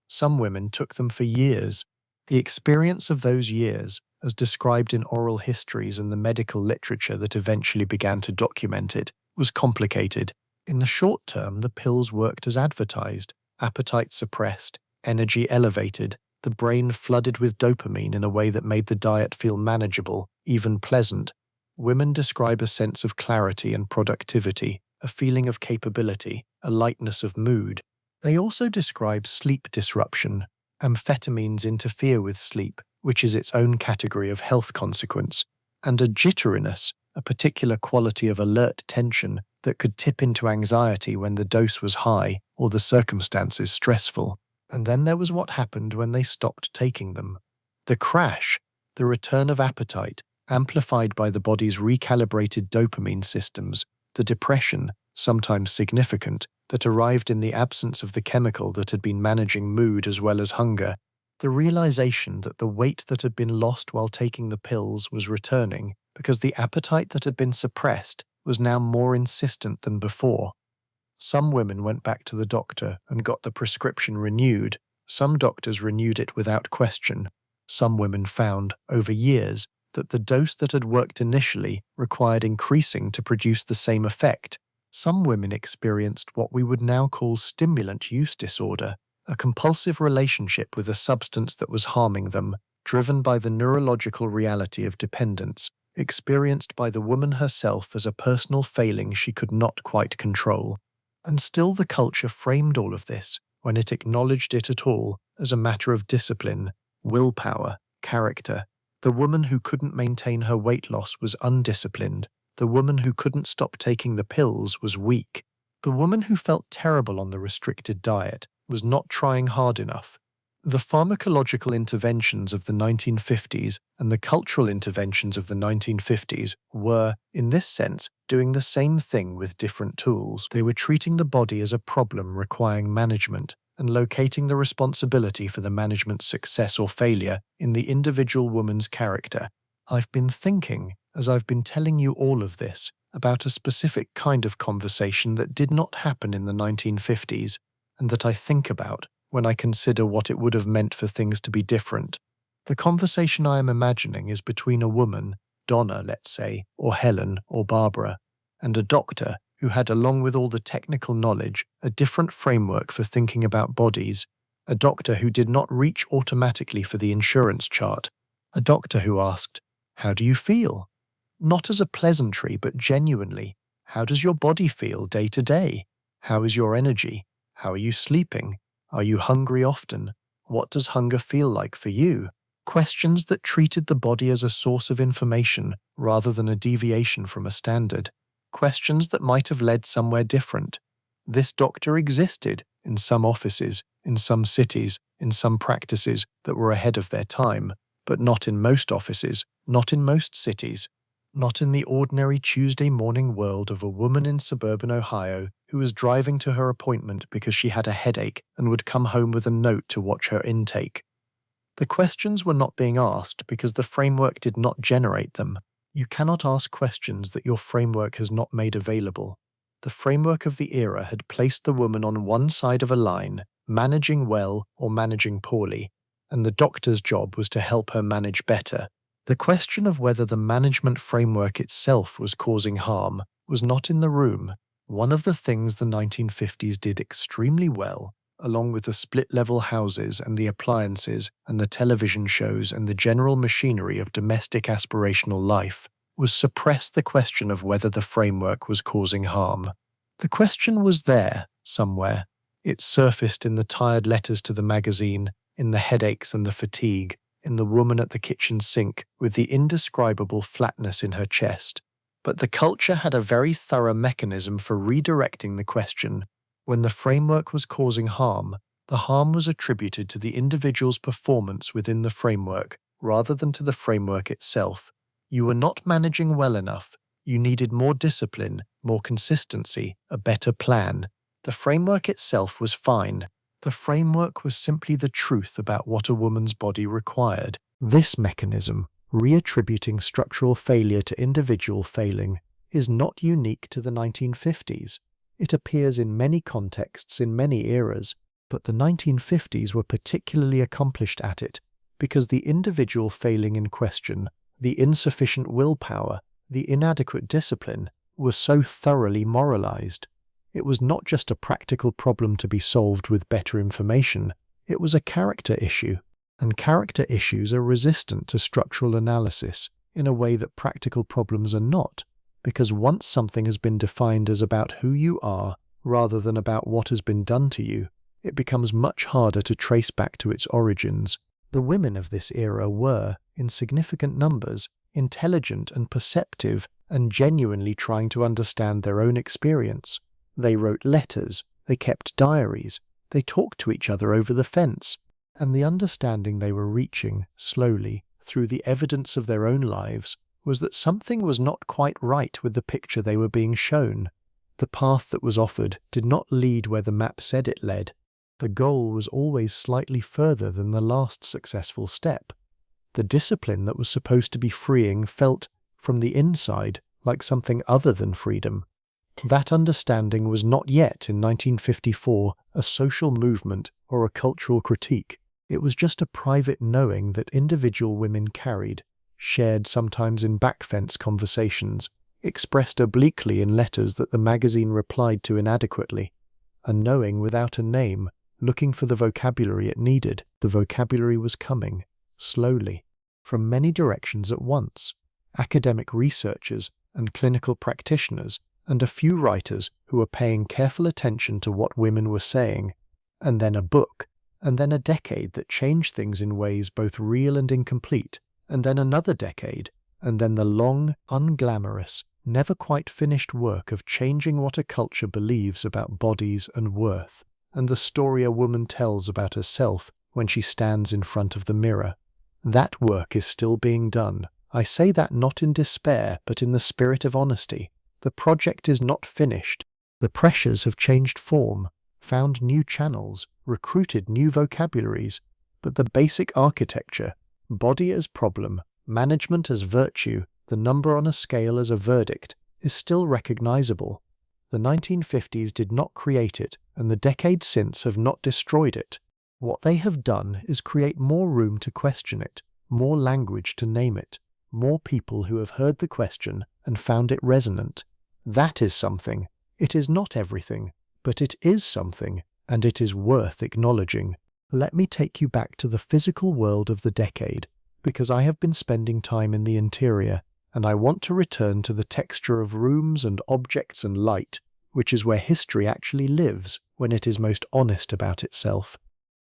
Some women took them for years. The experience of those years, as described in oral histories and the medical literature that eventually began to document it, was complicated. In the short term, the pills worked as advertised: appetite suppressed, energy elevated, the brain flooded with dopamine in a way that made the diet feel manageable, even pleasant. Women describe a sense of clarity and productivity, a feeling of capability, a lightness of mood. They also describe sleep disruption. Amphetamines interfere with sleep, which is its own category of health consequence, and a jitteriness, a particular quality of alert tension that could tip into anxiety when the dose was high or the circumstances stressful. And then there was what happened when they stopped taking them. The crash, the return of appetite, amplified by the body's recalibrated dopamine systems, the depression, sometimes significant, that arrived in the absence of the chemical that had been managing mood as well as hunger, the realization that the weight that had been lost while taking the pills was returning because the appetite that had been suppressed was now more insistent than before. Some women went back to the doctor and got the prescription renewed. Some doctors renewed it without question. Some women found, over years, that the dose that had worked initially required increasing to produce the same effect. Some women experienced what we would now call stimulant use disorder, a compulsive relationship with a substance that was harming them, driven by the neurological reality of dependence, experienced by the woman herself as a personal failing she could not quite control. And still the culture framed all of this, when it acknowledged it at all, as a matter of discipline, willpower, character. The woman who couldn't maintain her weight loss was undisciplined. The woman who couldn't stop taking the pills was weak. The woman who felt terrible on the restricted diet was not trying hard enough. The pharmacological interventions of the 1950s and the cultural interventions of the 1950s were, in this sense, doing the same thing with different tools. They were treating the body as a problem requiring management and locating the responsibility for the management's success or failure in the individual woman's character. I've been thinking, as I've been telling you all of this, about a specific kind of conversation that did not happen in the 1950s, and that I think about when I consider what it would have meant for things to be different. The conversation I am imagining is between a woman, Donna, let's say, or Helen, or Barbara, and a doctor who had, along with all the technical knowledge, a different framework for thinking about bodies, a doctor who did not reach automatically for the insurance chart, a doctor who asked, "How do you feel?" Not as a pleasantry, but genuinely, how does your body feel day to day? How is your energy? How are you sleeping? Are you hungry often? What does hunger feel like for you? Questions that treated the body as a source of information rather than a deviation from a standard. Questions that might have led somewhere different. This doctor existed in some offices, in some cities, in some practices that were ahead of their time, but not in most offices, not in most cities. Not in the ordinary Tuesday morning world of a woman in suburban Ohio who was driving to her appointment because she had a headache and would come home with a note to watch her intake. The questions were not being asked because the framework did not generate them. You cannot ask questions that your framework has not made available. The framework of the era had placed the woman on one side of a line, managing well or managing poorly, and the doctor's job was to help her manage better. The question of whether the management framework itself was causing harm was not in the room. One of the things the 1950s did extremely well, along with the split-level houses and the appliances and the television shows and the general machinery of domestic aspirational life, was suppress the question of whether the framework was causing harm. The question was there, somewhere. It surfaced in the tired letters to the magazine, in the headaches and the fatigue, in the woman at the kitchen sink with the indescribable flatness in her chest. But the culture had a very thorough mechanism for redirecting the question. When the framework was causing harm, the harm was attributed to the individual's performance within the framework rather than to the framework itself. You were not managing well enough. You needed more discipline, more consistency, a better plan. The framework itself was fine. The framework was simply the truth about what a woman's body required. This mechanism, reattributing structural failure to individual failing, is not unique to the 1950s. It appears in many contexts in many eras, but the 1950s were particularly accomplished at it because the individual failing in question, the insufficient willpower, the inadequate discipline, was so thoroughly moralized. It was not just a practical problem to be solved with better information, it was a character issue, and character issues are resistant to structural analysis in a way that practical problems are not, because once something has been defined as about who you are rather than about what has been done to you, it becomes much harder to trace back to its origins. The women of this era were, in significant numbers, intelligent and perceptive and genuinely trying to understand their own experience. They wrote letters, they kept diaries, they talked to each other over the fence, and the understanding they were reaching, slowly, through the evidence of their own lives, was that something was not quite right with the picture they were being shown. The path that was offered did not lead where the map said it led. The goal was always slightly further than the last successful step. The discipline that was supposed to be freeing felt, from the inside, like something other than freedom. That understanding was not yet, in 1954, a social movement or a cultural critique. It was just a private knowing that individual women carried, shared sometimes in backfence conversations, expressed obliquely in letters that the magazine replied to inadequately. A knowing without a name, looking for the vocabulary it needed. The vocabulary was coming, slowly, from many directions at once. Academic researchers and clinical practitioners and a few writers who were paying careful attention to what women were saying, and then a book, and then a decade that changed things in ways both real and incomplete, and then another decade, and then the long, unglamorous, never quite finished work of changing what a culture believes about bodies and worth, and the story a woman tells about herself when she stands in front of the mirror. That work is still being done. I say that not in despair, but in the spirit of honesty. The project is not finished. The pressures have changed form, found new channels, recruited new vocabularies, but the basic architecture, body as problem, management as virtue, the number on a scale as a verdict, is still recognizable. The 1950s did not create it, and the decades since have not destroyed it. What they have done is create more room to question it, more language to name it, more people who have heard the question and found it resonant. That is something. It is not everything, but it is something, and it is worth acknowledging. Let me take you back to the physical world of the decade, because I have been spending time in the interior, and I want to return to the texture of rooms and objects and light, which is where history actually lives when it is most honest about itself.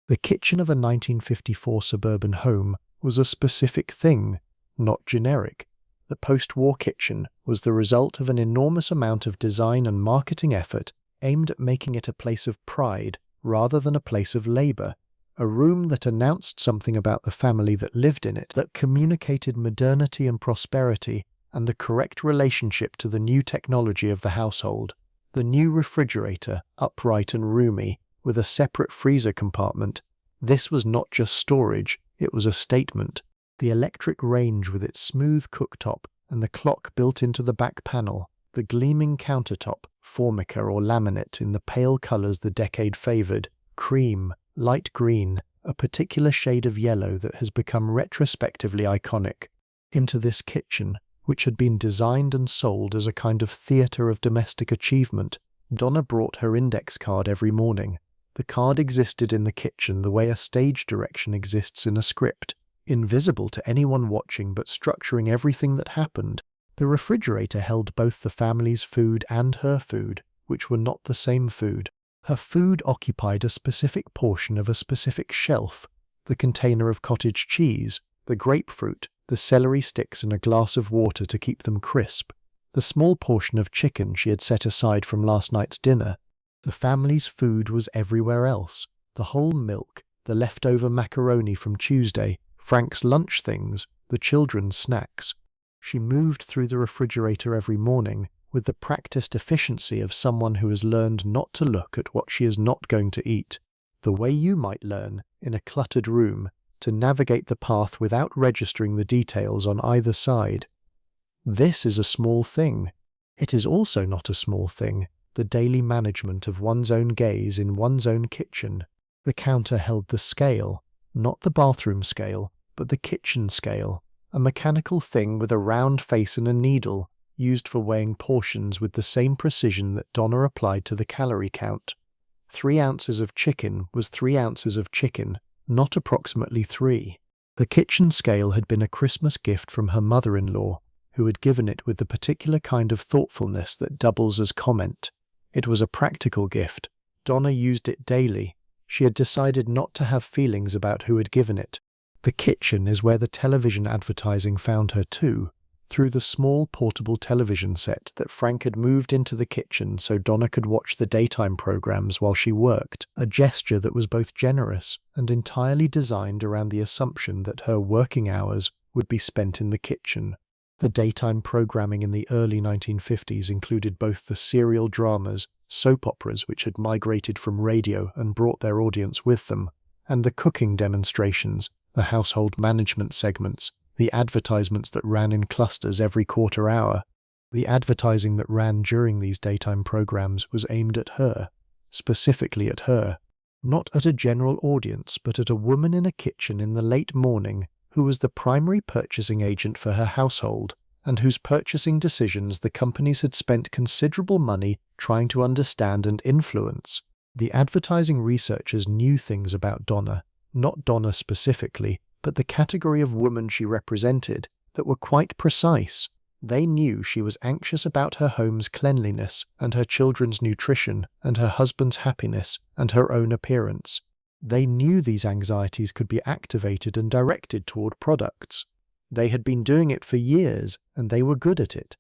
The kitchen of a 1954 suburban home was a specific thing, not generic. The post-war kitchen was the result of an enormous amount of design and marketing effort aimed at making it a place of pride rather than a place of labor, a room that announced something about the family that lived in it, that communicated modernity and prosperity and the correct relationship to the new technology of the household. The new refrigerator, upright and roomy, with a separate freezer compartment. This was not just storage, it was a statement. The electric range with its smooth cooktop and the clock built into the back panel, the gleaming countertop, formica or laminate in the pale colors the decade favored, cream, light green, a particular shade of yellow that has become retrospectively iconic. Into this kitchen, which had been designed and sold as a kind of theatre of domestic achievement, Donna brought her index card every morning. The card existed in the kitchen the way a stage direction exists in a script, invisible to anyone watching but structuring everything that happened. The refrigerator held both the family's food and her food, which were not the same food. Her food occupied a specific portion of a specific shelf: the container of cottage cheese, the grapefruit, the celery sticks and a glass of water to keep them crisp, the small portion of chicken she had set aside from last night's dinner. The family's food was everywhere else: the whole milk, the leftover macaroni from Tuesday, Frank's lunch things, the children's snacks. She moved through the refrigerator every morning with the practiced efficiency of someone who has learned not to look at what she is not going to eat, the way you might learn, in a cluttered room, to navigate the path without registering the details on either side. This is a small thing. It is also not a small thing, the daily management of one's own gaze in one's own kitchen. The counter held the scale, not the bathroom scale, but the kitchen scale, a mechanical thing with a round face and a needle, used for weighing portions with the same precision that Donna applied to the calorie count. 3 ounces of chicken was 3 ounces of chicken, not approximately 3. The kitchen scale had been a Christmas gift from her mother-in-law, who had given it with the particular kind of thoughtfulness that doubles as comment. It was a practical gift. Donna used it daily. She had decided not to have feelings about who had given it. The kitchen is where the television advertising found her too, through the small portable television set that Frank had moved into the kitchen so Donna could watch the daytime programs while she worked, a gesture that was both generous and entirely designed around the assumption that her working hours would be spent in the kitchen. The daytime programming in the early 1950s included both the serial dramas, soap operas which had migrated from radio and brought their audience with them, and the cooking demonstrations, the household management segments, the advertisements that ran in clusters every quarter hour. The advertising that ran during these daytime programs was aimed at her, specifically at her, not at a general audience but at a woman in a kitchen in the late morning who was the primary purchasing agent for her household, and whose purchasing decisions the companies had spent considerable money trying to understand and influence. The advertising researchers knew things about Donna, not Donna specifically, but the category of woman she represented, that were quite precise. They knew she was anxious about her home's cleanliness and her children's nutrition and her husband's happiness and her own appearance. They knew these anxieties could be activated and directed toward products. They had been doing it for years, and they were good at it.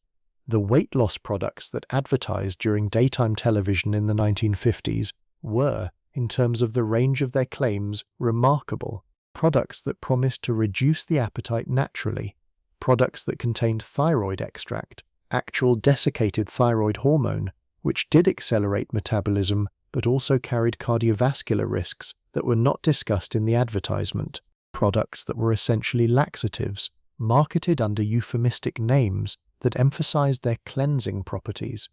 The weight loss products that advertised during daytime television in the 1950s were, in terms of the range of their claims, remarkable. Products that promised to reduce the appetite naturally, products that contained thyroid extract, actual desiccated thyroid hormone, which did accelerate metabolism but also carried cardiovascular risks that were not discussed in the advertisement, products that were essentially laxatives, marketed under euphemistic names that emphasized their cleansing properties,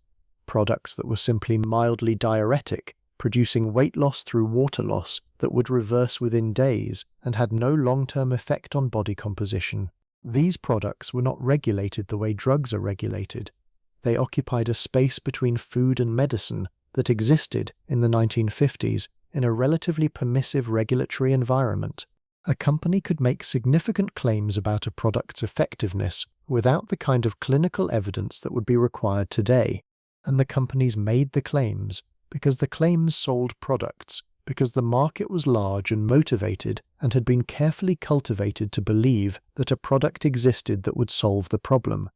products that were simply mildly diuretic, producing weight loss through water loss that would reverse within days and had no long-term effect on body composition. These products were not regulated the way drugs are regulated. They occupied a space between food and medicine that existed in the 1950s in a relatively permissive regulatory environment. A company could make significant claims about a product's effectiveness without the kind of clinical evidence that would be required today, and the companies made the claims because the claims sold products, because the market was large and motivated and had been carefully cultivated to believe that a product existed that would solve the problem.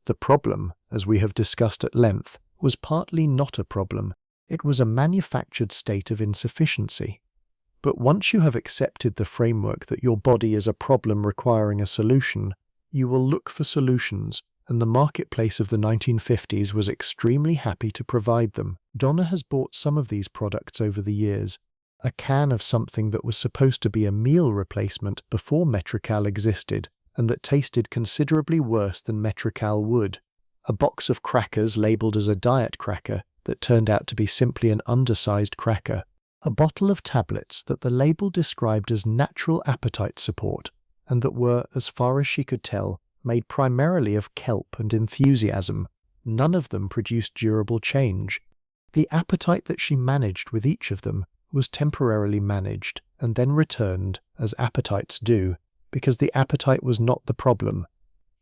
The problem, as we have discussed at length, was partly not a problem. It was a manufactured state of insufficiency. But once you have accepted the framework that your body is a problem requiring a solution, you will look for solutions, and the marketplace of the 1950s was extremely happy to provide them. Donna has bought some of these products over the years. A can of something that was supposed to be a meal replacement before Metrical existed, and that tasted considerably worse than Metrical would. A box of crackers labeled as a diet cracker that turned out to be simply an undersized cracker. A bottle of tablets that the label described as natural appetite support, and that were, as far as she could tell, made primarily of kelp and enthusiasm. None of them produced durable change. The appetite that she managed with each of them was temporarily managed and then returned, as appetites do, because the appetite was not the problem.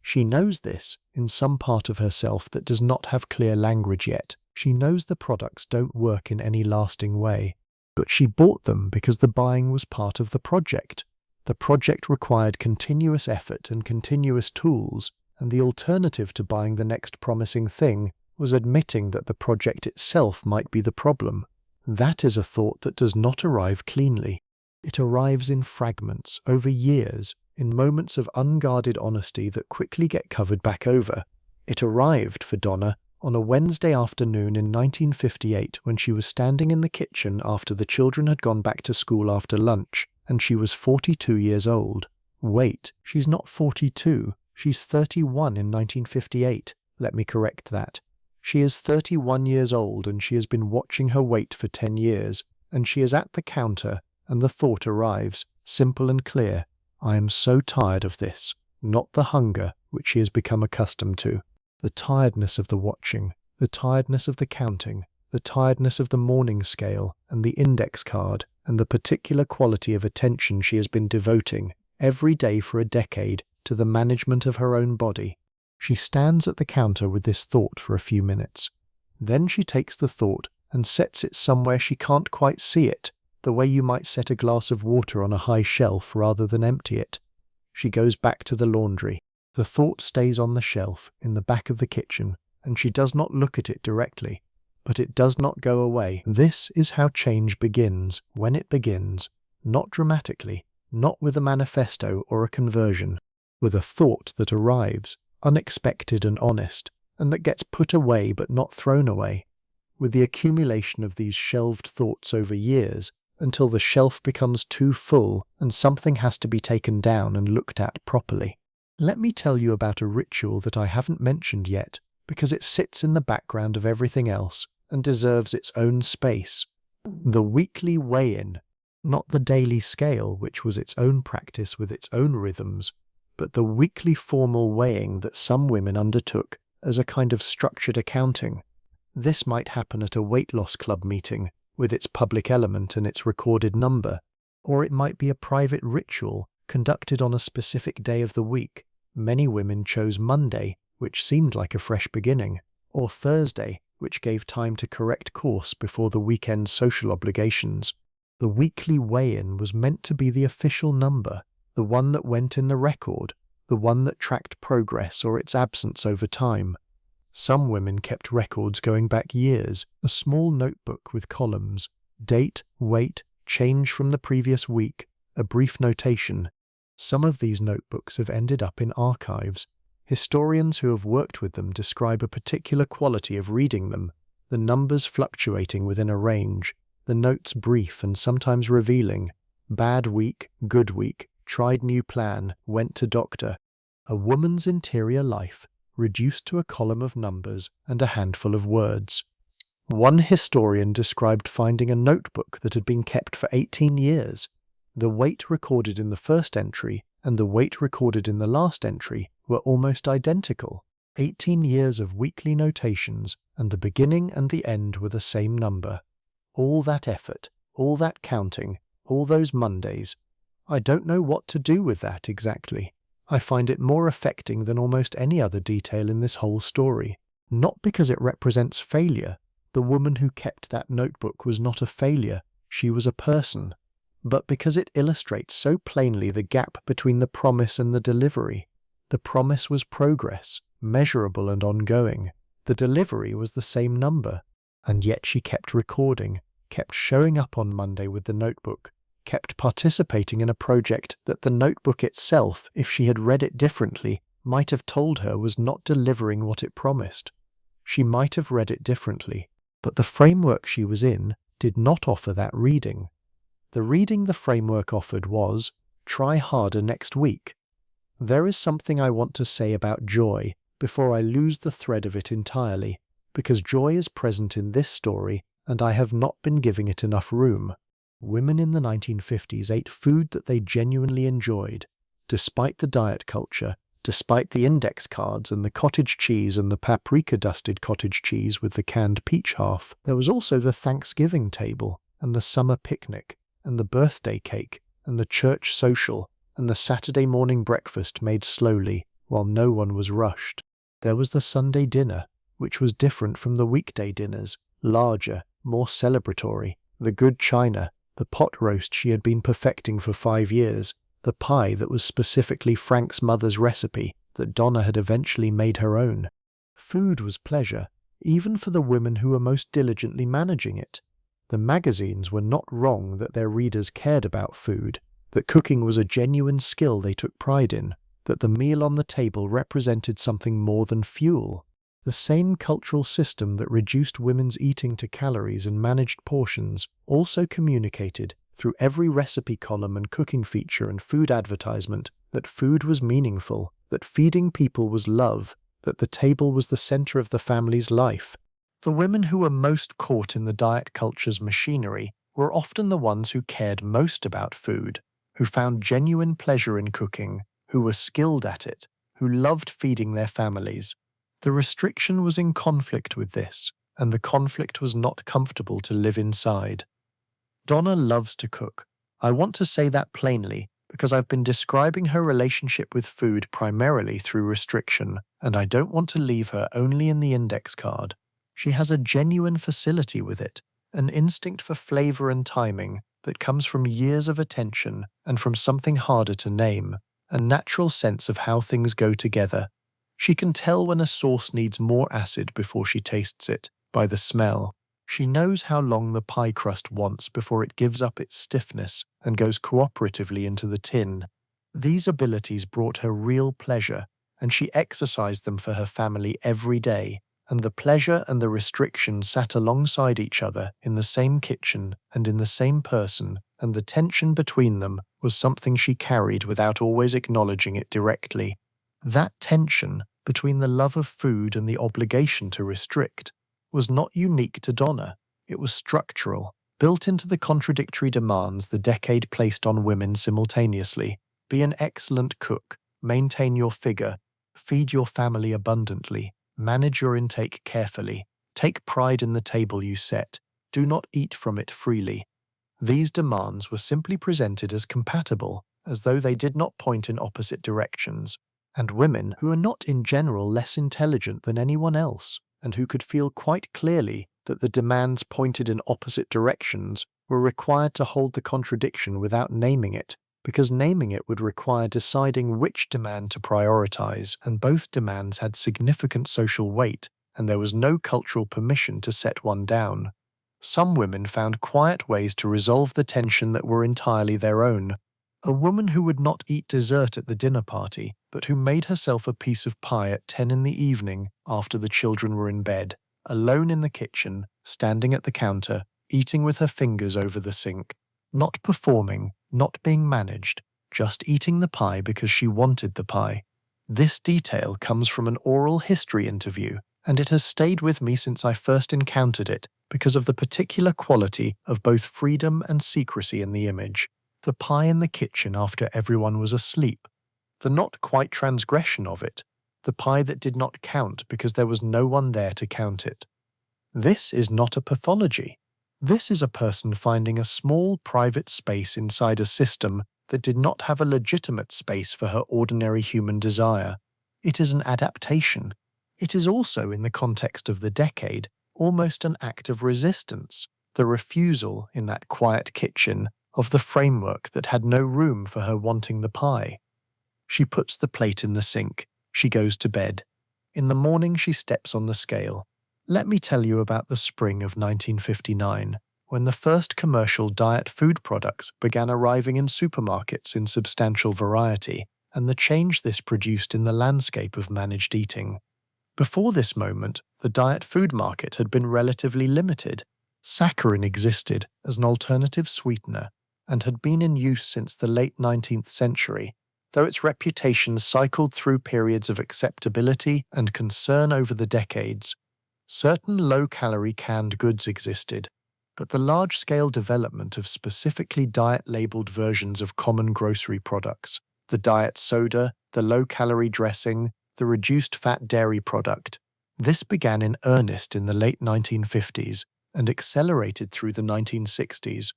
She knows this in some part of herself that does not have clear language yet. She knows the products don't work in any lasting way. But she bought them because the buying was part of the project. The project required continuous effort and continuous tools, and the alternative to buying the next promising thing was admitting that the project itself might be the problem. That is a thought that does not arrive cleanly. It arrives in fragments, over years, in moments of unguarded honesty that quickly get covered back over. It arrived for Donna on a Wednesday afternoon in 1958 when she was standing in the kitchen after the children had gone back to school after lunch, and she was 42 years old. Wait, she's not 42, she's 31 in 1958. Let me correct that. She is 31 years old and she has been watching her weight for 10 years, and she is at the counter, and the thought arrives, simple and clear. I am so tired of this, not the hunger which she has become accustomed to. The tiredness of the watching, the tiredness of the counting, the tiredness of the morning scale and the index card, and the particular quality of attention she has been devoting, every day for a decade, to the management of her own body. She stands at the counter with this thought for a few minutes. Then she takes the thought and sets it somewhere she can't quite see it, the way you might set a glass of water on a high shelf rather than empty it. She goes back to the laundry. The thought stays on the shelf in the back of the kitchen, and she does not look at it directly, but it does not go away. This is how change begins, when it begins, not dramatically, not with a manifesto or a conversion, with a thought that arrives, unexpected and honest, and that gets put away but not thrown away, with the accumulation of these shelved thoughts over years, until the shelf becomes too full and something has to be taken down and looked at properly. Let me tell you about a ritual that I haven't mentioned yet, because it sits in the background of everything else and deserves its own space. The weekly weigh-in, not the daily scale, which was its own practice with its own rhythms, but the weekly formal weighing that some women undertook as a kind of structured accounting. This might happen at a weight loss club meeting, with its public element and its recorded number, or it might be a private ritual conducted on a specific day of the week. Many women chose Monday, which seemed like a fresh beginning, or Thursday, which gave time to correct course before the weekend social obligations. The weekly weigh-in was meant to be the official number, the one that went in the record, the one that tracked progress or its absence over time. Some women kept records going back years, a small notebook with columns, date, weight, change from the previous week, a brief notation. Some of these notebooks have ended up in archives. Historians who have worked with them describe a particular quality of reading them, the numbers fluctuating within a range, the notes brief and sometimes revealing. Bad week, good week, tried new plan, went to doctor. A woman's interior life, reduced to a column of numbers and a handful of words. One historian described finding a notebook that had been kept for 18 years. The weight recorded in the first entry and the weight recorded in the last entry were almost identical. 18 years of weekly notations, and the beginning and the end were the same number. All that effort, all that counting, all those Mondays. I don't know what to do with that exactly. I find it more affecting than almost any other detail in this whole story. Not because it represents failure. The woman who kept that notebook was not a failure. She was a person. But because it illustrates so plainly the gap between the promise and the delivery. The promise was progress, measurable and ongoing. The delivery was the same number. And yet she kept recording, kept showing up on Monday with the notebook, kept participating in a project that the notebook itself, if she had read it differently, might have told her was not delivering what it promised. She might have read it differently, but the framework she was in did not offer that reading. The reading the framework offered was, try harder next week. There is something I want to say about joy before I lose the thread of it entirely, because joy is present in this story and I have not been giving it enough room. Women in the 1950s ate food that they genuinely enjoyed. Despite the diet culture, despite the index cards and the cottage cheese and the paprika-dusted cottage cheese with the canned peach half, there was also the Thanksgiving table and the summer picnic and the birthday cake and the church social and the Saturday morning breakfast made slowly while no one was rushed. There was the Sunday dinner, which was different from the weekday dinners, larger, more celebratory, the good china, the pot roast she had been perfecting for 5 years, the pie that was specifically Frank's mother's recipe that Donna had eventually made her own. Food was pleasure, even for the women who were most diligently managing it. The magazines were not wrong that their readers cared about food, that cooking was a genuine skill they took pride in, that the meal on the table represented something more than fuel. The same cultural system that reduced women's eating to calories and managed portions also communicated, through every recipe column and cooking feature and food advertisement, that food was meaningful, that feeding people was love, that the table was the center of the family's life. The women who were most caught in the diet culture's machinery were often the ones who cared most about food, who found genuine pleasure in cooking, who were skilled at it, who loved feeding their families. The restriction was in conflict with this, and the conflict was not comfortable to live inside. Donna loves to cook. I want to say that plainly because I've been describing her relationship with food primarily through restriction, and I don't want to leave her only in the index card. She has a genuine facility with it, an instinct for flavor and timing that comes from years of attention and from something harder to name, a natural sense of how things go together. She can tell when a sauce needs more acid before she tastes it, by the smell. She knows how long the pie crust wants before it gives up its stiffness and goes cooperatively into the tin. These abilities brought her real pleasure, and she exercised them for her family every day, and the pleasure and the restriction sat alongside each other in the same kitchen and in the same person, and the tension between them was something she carried without always acknowledging it directly. That tension, between the love of food and the obligation to restrict, was not unique to Donna. It was structural, built into the contradictory demands the decade placed on women simultaneously. Be an excellent cook, maintain your figure, feed your family abundantly, manage your intake carefully, take pride in the table you set, do not eat from it freely. These demands were simply presented as compatible, as though they did not point in opposite directions. And women, who are not in general less intelligent than anyone else, and who could feel quite clearly that the demands pointed in opposite directions, were required to hold the contradiction without naming it, because naming it would require deciding which demand to prioritize, and both demands had significant social weight, and there was no cultural permission to set one down. Some women found quiet ways to resolve the tension that were entirely their own. A woman who would not eat dessert at the dinner party, but who made herself a piece of pie at 10 in the evening after the children were in bed, alone in the kitchen, standing at the counter, eating with her fingers over the sink, not performing, not being managed, just eating the pie because she wanted the pie. This detail comes from an oral history interview, and it has stayed with me since I first encountered it because of the particular quality of both freedom and secrecy in the image. The pie in the kitchen after everyone was asleep. The not quite transgression of it. The pie that did not count because there was no one there to count it. This is not a pathology. This is a person finding a small private space inside a system that did not have a legitimate space for her ordinary human desire. It is an adaptation. It is also, in the context of the decade, almost an act of resistance, the refusal, in that quiet kitchen, of the framework that had no room for her wanting the pie. She puts the plate in the sink. She goes to bed. In the morning she steps on the scale. Let me tell you about the spring of 1959, when the first commercial diet food products began arriving in supermarkets in substantial variety, and the change this produced in the landscape of managed eating. Before this moment, the diet food market had been relatively limited. Saccharin existed as an alternative sweetener and had been in use since the late 19th century, though its reputation cycled through periods of acceptability and concern over the decades. Certain low-calorie canned goods existed. But the large-scale development of specifically diet-labeled versions of common grocery products, the diet soda, the low-calorie dressing, the reduced-fat dairy product, this began in earnest in the late 1950s and accelerated through the 1960s.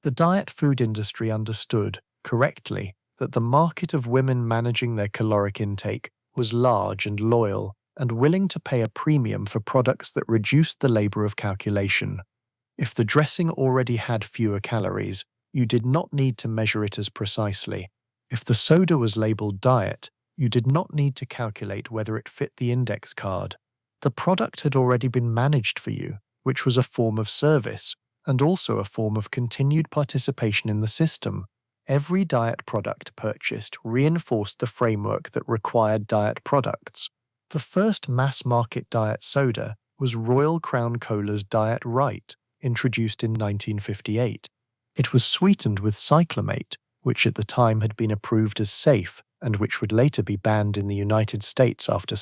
The diet food industry understood, correctly, that the market of women managing their caloric intake was large and loyal and willing to pay a premium for products that reduced the labor of calculation. If the dressing already had fewer calories, you did not need to measure it as precisely. If the soda was labeled diet, you did not need to calculate whether it fit the index card. The product had already been managed for you, which was a form of service, and also a form of continued participation in the system. Every diet product purchased reinforced the framework that required diet products. The first mass-market diet soda was Royal Crown Cola's Diet Right, introduced in 1958. It was sweetened with cyclamate, which at the time had been approved as safe and which would later be banned in the United States after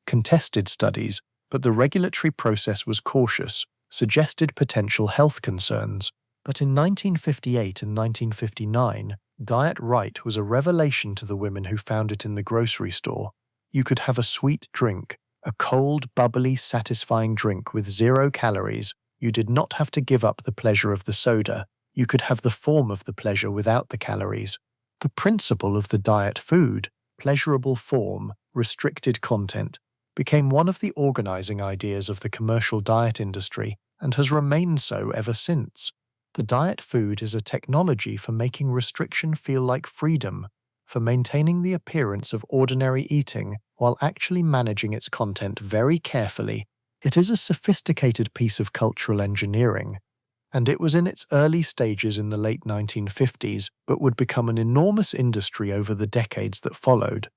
contested studies, but the regulatory process was cautious, suggested potential health concerns. But in 1958 and 1959, Diet Right was a revelation to the women who found it in the grocery store. You could have a sweet drink, a cold, bubbly, satisfying drink with 0 calories. You did not have to give up the pleasure of the soda. You could have the form of the pleasure without the calories. The principle of the diet food, pleasurable form, restricted content, became one of the organizing ideas of the commercial diet industry and has remained so ever since. The diet food is a technology for making restriction feel like freedom, for maintaining the appearance of ordinary eating while actually managing its content very carefully. It is a sophisticated piece of cultural engineering, and it was in its early stages in the late 1950s but would become an enormous industry over the decades that followed.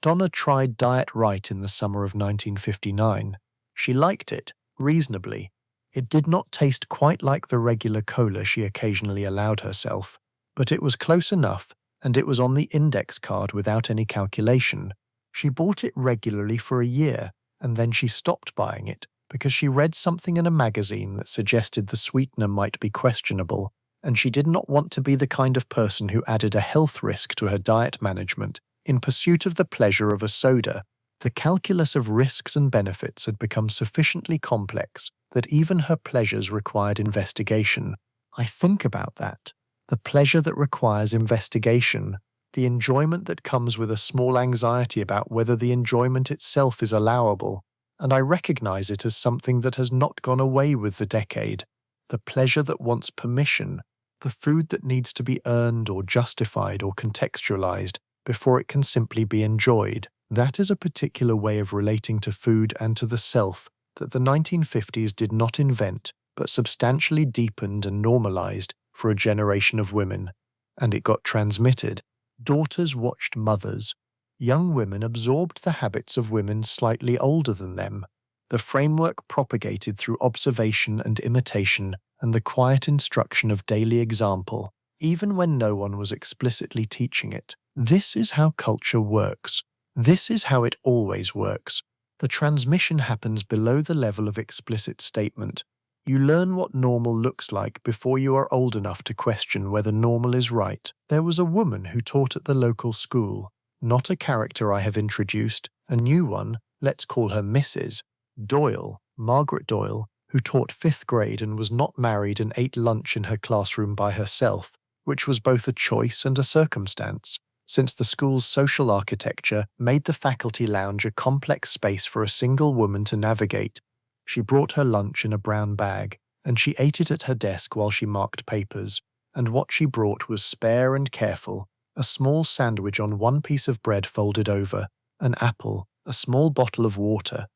Donna tried Diet Right in the summer of 1959. She liked it, reasonably. It did not taste quite like the regular cola she occasionally allowed herself, but it was close enough, and it was on the index card without any calculation. She bought it regularly for a year, and then she stopped buying it because she read something in a magazine that suggested the sweetener might be questionable, and she did not want to be the kind of person who added a health risk to her diet management in pursuit of the pleasure of a soda. The calculus of risks and benefits had become sufficiently complex that even her pleasures required investigation. I think about that. The pleasure that requires investigation, the enjoyment that comes with a small anxiety about whether the enjoyment itself is allowable, and I recognize it as something that has not gone away with the decade. The pleasure that wants permission, the food that needs to be earned or justified or contextualized before it can simply be enjoyed. That is a particular way of relating to food and to the self that the 1950s did not invent, but substantially deepened and normalized for a generation of women. And it got transmitted. Daughters watched mothers. Young women absorbed the habits of women slightly older than them. The framework propagated through observation and imitation and the quiet instruction of daily example, even when no one was explicitly teaching it. This is how culture works. This is how it always works. The transmission happens below the level of explicit statement. You learn what normal looks like before you are old enough to question whether normal is right. There was a woman who taught at the local school, not a character I have introduced, a new one, let's call her Mrs. Doyle, Margaret Doyle, who taught 5th grade and was not married and ate lunch in her classroom by herself, which was both a choice and a circumstance, since the school's social architecture made the faculty lounge a complex space for a single woman to navigate. She brought her lunch in a brown bag, and she ate it at her desk while she marked papers, and what she brought was spare and careful: a small sandwich on one piece of bread folded over, an apple, a small bottle of water.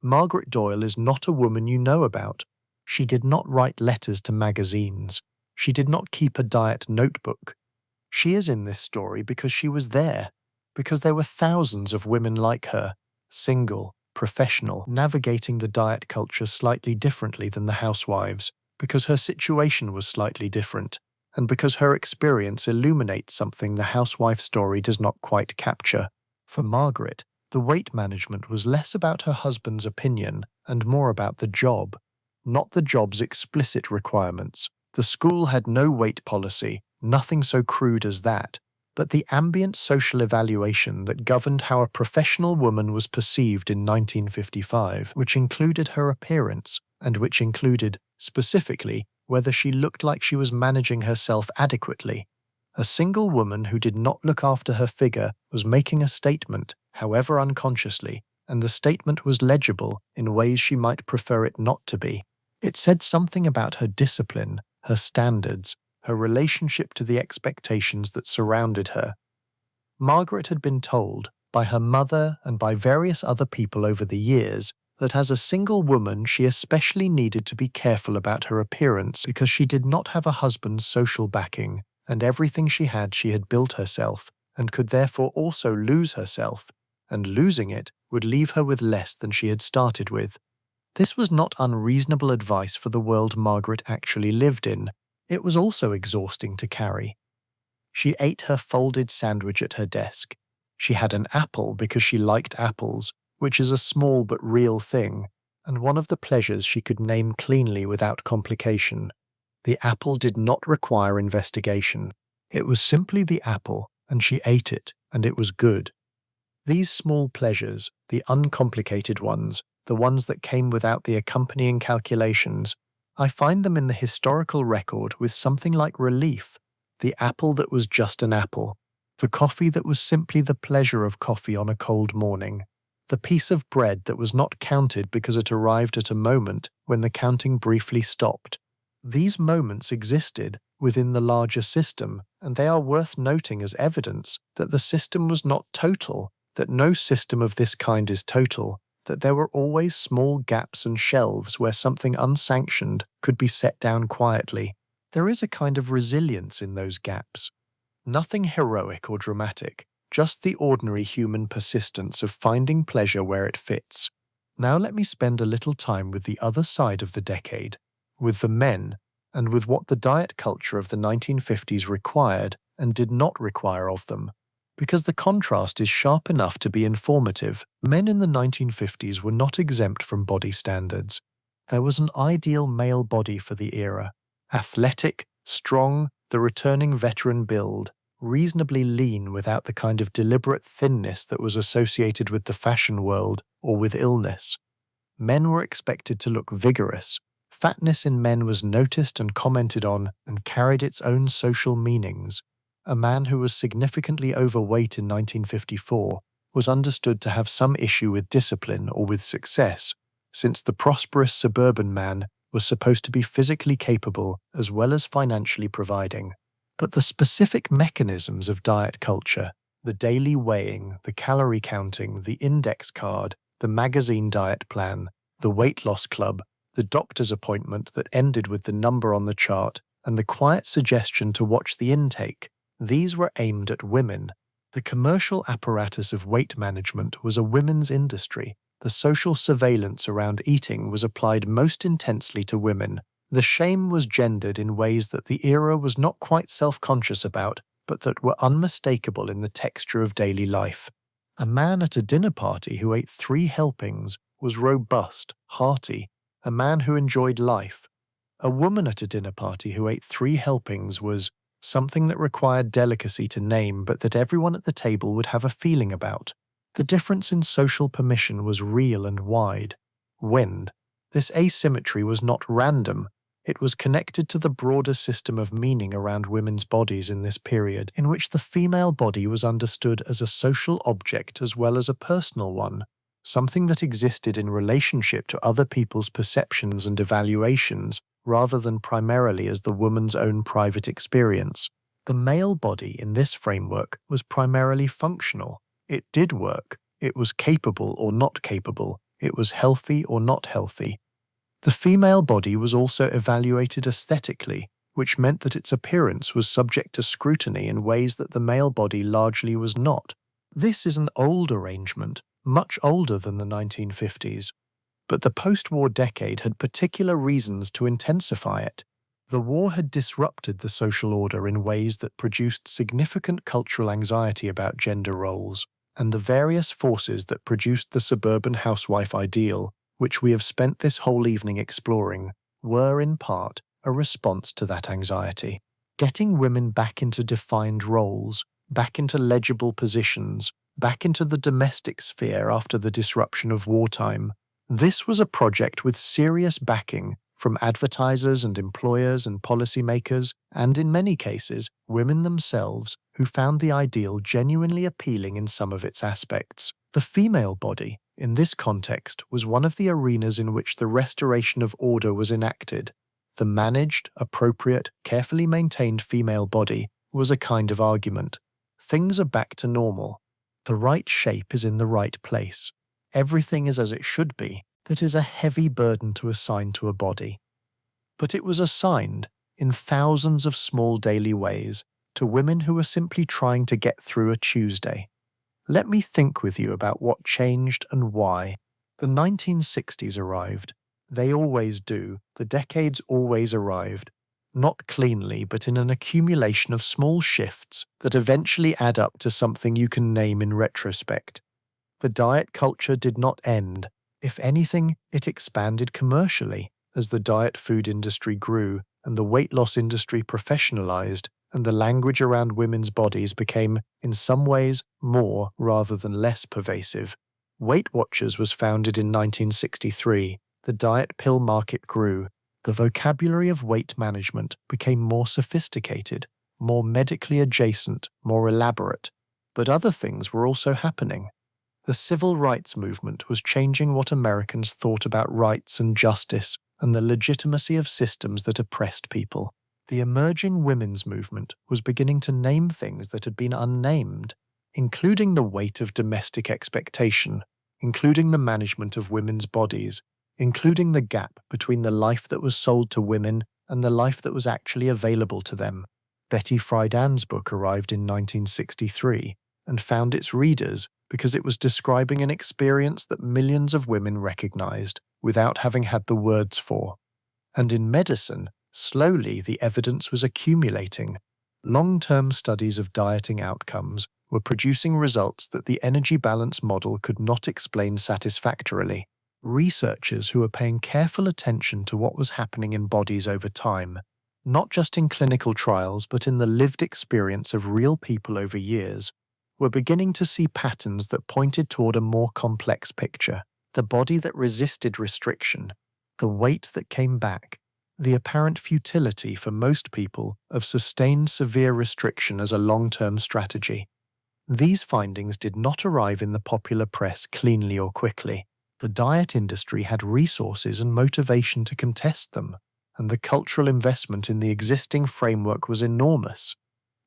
Margaret Doyle is not a woman you know about. She did not write letters to magazines. She did not keep a diet notebook. She is in this story because she was there, because there were thousands of women like her, single, professional, navigating the diet culture slightly differently than the housewives, because her situation was slightly different, and because her experience illuminates something the housewife story does not quite capture. For Margaret, the weight management was less about her husband's opinion and more about the job. not the job's explicit requirements. The school had no weight policy, nothing so crude as that, but the ambient social evaluation that governed how a professional woman was perceived in 1955, which included her appearance, and which included, specifically, whether she looked like she was managing herself adequately. A single woman who did not look after her figure was making a statement, however unconsciously, and the statement was legible in ways she might prefer it not to be. It said something about her discipline, her standards, her relationship to the expectations that surrounded her. Margaret had been told, by her mother and by various other people over the years, that as a single woman she especially needed to be careful about her appearance because she did not have a husband's social backing, and everything she had built herself, and could therefore also lose herself, and losing it would leave her with less than she had started with. This was not unreasonable advice for the world Margaret actually lived in. It was also exhausting to carry. She ate her folded sandwich at her desk. She had an apple because she liked apples, which is a small but real thing, and one of the pleasures she could name cleanly without complication. The apple did not require investigation. It was simply the apple, and she ate it, and it was good. These small pleasures, the uncomplicated ones, the ones that came without the accompanying calculations, I find them in the historical record with something like relief. The apple that was just an apple, the coffee that was simply the pleasure of coffee on a cold morning, the piece of bread that was not counted because it arrived at a moment when the counting briefly stopped. These moments existed within the larger system, and they are worth noting as evidence that the system was not total, that no system of this kind is total, that there were always small gaps and shelves where something unsanctioned could be set down quietly. There is a kind of resilience in those gaps. Nothing heroic or dramatic, just the ordinary human persistence of finding pleasure where it fits. Now let me spend a little time with the other side of the decade, with the men, and with what the diet culture of the 1950s required and did not require of them. Because the contrast is sharp enough to be informative, men in the 1950s were not exempt from body standards. There was an ideal male body for the era. Athletic, strong, the returning veteran build, reasonably lean without the kind of deliberate thinness that was associated with the fashion world or with illness. Men were expected to look vigorous. Fatness in men was noticed and commented on and carried its own social meanings. A man who was significantly overweight in 1954 was understood to have some issue with discipline or with success, since the prosperous suburban man was supposed to be physically capable as well as financially providing. But the specific mechanisms of diet culture, the daily weighing, the calorie counting, the index card, the magazine diet plan, the weight loss club, the doctor's appointment that ended with the number on the chart, and the quiet suggestion to watch the intake, these were aimed at women. The commercial apparatus of weight management was a women's industry. The social surveillance around eating was applied most intensely to women. The shame was gendered in ways that the era was not quite self-conscious about, but that were unmistakable in the texture of daily life. A man at a dinner party who ate 3 helpings was robust, hearty, a man who enjoyed life. A woman at a dinner party who ate 3 helpings was something that required delicacy to name but that everyone at the table would have a feeling about. The difference in social permission was real and wide. Wind. This asymmetry was not random. It was connected to the broader system of meaning around women's bodies in this period, in which the female body was understood as a social object as well as a personal one, something that existed in relationship to other people's perceptions and evaluations, rather than primarily as the woman's own private experience. The male body in this framework was primarily functional. It did work. It was capable or not capable. It was healthy or not healthy. The female body was also evaluated aesthetically, which meant that its appearance was subject to scrutiny in ways that the male body largely was not. This is an old arrangement, much older than the 1950s. But the post-war decade had particular reasons to intensify it. The war had disrupted the social order in ways that produced significant cultural anxiety about gender roles, and the various forces that produced the suburban housewife ideal which we have spent this whole evening exploring, were in part a response to that anxiety. Getting women back into defined roles, back into legible positions, back into the domestic sphere after the disruption of wartime. This was a project with serious backing from advertisers and employers and policymakers, and in many cases, women themselves who found the ideal genuinely appealing in some of its aspects. The female body, in this context, was one of the arenas in which the restoration of order was enacted. The managed, appropriate, carefully maintained female body was a kind of argument. Things are back to normal. The right shape is in the right place. Everything is as it should be. That is a heavy burden to assign to a body. But it was assigned, in thousands of small daily ways, to women who were simply trying to get through a Tuesday. Let me think with you about what changed and why. The 1960s arrived. They always do. The decades always arrived. Not cleanly, but in an accumulation of small shifts that eventually add up to something you can name in retrospect. The diet culture did not end. If anything, it expanded commercially as the diet food industry grew and the weight loss industry professionalized and the language around women's bodies became, in some ways, more rather than less pervasive. Weight Watchers was founded in 1963. The diet pill market grew. The vocabulary of weight management became more sophisticated, more medically adjacent, more elaborate. But other things were also happening. The civil rights movement was changing what Americans thought about rights and justice and the legitimacy of systems that oppressed people. The emerging women's movement was beginning to name things that had been unnamed, including the weight of domestic expectation, including the management of women's bodies, including the gap between the life that was sold to women and the life that was actually available to them. Betty Friedan's book arrived in 1963 and found its readers because it was describing an experience that millions of women recognized without having had the words for. And in medicine, slowly the evidence was accumulating. Long-term studies of dieting outcomes were producing results that the energy balance model could not explain satisfactorily. Researchers who were paying careful attention to what was happening in bodies over time, not just in clinical trials but in the lived experience of real people over years, were beginning to see patterns that pointed toward a more complex picture. The body that resisted restriction, the weight that came back, the apparent futility for most people of sustained severe restriction as a long-term strategy. These findings did not arrive in the popular press cleanly or quickly. The diet industry had resources and motivation to contest them, and the cultural investment in the existing framework was enormous.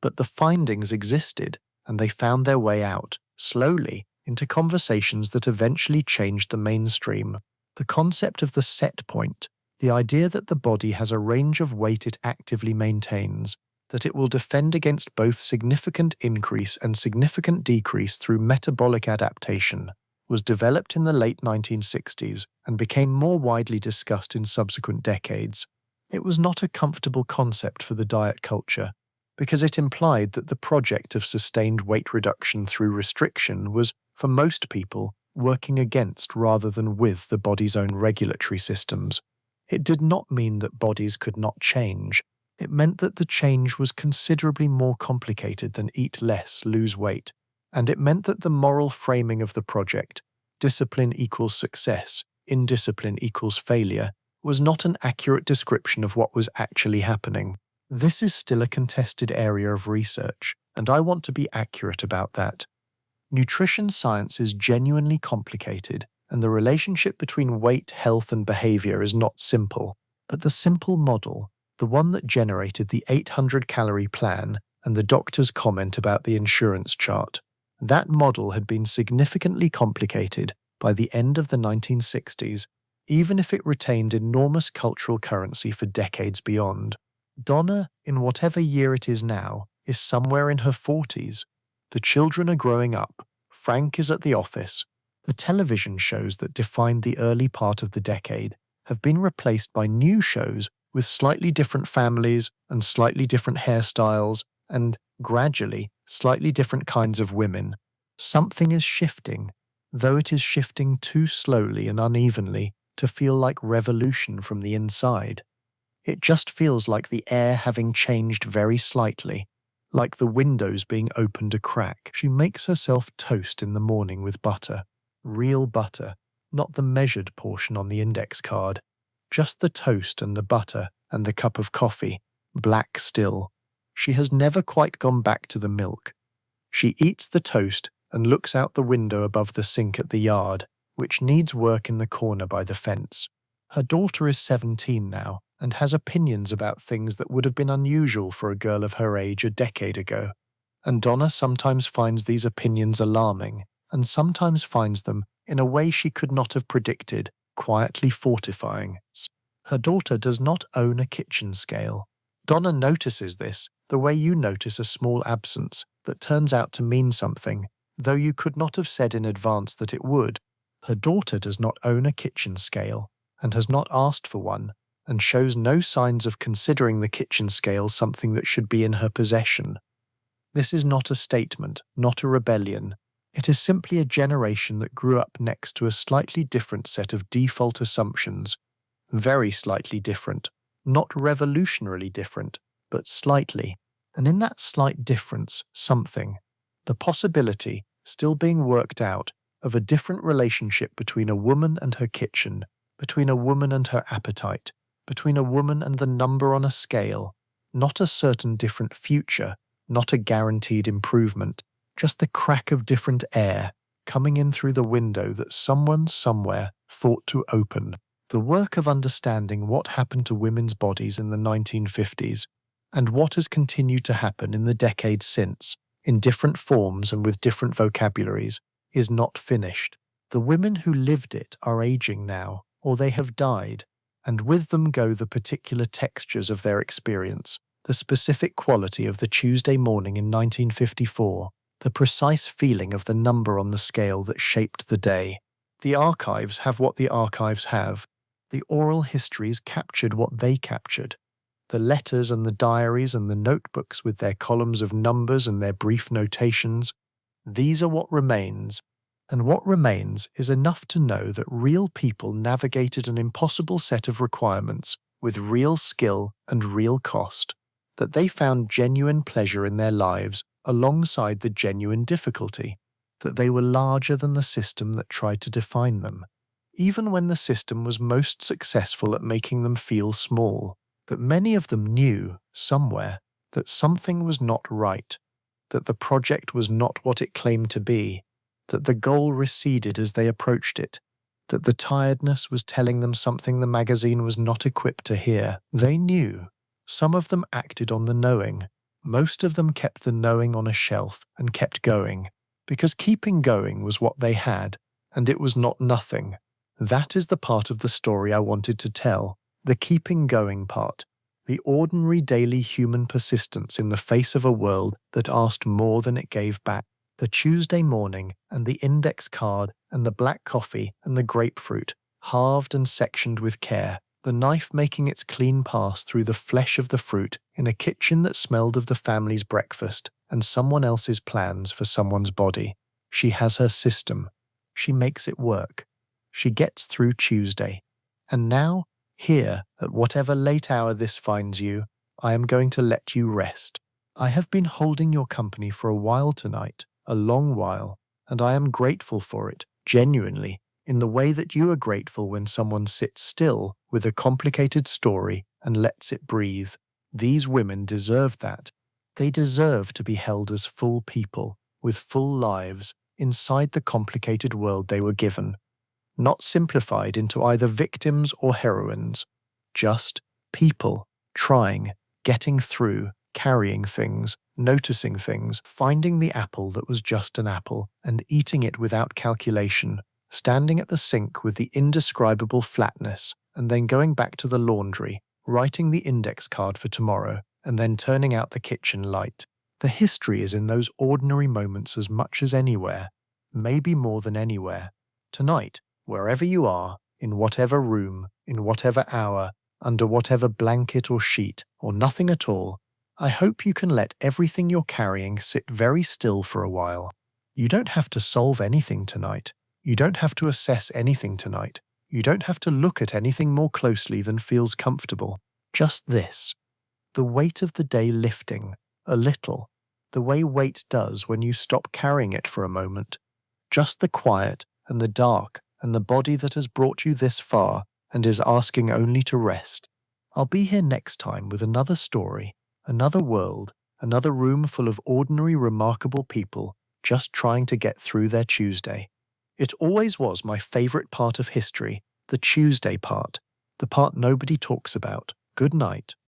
But the findings existed, and they found their way out, slowly, into conversations that eventually changed the mainstream. The concept of the set point, the idea that the body has a range of weight it actively maintains, that it will defend against both significant increase and significant decrease through metabolic adaptation, was developed in the late 1960s and became more widely discussed in subsequent decades. It was not a comfortable concept for the diet culture, because it implied that the project of sustained weight reduction through restriction was, for most people, working against rather than with the body's own regulatory systems. It did not mean that bodies could not change. It meant that the change was considerably more complicated than eat less, lose weight, and it meant that the moral framing of the project, discipline equals success, indiscipline equals failure, was not an accurate description of what was actually happening. This is still a contested area of research, and I want to be accurate about that. Nutrition science is genuinely complicated, and the relationship between weight, health, and behavior is not simple. But the simple model, the one that generated the 800-calorie plan and the doctor's comment about the insurance chart, that model had been significantly complicated by the end of the 1960s, even if it retained enormous cultural currency for decades beyond. Donna, in whatever year it is now, is somewhere in her 40s. The children are growing up. Frank is at the office. The television shows that defined the early part of the decade have been replaced by new shows with slightly different families and slightly different hairstyles and, gradually, slightly different kinds of women. Something is shifting, though it is shifting too slowly and unevenly to feel like revolution from the inside. It just feels like the air having changed very slightly, like the windows being opened a crack. She makes herself toast in the morning with butter. Real butter, not the measured portion on the index card. Just the toast and the butter and the cup of coffee, black still. She has never quite gone back to the milk. She eats the toast and looks out the window above the sink at the yard, which needs work in the corner by the fence. Her daughter is 17 now and has opinions about things that would have been unusual for a girl of her age a decade ago. And Donna sometimes finds these opinions alarming and sometimes finds them, in a way she could not have predicted, quietly fortifying. Her daughter does not own a kitchen scale. Donna notices this the way you notice a small absence that turns out to mean something, though you could not have said in advance that it would. Her daughter does not own a kitchen scale and has not asked for one, and shows no signs of considering the kitchen scale something that should be in her possession. This is not a statement, not a rebellion. It is simply a generation that grew up next to a slightly different set of default assumptions. Very slightly different. Not revolutionarily different, but slightly. And in that slight difference, something. The possibility, still being worked out, of a different relationship between a woman and her kitchen, between a woman and her appetite, between a woman and the number on a scale, not a certain different future, not a guaranteed improvement, just the crack of different air coming in through the window that someone somewhere thought to open. The work of understanding what happened to women's bodies in the 1950s and what has continued to happen in the decades since, in different forms and with different vocabularies, is not finished. The women who lived it are aging now, or they have died, and with them go the particular textures of their experience, the specific quality of the Tuesday morning in 1954, the precise feeling of the number on the scale that shaped the day. The archives have what the archives have. The oral histories captured what they captured. The letters and the diaries and the notebooks with their columns of numbers and their brief notations, these are what remains. And what remains is enough to know that real people navigated an impossible set of requirements with real skill and real cost, that they found genuine pleasure in their lives alongside the genuine difficulty, that they were larger than the system that tried to define them, even when the system was most successful at making them feel small, that many of them knew, somewhere, that something was not right, that the project was not what it claimed to be, that the goal receded as they approached it, that the tiredness was telling them something the magazine was not equipped to hear. They knew. Some of them acted on the knowing. Most of them kept the knowing on a shelf and kept going, because keeping going was what they had, and it was not nothing. That is the part of the story I wanted to tell, the keeping going part, the ordinary daily human persistence in the face of a world that asked more than it gave back. The Tuesday morning and the index card and the black coffee and the grapefruit, halved and sectioned with care, the knife making its clean pass through the flesh of the fruit in a kitchen that smelled of the family's breakfast and someone else's plans for someone's body. She has her system. She makes it work. She gets through Tuesday. And now, here, at whatever late hour this finds you, I am going to let you rest. I have been holding your company for a while tonight, a long while, and I am grateful for it, genuinely, in the way that you are grateful when someone sits still with a complicated story and lets it breathe. These women deserve that. They deserve to be held as full people, with full lives, inside the complicated world they were given. Not simplified into either victims or heroines. Just people, trying, getting through, carrying things, noticing things, finding the apple that was just an apple, and eating it without calculation, standing at the sink with the indescribable flatness, and then going back to the laundry, writing the index card for tomorrow, and then turning out the kitchen light. The history is in those ordinary moments as much as anywhere, maybe more than anywhere. Tonight, wherever you are, in whatever room, in whatever hour, under whatever blanket or sheet, or nothing at all, I hope you can let everything you're carrying sit very still for a while. You don't have to solve anything tonight. You don't have to assess anything tonight. You don't have to look at anything more closely than feels comfortable. Just this. The weight of the day lifting, a little, the way weight does when you stop carrying it for a moment. Just the quiet and the dark and the body that has brought you this far and is asking only to rest. I'll be here next time with another story, another world, another room full of ordinary, remarkable people just trying to get through their Tuesday. It always was my favorite part of history, the Tuesday part, the part nobody talks about. Good night.